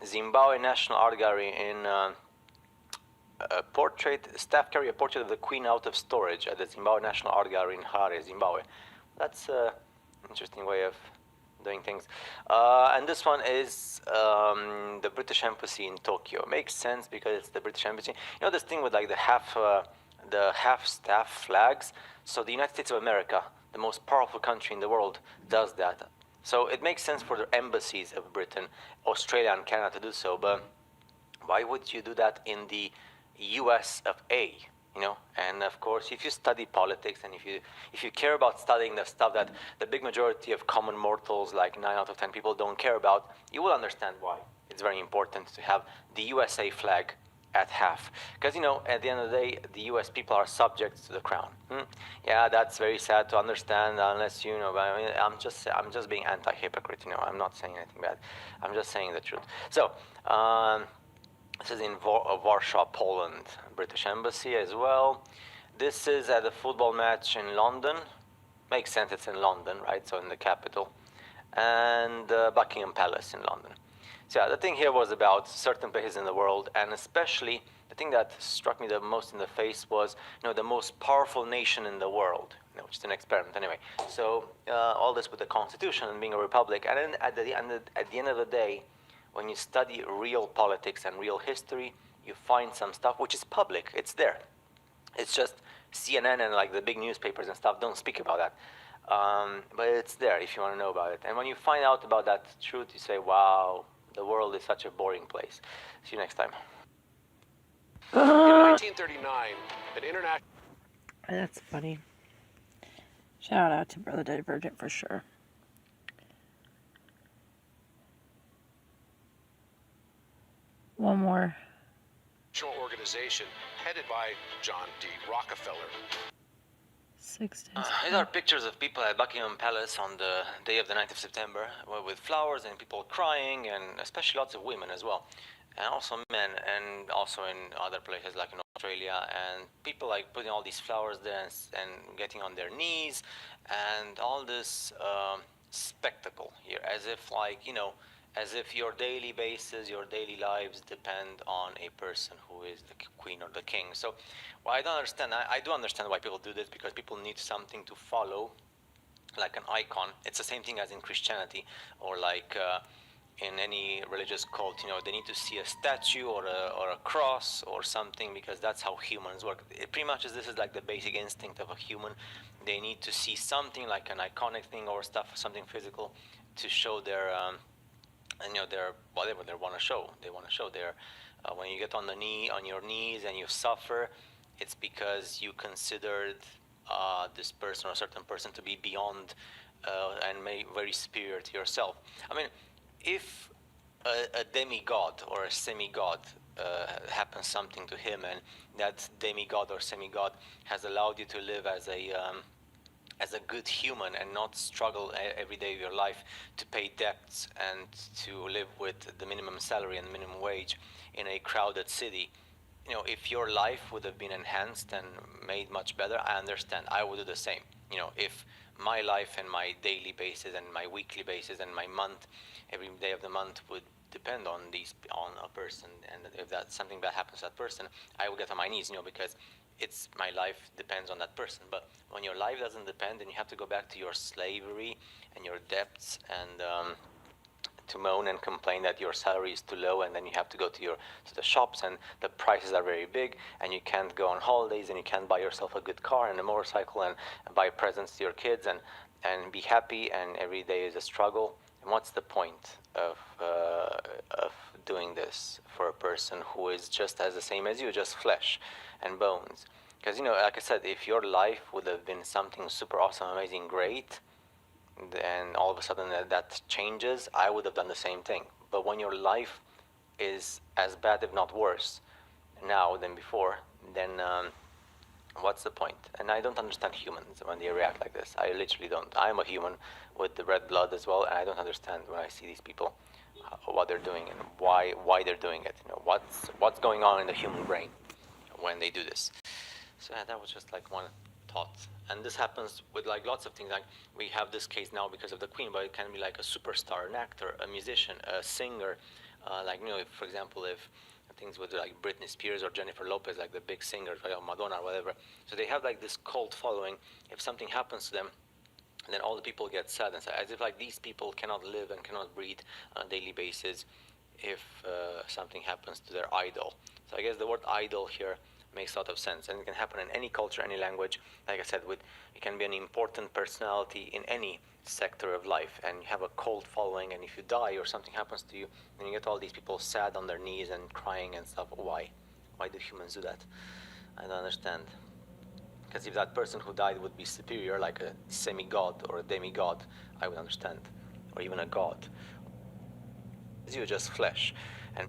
Zimbabwe National Art Gallery in staff carry a portrait of the Queen out of storage at the Zimbabwe National Art Gallery in Harare, Zimbabwe. That's an interesting way of doing things. And this one is the British Embassy in Tokyo. Makes sense because it's the British Embassy. This thing with like the half-staff flags. So the United States of America, the most powerful country in the world, does that. So it makes sense for the embassies of Britain, Australia, and Canada to do so. But why would you do that in the US of A? And of course, if you study politics and if you care about studying the stuff that the big majority of common mortals, like 9 out of 10 people, don't care about, you will understand why it's very important to have the USA flag at half. Because, at the end of the day, the US people are subject to the crown. Yeah, that's very sad to understand, unless you know, but I mean, I'm just being anti-hypocrite, I'm not saying anything bad. I'm just saying the truth. So, this is in Warsaw, Poland, British Embassy as well. This is at a football match in London. Makes sense, it's in London, right? So in the capital. And Buckingham Palace in London. So yeah, the thing here was about certain places in the world, and especially the thing that struck me the most in the face was, the most powerful nation in the world, which is an experiment anyway. So all this with the Constitution and being a republic, and then at the end of the day, when you study real politics and real history, you find some stuff which is public. It's there. It's just CNN and like the big newspapers and stuff don't speak about that. But it's there if you want to know about it. And when you find out about that truth, you say, wow, the world is such a boring place. See you next time. In 1939, an international... That's funny. Shout out to Brother Divergent for sure. One more. organization headed by John D. Rockefeller. 6 days. These are pictures of people at Buckingham Palace on the day of the 9th of September, with flowers and people crying, and especially lots of women as well, and also men, and also in other places like in Australia, and people like putting all these flowers there and getting on their knees, and all this spectacle here, as if as if your daily basis, your daily lives depend on a person who is the queen or the king. So, well, I don't understand. I do understand why people do this, because people need something to follow, like an icon. It's the same thing as in Christianity, or like in any religious cult. They need to see a statue or a cross or something, because that's how humans work. It pretty much this is like the basic instinct of a human. They need to see something like an iconic thing or stuff, something physical, to show their their whatever they want to show. They want to show their when you get on your knees and you suffer, it's because you considered this person or a certain person to be beyond and very superior to yourself. I mean, if a demigod or a semigod happens something to him, and that demigod or semigod has allowed you to live as a good human and not struggle every day of your life to pay debts and to live with the minimum salary and minimum wage in a crowded city, if your life would have been enhanced and made much better, I understand. I would do the same. If my life and my daily basis and my weekly basis and my month, every day of the month would depend on a person, and if that something bad happens to that person, I would get on my knees, because it's my life depends on that person. But when your life doesn't depend, and you have to go back to your slavery and your debts, and to moan and complain that your salary is too low, and then you have to go to the shops, and the prices are very big, and you can't go on holidays, and you can't buy yourself a good car and a motorcycle, and buy presents to your kids, and be happy, and every day is a struggle. And what's the point of doing this for a person who is just as the same as you, just flesh and bones? Because, like I said, if your life would have been something super awesome, amazing, great, then all of a sudden that changes, I would have done the same thing. But when your life is as bad, if not worse, now than before, then what's the point? And I don't understand humans when they react like this. I literally don't. I'm a human with the red blood as well, and I don't understand when I see these people, what they're doing and why they're doing it. What's going on in the human brain when they do this. So yeah, that was just like one thought. And this happens with like lots of things. Like we have this case now because of the Queen, but it can be like a superstar, an actor, a musician, a singer. If, for example, if things with like Britney Spears or Jennifer Lopez, like the big singers, or Madonna or whatever. So they have like this cult following. If something happens to them, then all the people get sad, and as if like these people cannot live and cannot breathe on a daily basis if something happens to their idol. So I guess the word idol here makes a lot of sense, and it can happen in any culture, any language. Like I said, it can be an important personality in any sector of life, and you have a cult following, and if you die or something happens to you, then you get all these people sad on their knees and crying and stuff. Why do humans do that? I don't understand. Because if that person who died would be superior, like a semi-god or a demigod, I would understand, or even a god. You're just flesh, and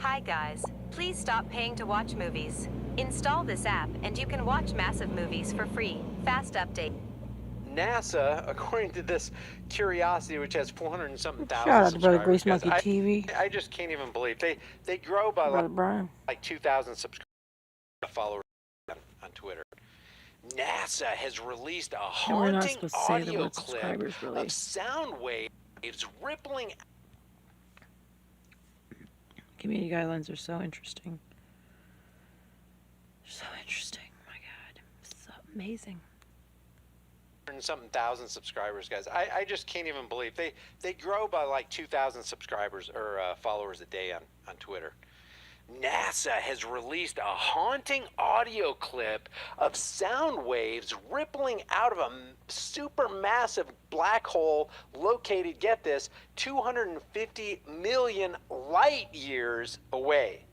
Hi guys, please stop paying to watch movies. Install this app and you can watch massive movies for free. Fast update. NASA, according to this Curiosity, which has 400 and something Shout thousand out to Brother subscribers, Grease Monkey TV. I just can't even believe they grow by Brother Brian. like 2,000 subscribers, followers on Twitter. NASA has released a haunting audio clip of sound waves rippling. Community guidelines are so interesting. So interesting. Oh my God. So amazing. And something thousand subscribers, guys. I just can't even believe they grow by like 2,000 subscribers or followers a day on Twitter. NASA has released a haunting audio clip of sound waves rippling out of a supermassive black hole located, get this, 250 million light years away.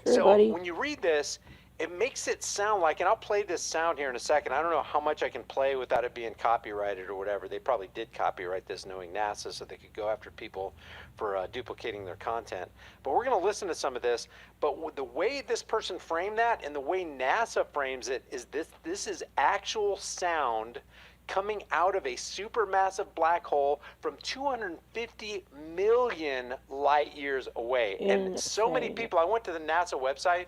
When you read this, it makes it sound like, and I'll play this sound here in a second. I don't know how much I can play without it being copyrighted or whatever. They probably did copyright this knowing NASA so they could go after people for duplicating their content. But we're going to listen to some of this. But the way this person framed that and the way NASA frames it is this is actual sound coming out of a supermassive black hole from 250 million light years away. And so many people, I went to the NASA website.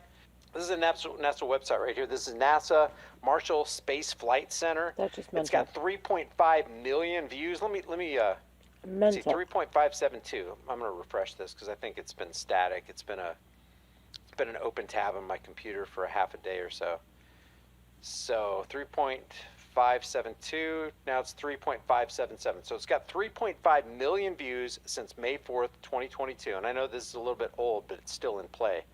This is a NASA website right here. This is NASA Marshall Space Flight Center. It's got 3.5 million views. Let me see, 3.572. I'm going to refresh this because I think it's been static. It's been an open tab on my computer for a half a day or so. So 3.572. Now it's 3.577. So it's got 3.5 million views since May 4th, 2022. And I know this is a little bit old, but it's still in play.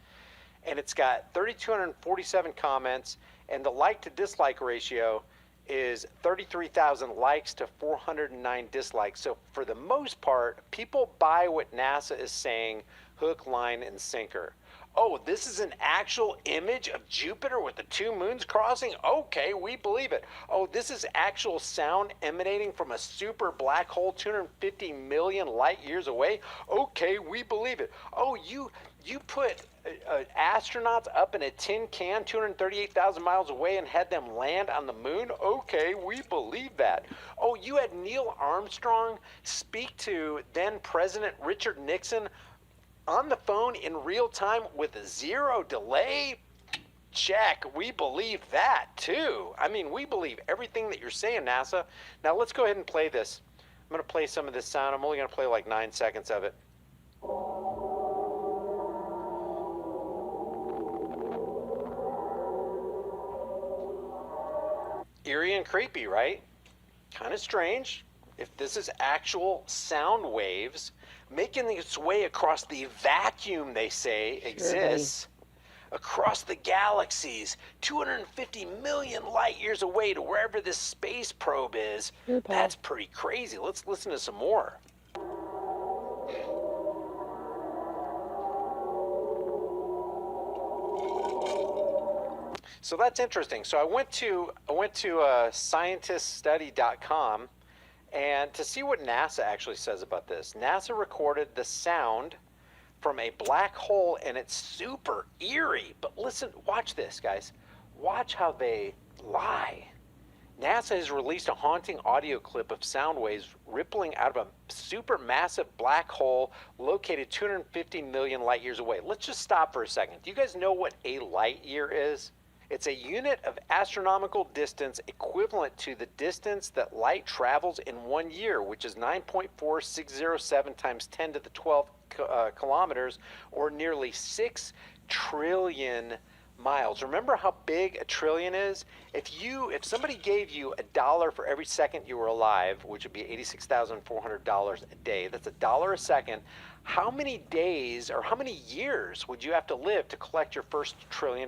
And it's got 3,247 comments, and the like to dislike ratio is 33,000 likes to 409 dislikes. So for the most part, people buy what NASA is saying, hook, line, and sinker. Oh, this is an actual image of Jupiter with the two moons crossing? Okay, we believe it. Oh, this is actual sound emanating from a super black hole 250 million light years away? Okay, we believe it. Oh, you put astronauts up in a tin can 238,000 miles away and had them land on the moon? Okay, we believe that. Oh, you had Neil Armstrong speak to then President Richard Nixon on the phone in real time with zero delay? Check. We believe that too. I mean, we believe everything that you're saying, NASA. Now let's go ahead and play this. I'm going to play some of this sound. I'm only going to play like 9 seconds of it. Eerie and creepy, right? Kind of strange. If this is actual sound waves making its way across the vacuum they say exists, across the galaxies, 250 million light years away to wherever this space probe is, that's pretty crazy. Let's listen to some more. So that's interesting. So I went to scientiststudy.com and to see what NASA actually says about this. NASA recorded the sound from a black hole and it's super eerie. But listen, watch this, guys. Watch how they lie. NASA has released a haunting audio clip of sound waves rippling out of a supermassive black hole located 250 million light years away. Let's just stop for a second. Do you guys know what a light year is? It's a unit of astronomical distance equivalent to the distance that light travels in 1 year, which is 9.4607 times 10 to the 12th kilometers, or nearly 6 trillion miles. Remember how big a trillion is? If somebody gave you $1 for every second you were alive, which would be $86,400 a day, that's $1 a second. How many days or how many years would you have to live to collect your first $1 trillion?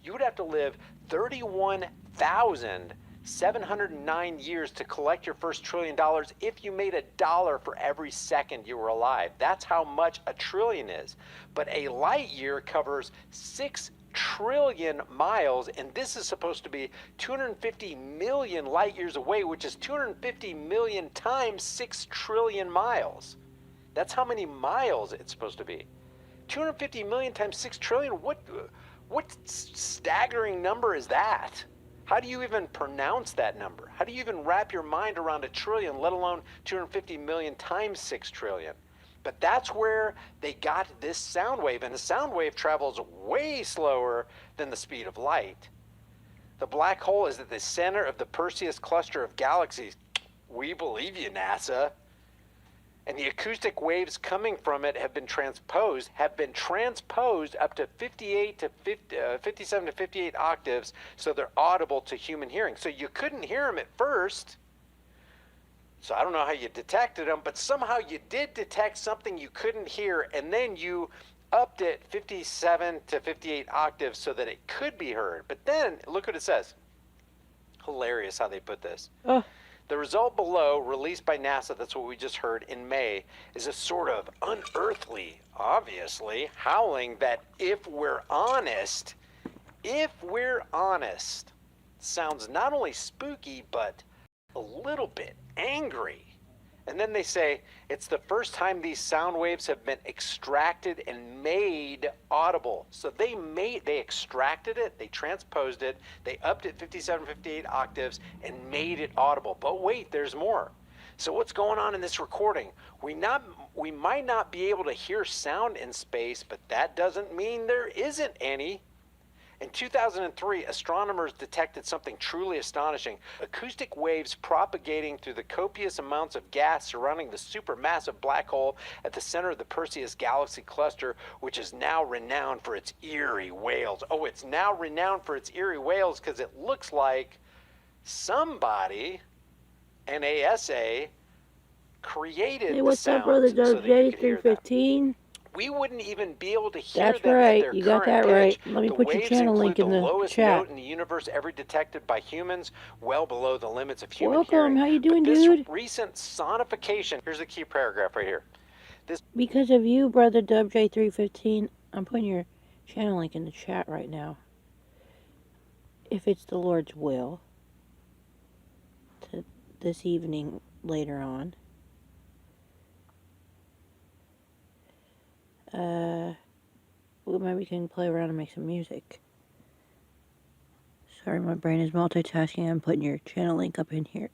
You would have to live 31,709 years to collect your first $1 trillion if you made $1 for every second you were alive. That's how much a trillion is. But a light year covers 6 trillion miles, and this is supposed to be 250 million light years away, which is 250 million times 6 trillion miles. That's how many miles it's supposed to be. 250 million times 6 trillion? What staggering number is that? How do you even pronounce that number? How do you even wrap your mind around a trillion, let alone 250 million times 6 trillion? But that's where they got this sound wave, and the sound wave travels way slower than the speed of light. The black hole is at the center of the Perseus cluster of galaxies. We believe you, NASA. And the acoustic waves coming from it have been transposed up to 57 to 58 octaves, so they're audible to human hearing. So you couldn't hear them at first. So I don't know how you detected them, but somehow you did detect something you couldn't hear, and then you upped it 57 to 58 octaves so that it could be heard. But then, look what it says. Hilarious how they put this. The result below, released by NASA, that's what we just heard, in May, is a sort of unearthly, obviously, howling that, if we're honest, sounds not only spooky, but a little bit angry. And then they say, it's the first time these sound waves have been extracted and made audible. So they extracted it, they transposed it, they upped it 57, 58 octaves and made it audible. But wait, there's more. So what's going on in this recording? We might not be able to hear sound in space, but that doesn't mean there isn't any. In 2003, astronomers detected something truly astonishing. Acoustic waves propagating through the copious amounts of gas surrounding the supermassive black hole at the center of the Perseus galaxy cluster, which is now renowned for its eerie wails. Oh, it's now renowned for its eerie wails because it looks like somebody, NASA, created the sound brother so that you could hear that. J315? We wouldn't even be able to hear That's them right. at their You got current that right. pitch. Let me The put your waves channel include link in the the lowest chat. note in the universe ever detected by humans, well below the limits of human Welcome. hearing. How you doing, but this dude? recent sonification, here's the key paragraph right here. Because of you, brother J315, I'm putting your channel link in the chat right now. If it's the Lord's will, to this evening later on. Well, maybe we can play around and make some music. Sorry, my brain is multitasking. I'm putting your channel link up in here.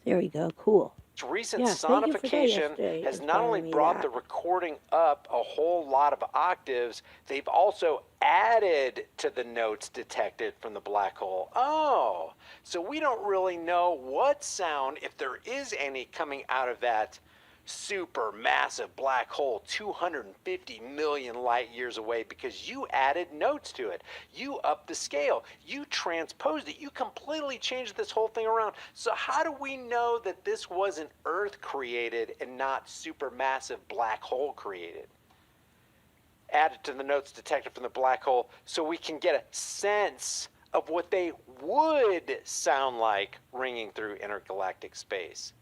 There we go. Cool. Recent sonification has not only brought the recording up a whole lot of octaves, they've also added to the notes detected from the black hole. Oh, so we don't really know what sound, if there is any, coming out of that super massive black hole 250 million light years away, because you added notes to it. You upped the scale. You transposed it. You completely changed this whole thing around. So how do we know that this wasn't Earth created and not super massive black hole created? Added to the notes detected from the black hole so we can get a sense of what they would sound like ringing through intergalactic space.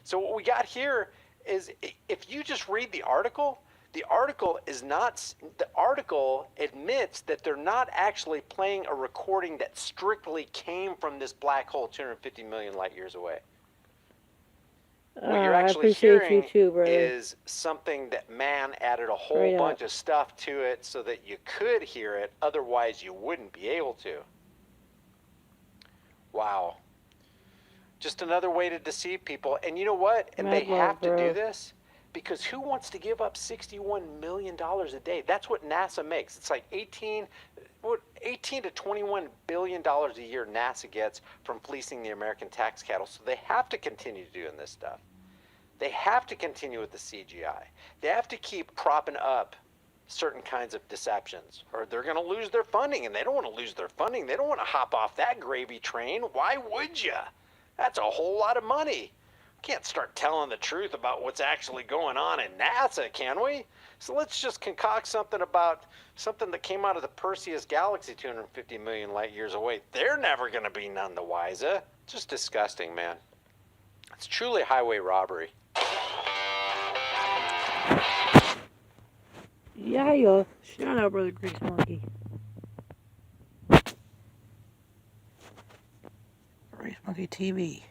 So what we got here is, if you just read the article admits that they're not actually playing a recording that strictly came from this black hole 250 million light years away. What you're actually hearing is something that man added a whole bunch of stuff to it so that you could hear it, otherwise you wouldn't be able to. Wow. Just another way to deceive people. And you know what? And they have to do this because who wants to give up $61 million a day? That's what NASA makes. It's like 18 to $21 billion a year NASA gets from fleecing the American tax cattle. So they have to continue doing this stuff. They have to continue with the CGI. They have to keep propping up certain kinds of deceptions, or they're going to lose their funding, and they don't want to lose their funding. They don't want to hop off that gravy train. Why would you? That's a whole lot of money. Can't start telling the truth about what's actually going on in NASA, can we? So let's just concoct something about something that came out of the Perseus galaxy 250 million light years away. They're never going to be none the wiser. Just disgusting, man. It's truly highway robbery. Yeah. Shout out, brother Grease Monkey. Grease Monkey TV.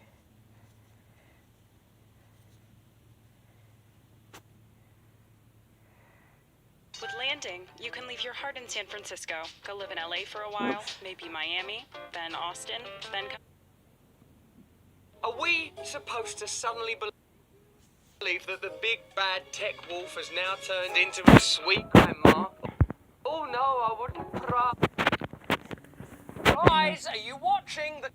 With land ending. You can leave your heart in San Francisco, go live in LA for a while, maybe Miami, then Austin, then... Are we supposed to suddenly believe that the big bad tech wolf has now turned into a sweet grandma? Oh no, I wouldn't cry. Guys, are you watching? The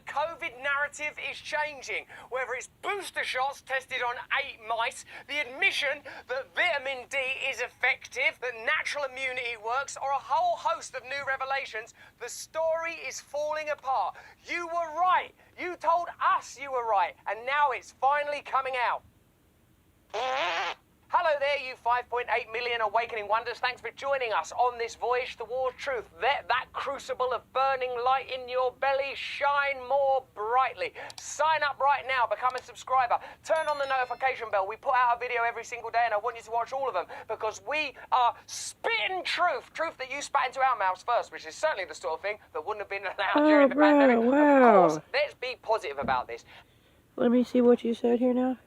COVID narrative is changing. Whether it's booster shots tested on 8 mice, the admission that vitamin D is effective, that natural immunity works, or a whole host of new revelations, the story is falling apart. You were right. You told us you were right, and now it's finally coming out. Hello there, you 5.8 million awakening wonders. Thanks for joining us on this voyage towards truth. Let that crucible of burning light in your belly shine more brightly. Sign up right now, become a subscriber. Turn on the notification bell. We put out a video every single day, and I want you to watch all of them because we are spitting truth. Truth that you spat into our mouths first, which is certainly the sort of thing that wouldn't have been allowed during the pandemic. Wow. Of course, let's be positive about this. Let me see what you said here now.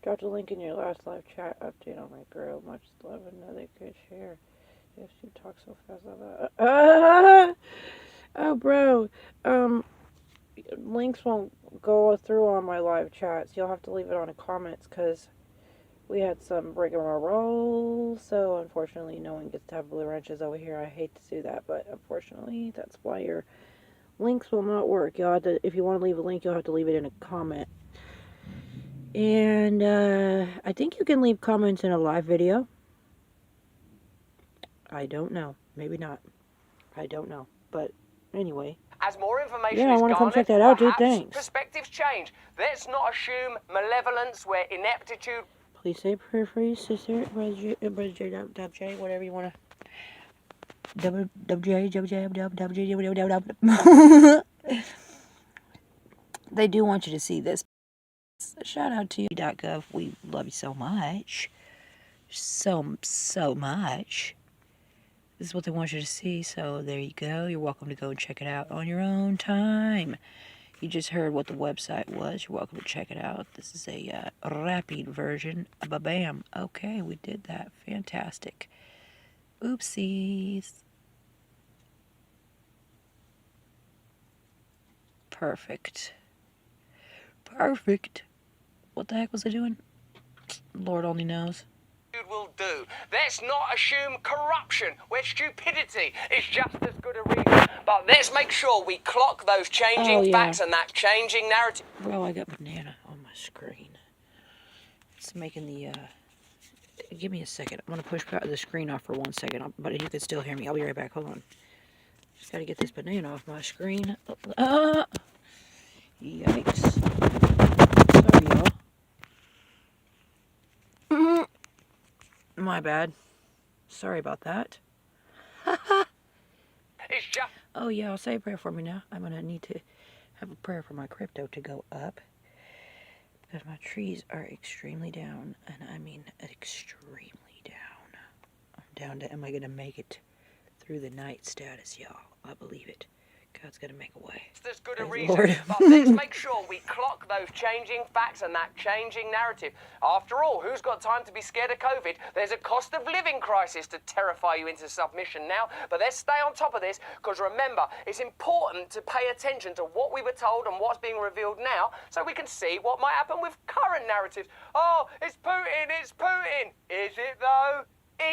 Drop the link in your last live chat update on my girl. Much love, another good share. Yes, you talk so fast. Oh, bro. Links won't go through on my live chats. You'll have to leave it on the comments because we had some rigmarole. So, unfortunately, no one gets to have blue wrenches over here. I hate to do that, but unfortunately, that's why your links will not work. You'll have to, if you want to leave a link, you'll have to leave it in a comment. And I think you can leave comments in a live video. I don't know. Maybe not. I don't know. But anyway. As more information Yeah, I want to come check that out, dude. Thanks. Perspectives change. Let's not assume malevolence where ineptitude... Please say a prayer for your sister, Brother J, whatever you want to... They do want you to see this. Shout out to you.gov. We love you so much. So much. This is what they want you to see, so there you go. You're welcome to go and check it out on your own time. You just heard what the website was. You're welcome to check it out. This is a rapid version. Ba-bam. Okay, we did that. Fantastic. Oopsies. Perfect. Perfect. What the heck was I doing? Lord only knows. Will do. Let's not assume corruption where stupidity is just as good a reason. But let's make sure we clock those changing facts and that changing narrative. Bro, I got banana on my screen. It's making the, give me a second. I'm going to push the screen off for 1 second, but you can still hear me. I'll be right back. Hold on. Just got to get this banana off my screen. Yikes. Sorry, y'all. My bad. Sorry about that. Oh yeah, I'll say a prayer for me now. I'm going to need to have a prayer for my crypto to go up. Because my trees are extremely down. And I mean extremely down. I'm down to, am I going to make it through the night status, y'all? I believe it. God's going to make a way. There's good a reason, but let's make sure we clock those changing facts and that changing narrative. After all, who's got time to be scared of COVID? There's a cost of living crisis to terrify you into submission now, but let's stay on top of this, because remember, it's important to pay attention to what we were told and what's being revealed now, so we can see what might happen with current narratives. Oh, it's Putin, it's Putin. Is it though?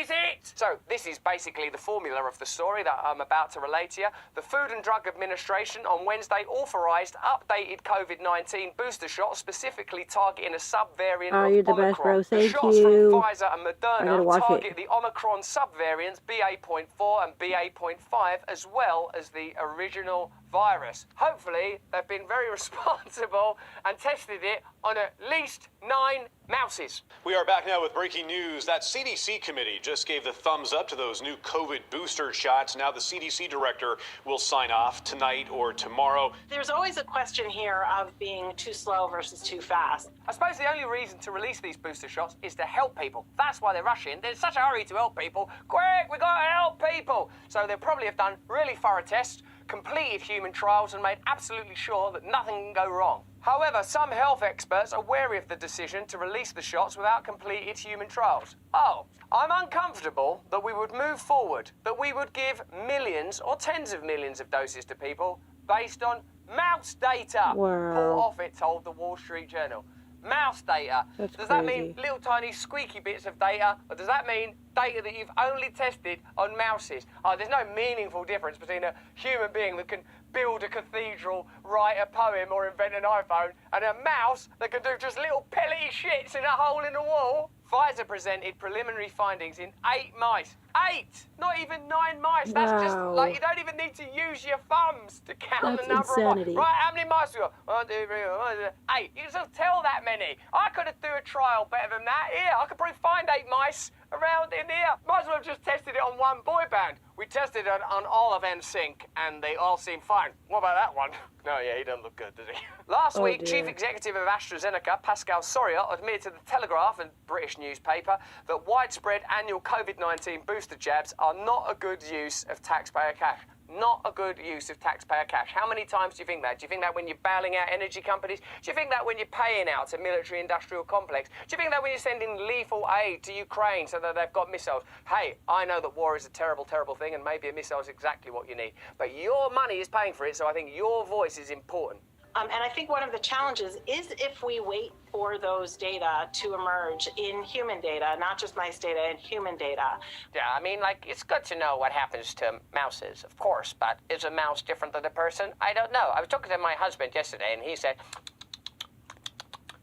Is it? So this is basically the formula of the story that I'm about to relate to you. The Food and Drug Administration on Wednesday authorised updated COVID-19 booster shots specifically targeting a subvariant of the Omicron. best, bro. Thank the shots you. from Pfizer and Moderna target the Omicron subvariants BA.4 and BA.5 as well as the original virus. Hopefully, they've been very responsible and tested it on at least 9 mouses. We are back now with breaking news. That CDC committee just gave the thumbs up to those new COVID booster shots. Now the CDC director will sign off tonight or tomorrow. There's always a question here of being too slow versus too fast. I suppose the only reason to release these booster shots is to help people. That's why they're rushing. There's such a hurry to help people. Quick, we gotta help people. So they'll probably have done really thorough tests, completed human trials and made absolutely sure that nothing can go wrong. However, some health experts are wary of the decision to release the shots without completed human trials. Oh, I'm uncomfortable that we would move forward, that we would give millions or tens of millions of doses to people based on mouse data. Wow. Pull off it, told the Wall Street Journal. Mouse data. That's does crazy. that mean little tiny squeaky bits of data, or does that mean data that you've only tested on mouses? Oh, there's no meaningful difference between a human being that can build a cathedral, write a poem, or invent an iPhone, and a mouse that can do just little pellety shits in a hole in the wall. Pfizer presented preliminary findings in 8 mice. 8! Not even 9 mice. That's just like, you don't even need to use your thumbs to count That's the number insanity. of mice. Right, how many mice we got? 1, 2, 3, 4, 5, 6, 8. You can still tell that many. I could do a trial better than that. Here, I could probably find 8 mice around in here. Might as well have just tested it on one boy band. We tested it on all of NSYNC, and they all seem fine. What about that one? No, yeah, he doesn't look good, does he? Last week, dear. Chief Executive of AstraZeneca, Pascal Soriot, admitted to the Telegraph, a British newspaper, that widespread annual COVID-19 booster jabs are not a good use of taxpayer cash. Not a good use of taxpayer cash. How many times do you think that? Do you think that when you're bailing out energy companies? Do you think that when you're paying out to military-industrial complex? Do you think that when you're sending lethal aid to Ukraine so that they've got missiles? Hey, I know that war is a terrible, terrible thing, and maybe a missile is exactly what you need. But your money is paying for it, so I think your voice is important. And I think one of the challenges is if we wait for those data to emerge in human data, not just mice data, in human data. Yeah, I mean, like, it's good to know what happens to mouses, of course, but is a mouse different than a person? I don't know. I was talking to my husband yesterday, and he said,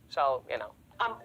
so, you know.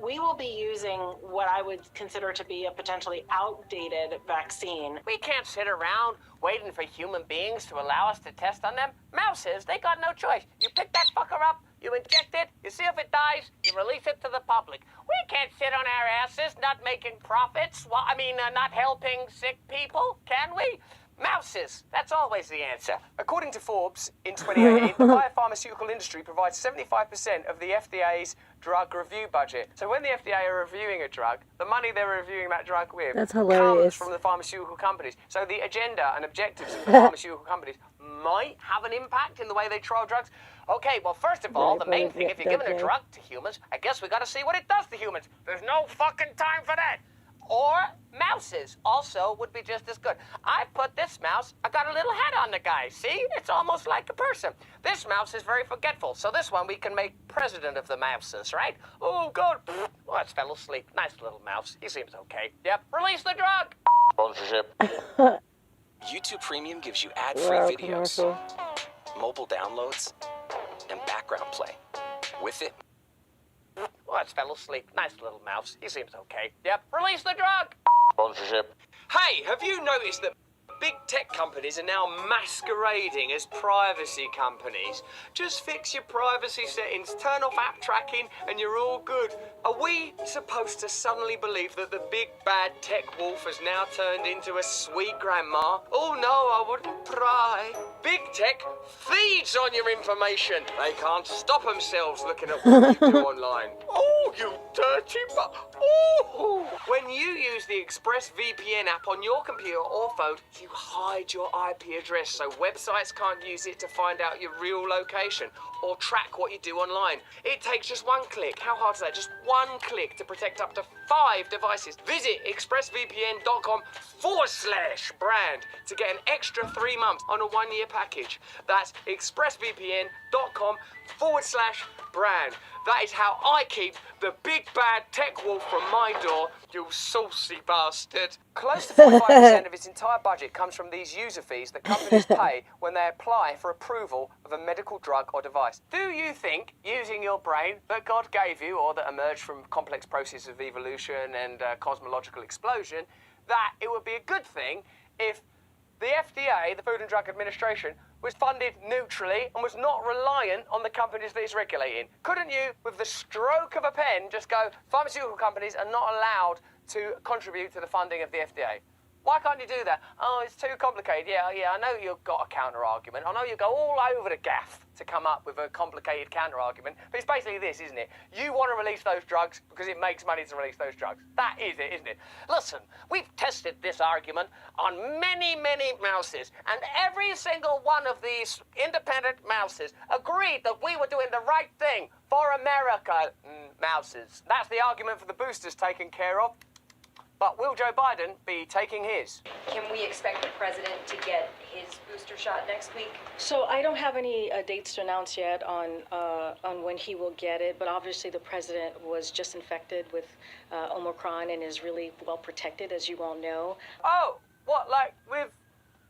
We will be using what I would consider to be a potentially outdated vaccine. We can't sit around waiting for human beings to allow us to test on them. Mouses, they got no choice. You pick that fucker up, you inject it, you see if it dies, you release it to the public. We can't sit on our asses not making profits, not helping sick people, can we? Mouses, that's always the answer. According to Forbes, in 2018, the biopharmaceutical industry provides 75% of the FDA's drug review budget. So when the FDA are reviewing a drug, the money they're reviewing that drug with That's comes hilarious. from the pharmaceutical companies. So the agenda and objectives of the pharmaceutical companies might have an impact in the way they trial drugs. Okay, well, first of all, the main thing, if you're giving a drug to humans, I guess we got to see what it does to humans. There's no fucking time for that. Or mouses also would be just as good. I put this mouse, I got a little head on the guy. See? It's almost like a person. This mouse is very forgetful, so this one we can make president of the mouses, right? Oh, good. Well, that fell asleep. Nice little mouse. He seems okay. Yep. Release the drug. Sponsorship. YouTube Premium gives you ad-free videos, commercial. mobile downloads, and background play. With it, Well, that fell asleep. Nice little mouse. He seems okay. Yep. Release the drug. sponsorship. Hey, have you noticed that big tech companies are now masquerading as privacy companies? Just fix your privacy settings, turn off app tracking, and you're all good. Are we supposed to suddenly believe that the big bad tech wolf has now turned into a sweet grandma? Oh no, I wouldn't pry. Big tech feeds on your information. They can't stop themselves looking at what you do online. Oh, you dirty Oh! When you use the ExpressVPN app on your computer or phone, you hide your IP address so websites can't use it to find out your real location or track what you do online. It takes just one click. How hard is that? Just one click to protect up to 5 devices. Visit expressvpn.com/brand to get an extra 3 months on a 1-year package. That's expressvpn.com/brand. That is how I keep the big bad tech wolf from my door, you saucy bastard. Close to 45% of its entire budget comes from these user fees that companies pay when they apply for approval of a medical drug or device. Do you think using your brain that God gave you, or that emerged from complex processes of evolution and cosmological explosion, that it would be a good thing if the FDA, the Food and Drug Administration, was funded neutrally and was not reliant on the companies that it's regulating? Couldn't you, with the stroke of a pen, just go, pharmaceutical companies are not allowed to contribute to the funding of the FDA? Why can't you do that? Oh, it's too complicated. Yeah, I know you've got a counter-argument. I know you go all over the gaff to come up with a complicated counter-argument. But it's basically this, isn't it? You want to release those drugs because it makes money to release those drugs. That is it, isn't it? Listen, we've tested this argument on many, many mouses. And every single one of these independent mouses agreed that we were doing the right thing for America. Mouses. That's the argument for the boosters taken care of. But will Joe Biden be taking his? Can we expect the president to get his booster shot next week? So I don't have any dates to announce yet on when he will get it, but obviously the president was just infected with Omicron and is really well protected, as you all know. Oh, what, like with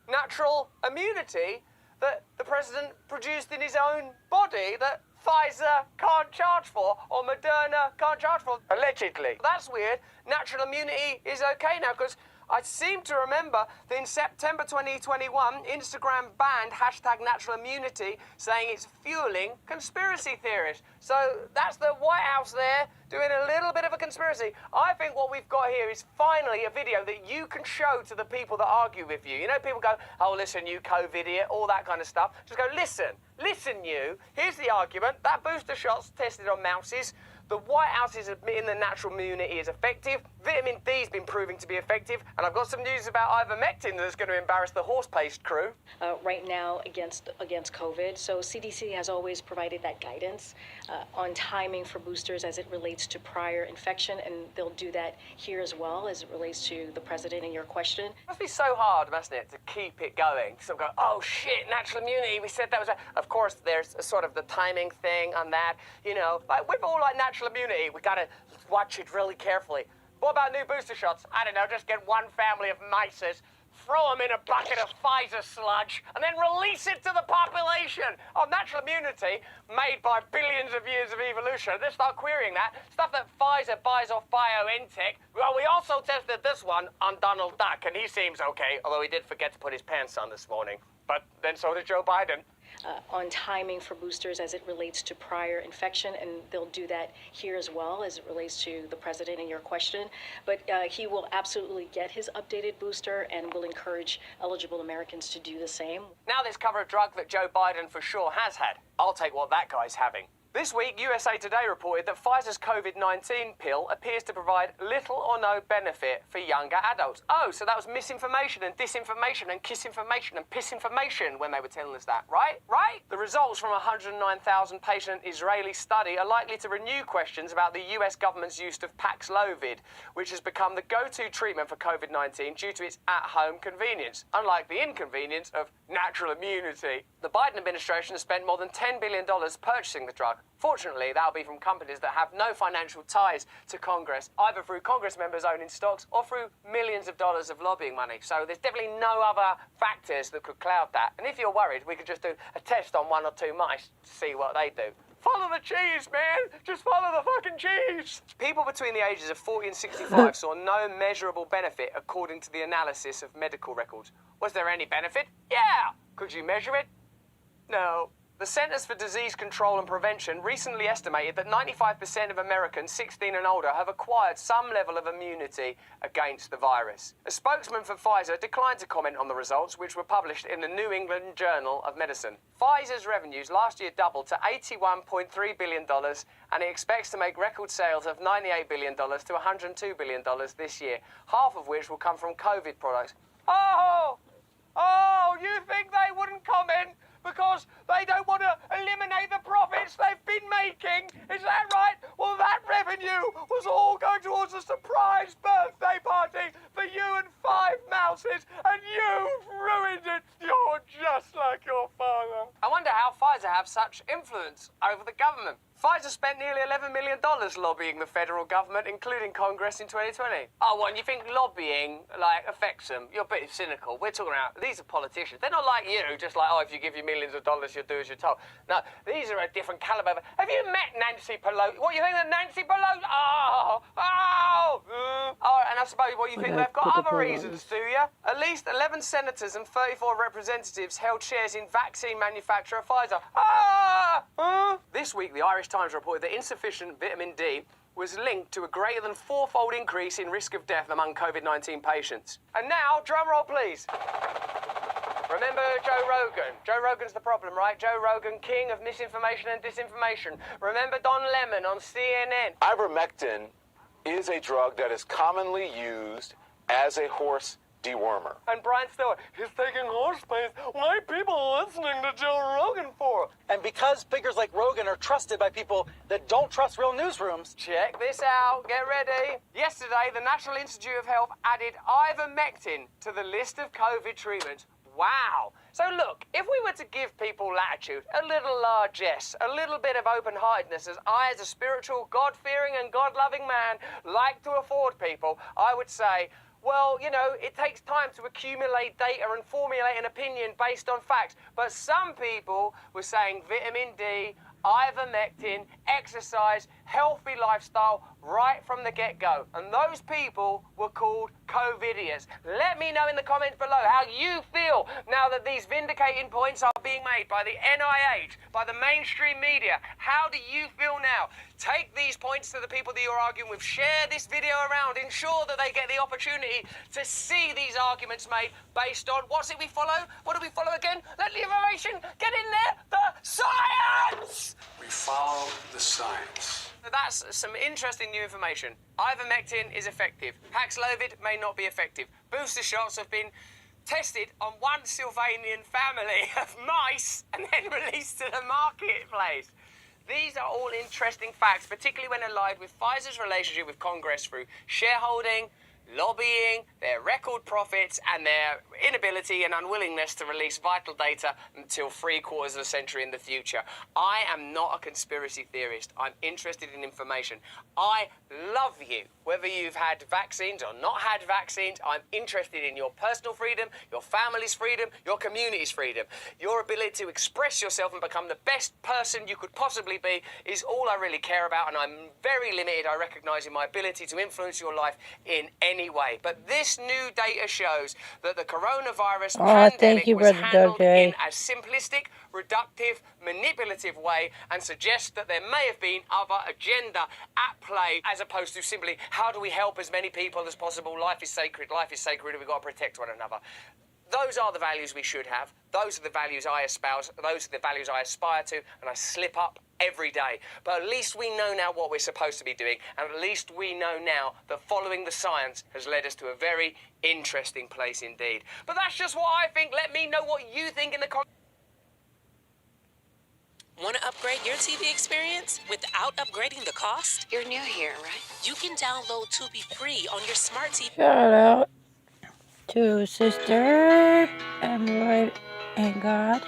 natural immunity that the president produced in his own body that Pfizer can't charge for, or Moderna can't charge for, allegedly. That's weird. Natural immunity is okay now, because I seem to remember that in September 2021, Instagram banned #NaturalImmunity, saying it's fueling conspiracy theories. So that's the White House there doing a little bit of a conspiracy. I think what we've got here is finally a video that you can show to the people that argue with you. You know, people go, oh, listen, you COVID idiot, all that kind of stuff. Just go, listen, you. Here's the argument. That booster shot's tested on mouses. The White House is admitting that natural immunity is effective. Vitamin D has been proving to be effective. And I've got some news about ivermectin that's going to embarrass the horse-paste crew. Right now against COVID. So CDC has always provided that guidance on timing for boosters as it relates to prior infection. And they'll do that here as well as it relates to the president and your question. It must be so hard, mustn't it, to keep it going? So go, oh shit, natural immunity, we said that was Of course, there's a sort of the timing thing on that. You know, like with all like natural immunity, we gotta watch it really carefully. What about new booster shots? I don't know, just get one family of mices, throw them in a bucket of Pfizer sludge, and then release it to the population. Oh, natural immunity, made by billions of years of evolution. Let's start querying that. Stuff that Pfizer buys off BioNTech. Well, we also tested this one on Donald Duck, and he seems okay, although he did forget to put his pants on this morning. But then so did Joe Biden. On timing for boosters as it relates to prior infection, and they'll do that here as well as it relates to the president and your question. But he will absolutely get his updated booster and will encourage eligible Americans to do the same. Now let's cover a drug that Joe Biden for sure has had. I'll take what that guy's having. This week, USA Today reported that Pfizer's COVID-19 pill appears to provide little or no benefit for younger adults. Oh, so that was misinformation and disinformation and kissinformation and pissinformation when they were telling us that, right? Right? The results from a 109,000 patient Israeli study are likely to renew questions about the US government's use of Paxlovid, which has become the go-to treatment for COVID-19 due to its at-home convenience, unlike the inconvenience of natural immunity. The Biden administration has spent more than $10 billion purchasing the drug. Fortunately, that'll be from companies that have no financial ties to Congress, either through Congress members owning stocks or through millions of dollars of lobbying money. So there's definitely no other factors that could cloud that. And if you're worried, we could just do a test on 1 or 2 mice to see what they do. Follow the cheese, man! Just follow the fucking cheese! People between the ages of 40 and 65 saw no measurable benefit according to the analysis of medical records. Was there any benefit? Yeah! Could you measure it? No. The Centers for Disease Control and Prevention recently estimated that 95% of Americans 16 and older have acquired some level of immunity against the virus. A spokesman for Pfizer declined to comment on the results, which were published in the New England Journal of Medicine. Pfizer's revenues last year doubled to $81.3 billion, and it expects to make record sales of $98 billion to $102 billion this year, half of which will come from COVID products. Oh, you think they wouldn't comment? Because they don't want to eliminate the profits they've been making. Is that right? Well, that revenue was all going towards a surprise birthday party for you and 5 mouses, and you've ruined it. You're just like your father. I wonder how Pfizer have such influence over the government. Pfizer spent nearly $11 million lobbying the federal government, including Congress, in 2020. Oh, well, and you think lobbying, affects them? You're a bit cynical. We're talking about, these are politicians. They're not like you, just like, oh, if you give you millions of dollars, you'll do as you're told. No, these are a different caliber. Have you met Nancy Pelosi? What, you think that Nancy Pelosi? And I suppose, what, you think they've got other reasons, do you? At least 11 senators and 34 representatives held shares in vaccine manufacturer Pfizer. This week, the Irish Times reported that insufficient vitamin D was linked to a greater than fourfold increase in risk of death among COVID-19 patients. And now, drum roll please. Remember Joe Rogan? Joe Rogan's the problem, right? Joe Rogan, king of misinformation and disinformation. Remember Don Lemon on CNN? Ivermectin is a drug that is commonly used as a horse dewormer. And Brian Stewart, he's taking horse space. Why are people listening to Joe Rogan for? And because figures like Rogan are trusted by people that don't trust real newsrooms. Check this out, get ready. Yesterday, the National Institute of Health added ivermectin to the list of COVID treatments. Wow. So look, if we were to give people latitude, a little largesse, a little bit of open-heartedness, as I, as a spiritual, God-fearing and God-loving man, like to afford people, I would say, well, you know, it takes time to accumulate data and formulate an opinion based on facts. But some people were saying vitamin D, ivermectin, exercise, healthy lifestyle right from the get-go. And those people were called COVIDians. Let me know in the comments below how you feel now that these vindicating points are being made by the NIH, by the mainstream media. How do you feel now? Take these points to the people that you're arguing with. Share this video around. Ensure that they get the opportunity to see these arguments made based on, what's it we follow? What do we follow again? Let the information get in there. The science! We follow the science. That's some interesting new information. Ivermectin is effective. Paxlovid may not be effective. Booster shots have been tested on one Sylvanian family of mice and then released to the marketplace. These are all interesting facts, particularly when allied with Pfizer's relationship with Congress through shareholding, lobbying, their record profits, and their inability and unwillingness to release vital data until 3/4 of a century in the future. I am not a conspiracy theorist. I'm interested in information. I love you. Whether you've had vaccines or not had vaccines, I'm interested in your personal freedom, your family's freedom, your community's freedom. Your ability to express yourself and become the best person you could possibly be is all I really care about, and I'm very limited, I recognise, in my ability to influence your life in any way. But this new data shows that the coronavirus pandemic was handled in a simplistic, reductive, manipulative way, and suggests that there may have been other agenda at play, as opposed to simply, how do we help as many people as possible? Life is sacred, and we've got to protect one another. Those are the values we should have. Those are the values I espouse. Those are the values I aspire to, and I slip up every day. But at least we know now what we're supposed to be doing, and at least we know now that following the science has led us to a very interesting place indeed. But that's just what I think. Let me know what you think in the comments. Want to upgrade your TV experience without upgrading the cost? You're new here, right? You can download Tubi free on your smart TV. Shout out to Sister and Lord and God.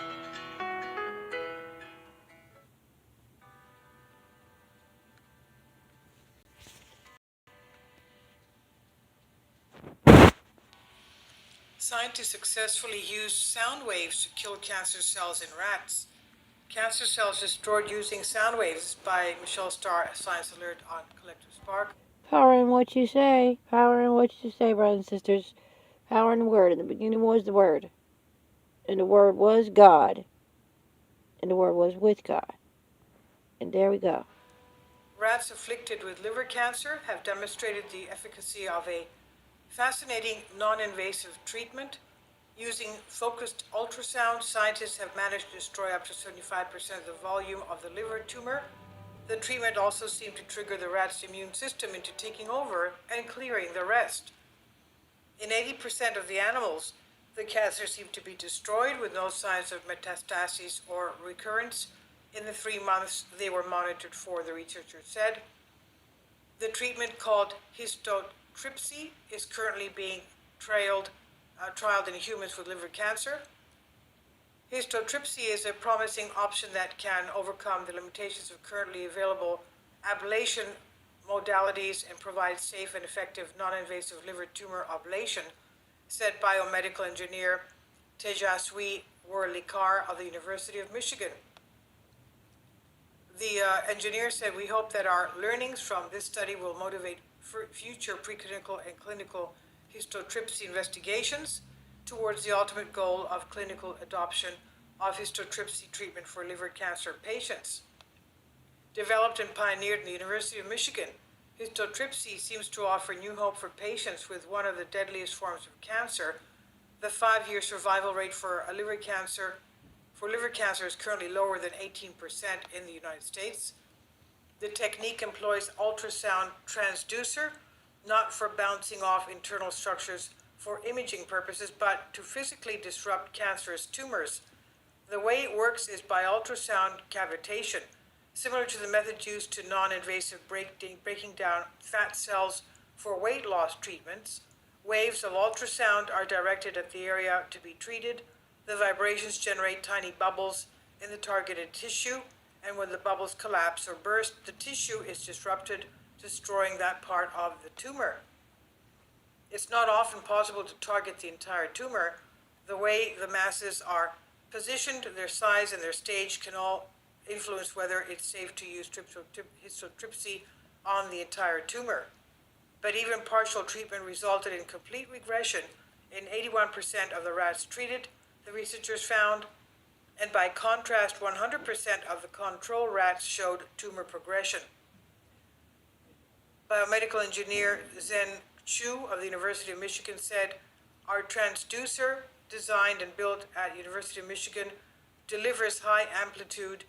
Scientists successfully used sound waves to kill cancer cells in rats. Cancer cells destroyed using sound waves by Michelle Starr, Science Alert on Collective Spark. Power in what you say. Power in what you say, brothers and sisters. Power in the Word. In the beginning was the Word. And the Word was God. And the Word was with God. And there we go. Rats afflicted with liver cancer have demonstrated the efficacy of a fascinating non-invasive treatment. Using focused ultrasound, scientists have managed to destroy up to 75% of the volume of the liver tumor. The treatment also seemed to trigger the rat's immune system into taking over and clearing the rest. In 80% of the animals, the cancer seemed to be destroyed with no signs of metastases or recurrence in the 3 months they were monitored for, the researchers said. The treatment, called histotripsy, is currently being trialed in humans with liver cancer. Histotripsy is a promising option that can overcome the limitations of currently available ablation modalities and provide safe and effective non-invasive liver tumor ablation, said biomedical engineer Tejaswi Worlikar of the University of Michigan. The engineer said, "We hope that our learnings from this study will motivate future preclinical and clinical histotripsy investigations towards the ultimate goal of clinical adoption of histotripsy treatment for liver cancer patients." Developed and pioneered in the University of Michigan, Histotripsy seems to offer new hope for patients with one of the deadliest forms of cancer. The 5-year survival rate for liver cancer is currently lower than 18% in the United States. The technique employs ultrasound transducer, not for bouncing off internal structures for imaging purposes, but to physically disrupt cancerous tumors. The way it works is by ultrasound cavitation, similar to the method used to non-invasive breaking down fat cells for weight loss treatments. Waves of ultrasound are directed at the area to be treated. The vibrations generate tiny bubbles in the targeted tissue, and when the bubbles collapse or burst, the tissue is disrupted, destroying that part of the tumor. It's not often possible to target the entire tumor. The way the masses are positioned, their size, and their stage can all influence whether it's safe to use histotripsy on the entire tumor. But even partial treatment resulted in complete regression in 81% of the rats treated, the researchers found, and by contrast, 100% of the control rats showed tumor progression. Biomedical engineer Zhen Chu of the University of Michigan said, "Our transducer, designed and built at University of Michigan, delivers high amplitude,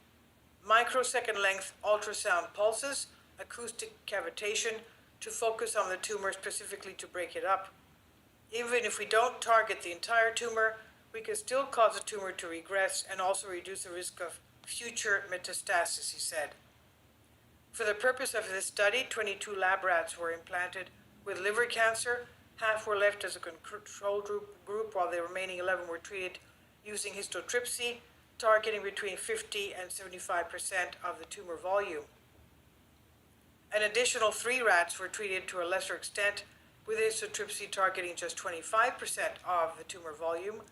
microsecond length ultrasound pulses, acoustic cavitation, to focus on the tumor specifically to break it up. Even if we don't target the entire tumor, we can still cause the tumor to regress and also reduce the risk of future metastasis," he said. For the purpose of this study, 22 lab rats were implanted with liver cancer. Half were left as a control group, while the remaining 11 were treated using histotripsy, targeting between 50 and 75% of the tumor volume. An additional 3 rats were treated to a lesser extent with histotripsy, targeting just 25% of the tumor volume.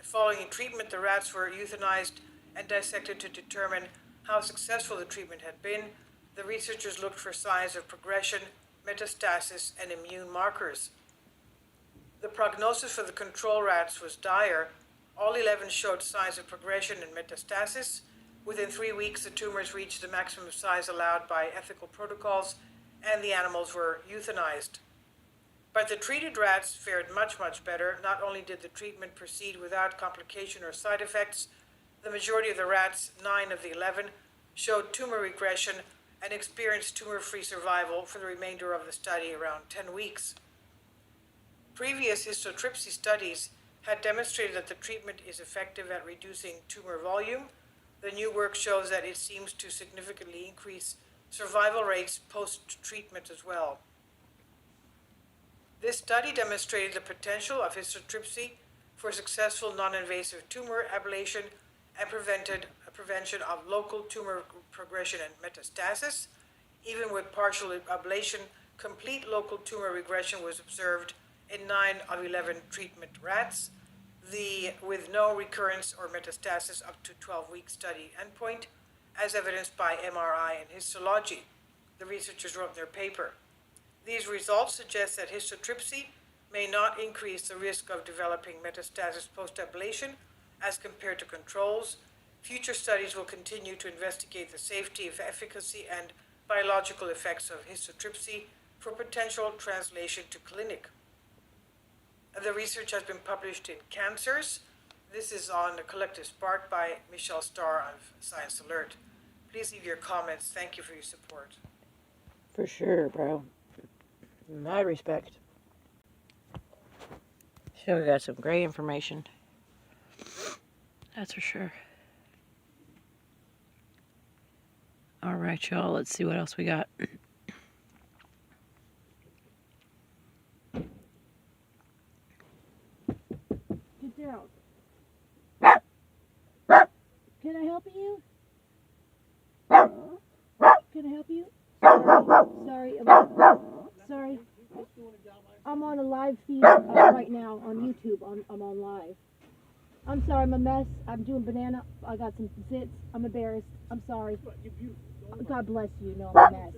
Following treatment, the rats were euthanized and dissected to determine how successful the treatment had been. The researchers looked for signs of progression, metastasis, and immune markers. The prognosis for the control rats was dire. All 11 showed signs of progression and metastasis. Within 3 weeks, the tumors reached the maximum size allowed by ethical protocols, and the animals were euthanized. But the treated rats fared much, much better. Not only did the treatment proceed without complication or side effects, the majority of the rats, 9 of the 11, showed tumor regression and experienced tumor-free survival for the remainder of the study, around 10 weeks. Previous histotripsy studies had demonstrated that the treatment is effective at reducing tumor volume. The new work shows that it seems to significantly increase survival rates post-treatment as well. This study demonstrated the potential of histotripsy for successful non-invasive tumor ablation and prevention of local tumor progression and metastasis. Even with partial ablation, complete local tumor regression was observed in 9 of 11 treatment rats, with no recurrence or metastasis up to 12-week study endpoint, as evidenced by MRI and histology, the researchers wrote in their paper. These results suggest that histotripsy may not increase the risk of developing metastasis post-ablation as compared to controls. Future studies will continue to investigate the safety, efficacy, and biological effects of histotripsy for potential translation to clinic. The research has been published in Cancers. This is on the Collective Spark by Michelle Starr of Science Alert. Please leave your comments. Thank you for your support. For sure, bro. My respect. So we got some great information. That's for sure. All right, y'all. Let's see what else we got. Get down. Can I help you? Can I help you? Sorry. Sorry. I'm on a live feed right now on YouTube. I'm on live. I'm sorry, I'm a mess. I'm doing banana. I got some zits. I'm embarrassed. I'm sorry. God bless you. No, I'm a mess.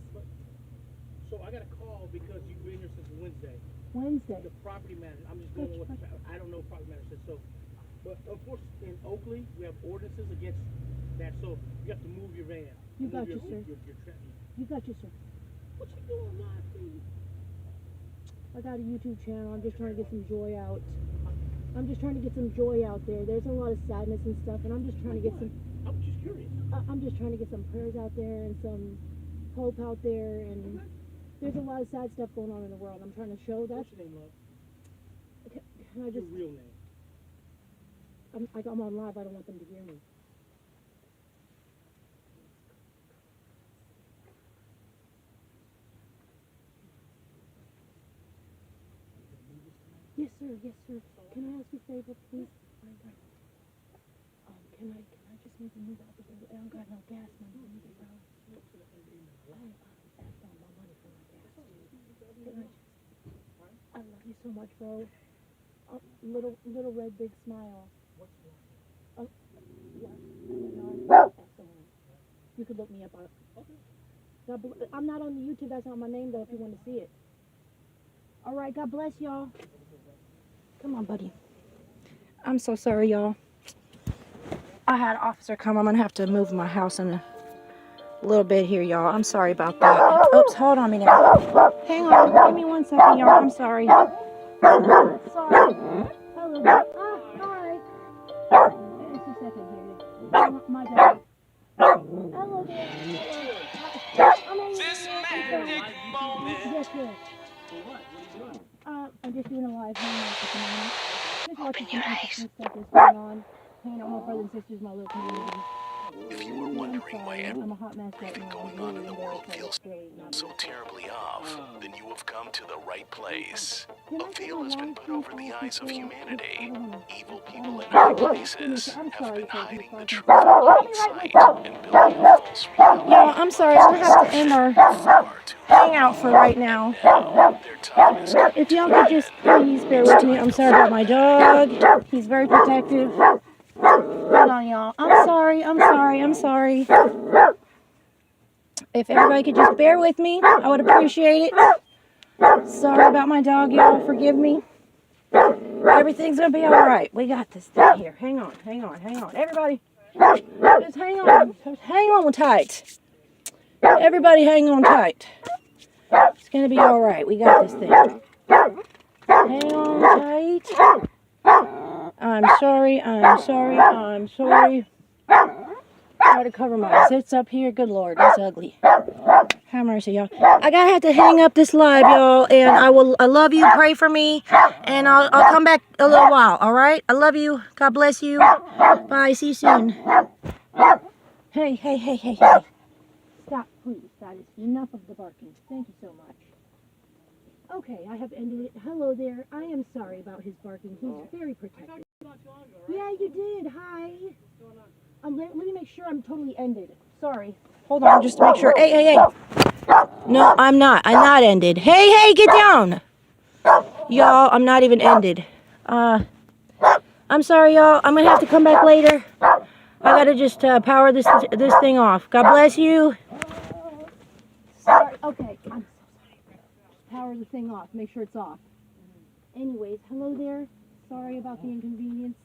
So I got a call because you've been here since Wednesday. Wednesday. The property manager. I'm just going with what I don't know what property manager said. So, but unfortunately, in Oakley, we have ordinances against that. So you have to move your van. You got you, sir. Your You got you, sir. What you doing live stream? I got a YouTube channel. I'm just trying to get some joy out. I'm just trying to get some joy out there. There's a lot of sadness and stuff, and I'm just trying to get some. I'm just curious. I'm just trying to get some prayers out there and some hope out there, and there's a lot of sad stuff going on in the world. I'm trying to show that. What's your name, love? Can I just? Your real name. I'm on live. I don't want them to hear me. Yes, sir. Yes, sir. Can I ask you a favor, please? Can I just make a move out the window? I don't got no gas money. I need to go. I asked all my money for my gas. I love you so much, bro. Little red big smile. Yeah. You could look me up on. I'm not on the YouTube. That's not my name, though. If you want to see it. All right. God bless y'all. Come on, buddy. I'm so sorry, y'all. I had an officer come. I'm gonna have to move my house in a little bit here, y'all. I'm sorry about that. Oops, hold on a minute. Hang on. Give me 1 second, y'all. I'm sorry. Sorry. Hello. Hi. Just a second here. My dad. Hello there. This magic moment. Yes, yes. I'm just doing a live hangout at the moment. Just watching some interesting stuff that's going on. Hanging out with my brothers and sisters, my little community. If you were wondering why I'm a hot mess right everything now. going on in the world feels so terribly off, then you have come to the right place. A veil has been put over the eyes of humanity. Evil people in high places have been hiding the truth in plain sight and building a false reality. Y'all, I'm sorry. I'm going to have to end our hangout for right now. If y'all could just please bear with me. I'm sorry about my dog. He's very protective. Hold on, y'all. I'm sorry. If everybody could just bear with me, I would appreciate it. Sorry about my dog, y'all. Forgive me. Everything's going to be all right. We got this thing here. Hang on. Everybody, just hang on. Hang on tight. Everybody hang on tight. It's going to be all right. We got this thing. Hang on tight. I'm sorry. Try to cover my zits up here. Good Lord, that's ugly. Have mercy, y'all. I gotta have to hang up this live, y'all, and I love you. Pray for me, and I'll come back a little while. All right? I love you. God bless you. Bye. See you soon. Hey. Stop, please. That is enough of the barking. Thank you so much. Okay, I have ended it. Hello there. I am sorry about his barking. He's very protective. Yeah, you did. Hi. Let me make sure I'm totally ended. Sorry. Hold on, just to make sure. Hey. No, I'm not. I'm not ended. Hey, get down. Y'all, I'm not even ended. I'm sorry, y'all. I'm gonna have to come back later. I gotta just power this thing off. God bless you. Sorry. Okay, I'm so sorry. Just power the thing off. Make sure it's off. Anyways, hello there. Sorry about the inconvenience.